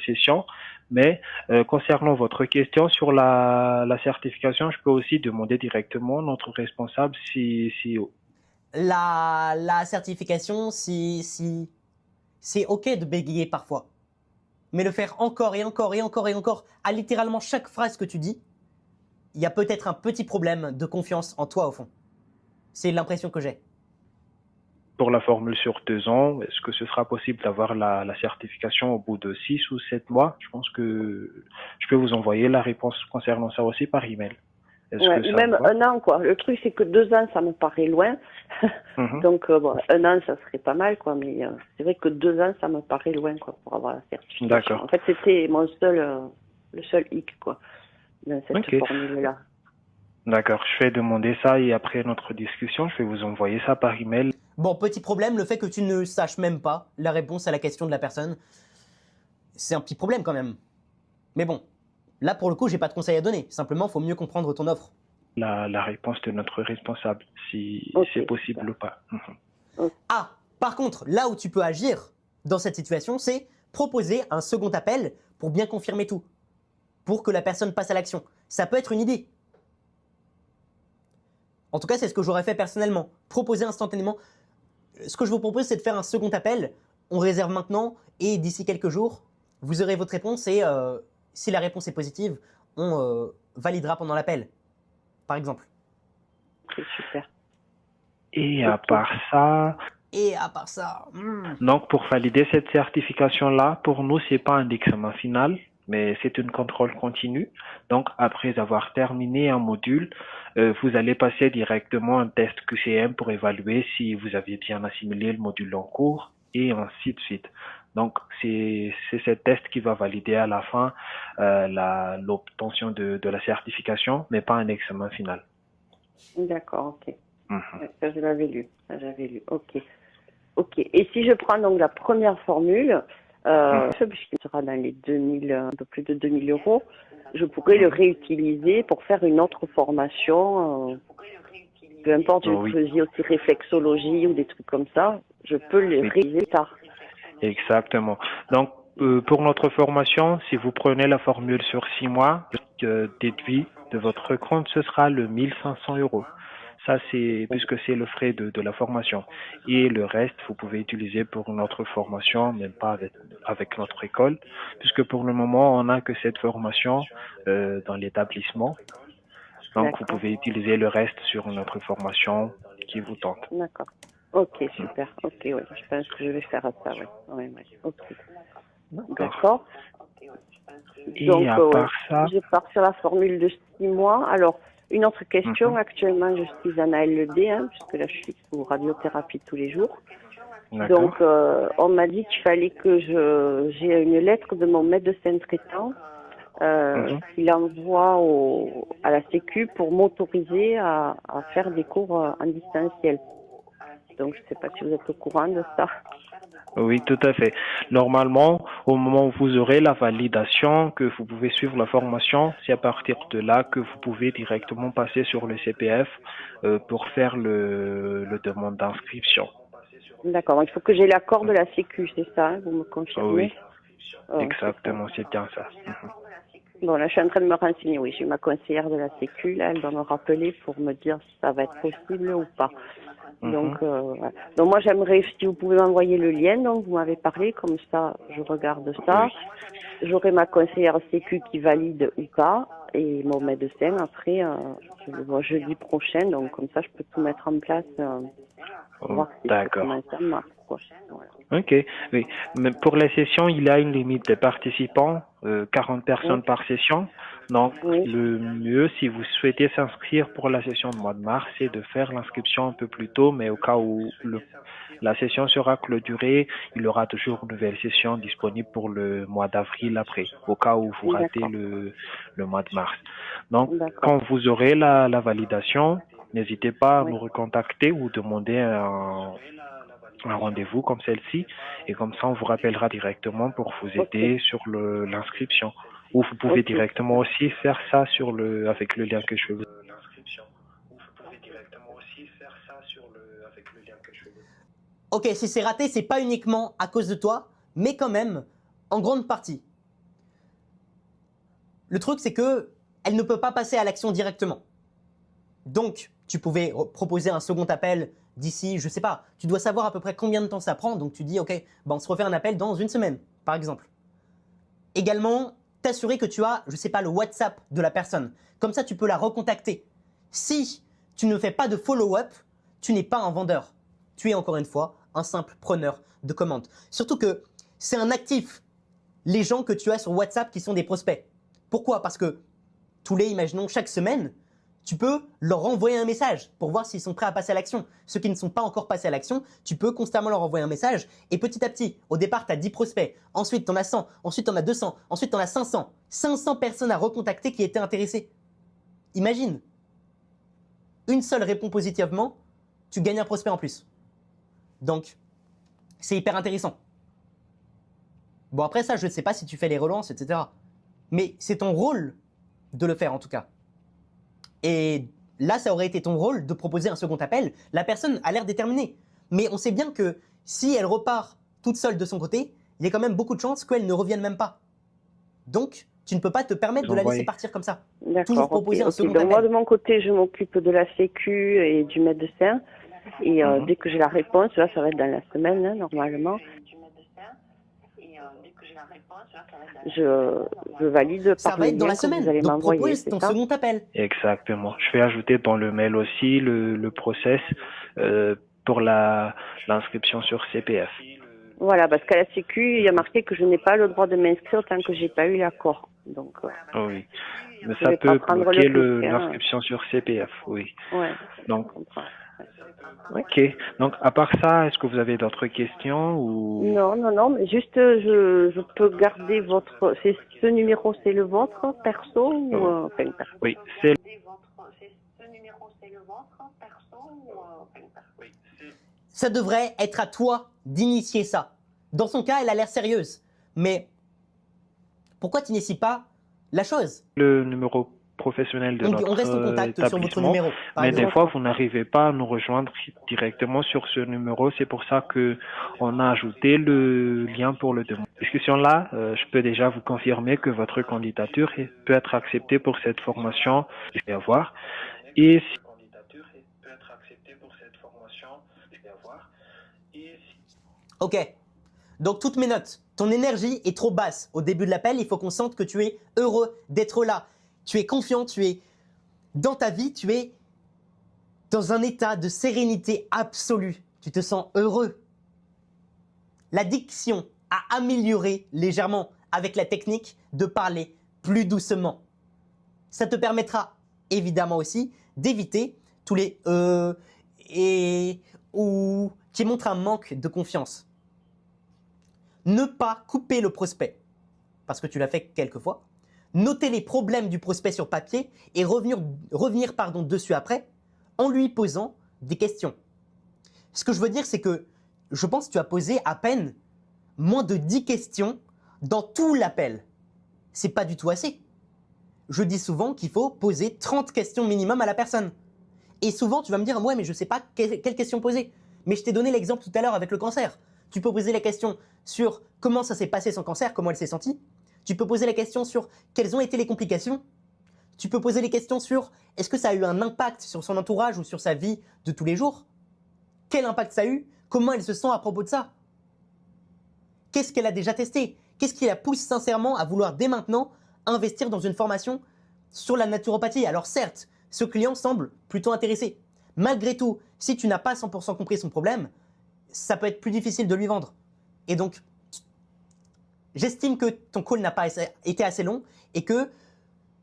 session. Mais concernant votre question sur la certification, je peux aussi demander directement à notre responsable si La certification, si c'est ok de bégayer parfois. Mais le faire encore et encore et encore et encore, à littéralement chaque phrase que tu dis, il y a peut-être un petit problème de confiance en toi au fond. C'est l'impression que j'ai. Pour la formule sur 2 ans, est-ce que ce sera possible d'avoir la certification au bout de 6 ou 7 mois? Je pense que je peux vous envoyer la réponse concernant ça aussi par email. Ouais, ou même 1 an, quoi. Le truc, c'est que 2 ans, ça me paraît loin. Donc, bon, 1 an, ça serait pas mal, quoi. Mais c'est vrai que 2 ans, ça me paraît loin, quoi, pour avoir la certification. D'accord. En fait, c'était le seul hic, quoi, dans cette formule-là. D'accord, je vais demander ça et après notre discussion, je vais vous envoyer ça par email. Bon, petit problème, le fait que tu ne saches même pas la réponse à la question de la personne, c'est un petit problème quand même. Mais bon, là pour le coup, j'ai pas de conseil à donner. Simplement, faut mieux comprendre ton offre. La réponse de notre responsable, si c'est possible ou pas. Ah, par contre, là où tu peux agir dans cette situation, c'est proposer un second appel pour bien confirmer tout. Pour que la personne passe à l'action. Ça peut être une idée. En tout cas, c'est ce que j'aurais fait personnellement. Proposer instantanément. Ce que je vous propose, c'est de faire un second appel. On réserve maintenant et d'ici quelques jours, vous aurez votre réponse et si la réponse est positive, on validera pendant l'appel, par exemple. C'est super. Et à part ça... Donc, pour valider cette certification-là, pour nous, c'est pas un examen final, mais c'est un contrôle continu. Donc, après avoir terminé un module, vous allez passer directement un test QCM pour évaluer si vous avez bien assimilé le module en cours et ainsi de suite. Donc, c'est ce test qui va valider à la fin l'obtention de la certification, mais pas un examen final. D'accord, ok. Ça, je l'avais lu. Ok. Et si je prends donc la première formule, puisqu'il sera dans les 2000, un peu plus de 2000 euros, je pourrais le réutiliser pour faire une autre formation, peu importe, je faisais aussi réflexologie ou des trucs comme ça, je peux le réutiliser tard. Exactement. Donc, pour notre formation, si vous prenez la formule sur 6 mois, déduit de votre compte, ce sera le 1500 euros. Ça, c'est puisque c'est le frais de la formation. Et le reste, vous pouvez utiliser pour notre formation, même pas avec notre école, puisque pour le moment, on n'a que cette formation dans l'établissement. Donc, vous pouvez utiliser le reste sur notre formation qui vous tente. D'accord. Ok, super. Ok, ouais. Je pense que je vais faire ça, ouais. Ok. D'accord. Et donc, à part ça... je pars sur la formule de 6 mois. Alors, une autre question. Actuellement, je suis en ALD, puisque là, je suis sous radiothérapie tous les jours. D'accord. Donc, on m'a dit qu'il fallait que j'ai une lettre de mon médecin traitant qu'il envoie à la Sécu pour m'autoriser à faire des cours en distanciel. Donc, je ne sais pas si vous êtes au courant de ça. Oui, tout à fait. Normalement, au moment où vous aurez la validation, que vous pouvez suivre la formation, c'est à partir de là que vous pouvez directement passer sur le CPF pour faire le demande d'inscription. D'accord. Il faut que j'ai l'accord de la Sécu, c'est ça, hein, vous me confirmez? Oui, Oh, exactement, c'est bien ça. Bon, là, je suis en train de me renseigner. Oui, j'ai ma conseillère de la Sécu, là, elle doit me rappeler pour me dire si ça va être possible ou pas. Donc, voilà. Donc, moi, j'aimerais, si vous pouvez m'envoyer le lien, donc, vous m'avez parlé, comme ça, je regarde ça. Oui. J'aurai ma conseillère Sécu qui valide ou pas, et mon médecin, après, je le vois jeudi prochain, donc, comme ça, je peux tout mettre en place, pour voir si comment ça marche, quoi. Voilà. Ok, oui. Mais pour la session, il y a une limite de participants, 40 personnes par session. Donc, le mieux, si vous souhaitez s'inscrire pour la session de mois de mars, c'est de faire l'inscription un peu plus tôt, mais au cas où la session sera clôturée, il y aura toujours une nouvelle session disponible pour le mois d'avril après, au cas où vous ratez le mois de mars. Donc, quand vous aurez la validation, n'hésitez pas à nous recontacter ou demander un rendez-vous comme celle-ci, et comme ça on vous rappellera directement pour vous aider sur l'inscription. Ou vous pouvez directement aussi faire ça avec le lien que je vais vous. Ok, si c'est raté, c'est pas uniquement à cause de toi, mais quand même, en grande partie. Le truc, c'est que elle ne peut pas passer à l'action directement. Donc, tu pouvais proposer un second appel d'ici, je sais pas, tu dois savoir à peu près combien de temps ça prend, donc tu dis, ok, ben on se refait un appel dans une semaine, par exemple. Également, t'assurer que tu as, je sais pas, le WhatsApp de la personne. Comme ça, tu peux la recontacter. Si tu ne fais pas de follow-up, tu n'es pas un vendeur. Tu es encore une fois un simple preneur de commandes. Surtout que c'est un actif, les gens que tu as sur WhatsApp qui sont des prospects. Pourquoi? Parce que imaginons chaque semaine, tu peux leur envoyer un message pour voir s'ils sont prêts à passer à l'action. Ceux qui ne sont pas encore passés à l'action, tu peux constamment leur envoyer un message et petit à petit, au départ, tu as 10 prospects, ensuite tu en as 100, ensuite tu en as 200, ensuite tu en as 500. 500 personnes à recontacter qui étaient intéressées. Imagine, une seule répond positivement, tu gagnes un prospect en plus. Donc, c'est hyper intéressant. Bon, après ça, je ne sais pas si tu fais les relances, etc. Mais c'est ton rôle de le faire en tout cas. Et là, ça aurait été ton rôle de proposer un second appel. La personne a l'air déterminée. Mais on sait bien que si elle repart toute seule de son côté, il y a quand même beaucoup de chances qu'elle ne revienne même pas. Donc, tu ne peux pas te permettre de la laisser partir comme ça. Toujours proposer un second appel. Moi, de mon côté, je m'occupe de la Sécu et du médecin. Et dès que j'ai la réponse, là, ça va être dans la semaine, hein, normalement. Je valide ça par va le être dans lien la que semaine. vous allez Donc m'envoyer, propose ton second appel. Exactement. Je vais ajouter dans le mail aussi le process pour l'inscription sur CPF. Voilà, parce qu'à la Sécu, il y a marqué que je n'ai pas le droit de m'inscrire tant que j'ai pas eu l'accord. Donc, oui. Mais ça peut bloquer l'inscription sur CPF, oui. Ouais. Donc, ok. Donc, à part ça, est-ce que vous avez d'autres questions ou... Non, mais juste, je peux garder ce numéro, c'est le vôtre, perso ou perso? Oui, c'est Ça devrait être à toi d'initier ça. Dans son cas, elle a l'air sérieuse. Mais pourquoi tu n'inities pas la chose? Le numéro professionnel de notre on reste en contact sur votre numéro. Mais des fois, vous n'arrivez pas à nous rejoindre directement sur ce numéro. C'est pour ça que on a ajouté le lien pour le demande. Discussion là, je peux déjà vous confirmer que votre candidature peut être acceptée pour cette formation. Je vais voir. Et si Ok. Donc toutes mes notes. Ton énergie est trop basse. Au début de l'appel, il faut qu'on sente que tu es heureux d'être là. Tu es confiant, tu es dans ta vie, tu es dans un état de sérénité absolue. Tu te sens heureux. La diction a amélioré légèrement avec la technique de parler plus doucement. Ça te permettra évidemment aussi d'éviter tous les et ou qui montre un manque de confiance. Ne pas couper le prospect, parce que tu l'as fait quelques fois. Noter les problèmes du prospect sur papier et revenir dessus après en lui posant des questions. Ce que je veux dire, c'est que je pense que tu as posé à peine moins de 10 questions dans tout l'appel. C'est pas du tout assez. Je dis souvent qu'il faut poser 30 questions minimum à la personne. Et souvent, tu vas me dire, ouais, mais je sais pas quelle question poser. Mais je t'ai donné l'exemple tout à l'heure avec le cancer. Tu peux poser la question sur comment ça s'est passé son cancer, comment elle s'est sentie. Tu peux poser la question sur quelles ont été les complications. Tu peux poser les questions sur est-ce que ça a eu un impact sur son entourage ou sur sa vie de tous les jours. Quel impact ça a eu? Comment elle se sent à propos de ça? Qu'est-ce qu'elle a déjà testé? Qu'est-ce qui la pousse sincèrement à vouloir dès maintenant investir dans une formation sur la naturopathie? Alors certes, ce client semble plutôt intéressé. Malgré tout, si tu n'as pas 100% compris son problème, ça peut être plus difficile de lui vendre. Et donc, j'estime que ton call n'a pas été assez long et que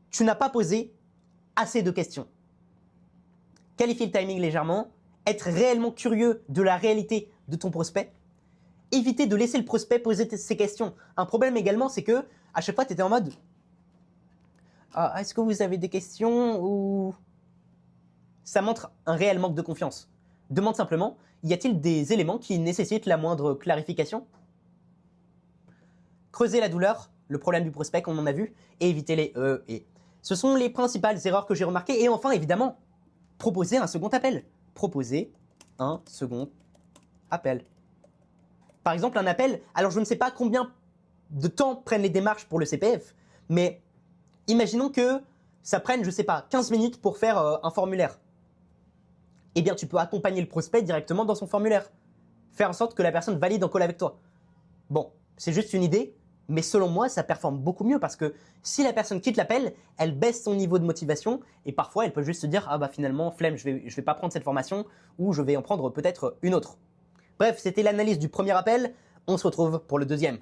tu n'as pas posé assez de questions. Qualifie le timing légèrement, être réellement curieux de la réalité de ton prospect, éviter de laisser le prospect poser ses questions. Un problème également, c'est que à chaque fois, tu étais en mode est-ce que vous avez des questions ou ça montre un réel manque de confiance. Demande simplement, y a-t-il des éléments qui nécessitent la moindre clarification? Creuser la douleur, le problème du prospect comme on a vu, et éviter les et. Ce sont les principales erreurs que j'ai remarquées. Et enfin, évidemment, proposer un second appel. Proposer un second appel. Par exemple, un appel, alors je ne sais pas combien de temps prennent les démarches pour le CPF, mais imaginons que ça prenne, je sais pas, 15 minutes pour faire un formulaire. Eh bien, tu peux accompagner le prospect directement dans son formulaire. Faire en sorte que la personne valide en call avec toi. Bon, c'est juste une idée, mais selon moi, ça performe beaucoup mieux parce que si la personne quitte l'appel, elle baisse son niveau de motivation et parfois, elle peut juste se dire « Ah bah finalement, flemme, je vais pas prendre cette formation ou je vais en prendre peut-être une autre. » Bref, c'était l'analyse du premier appel. On se retrouve pour le deuxième.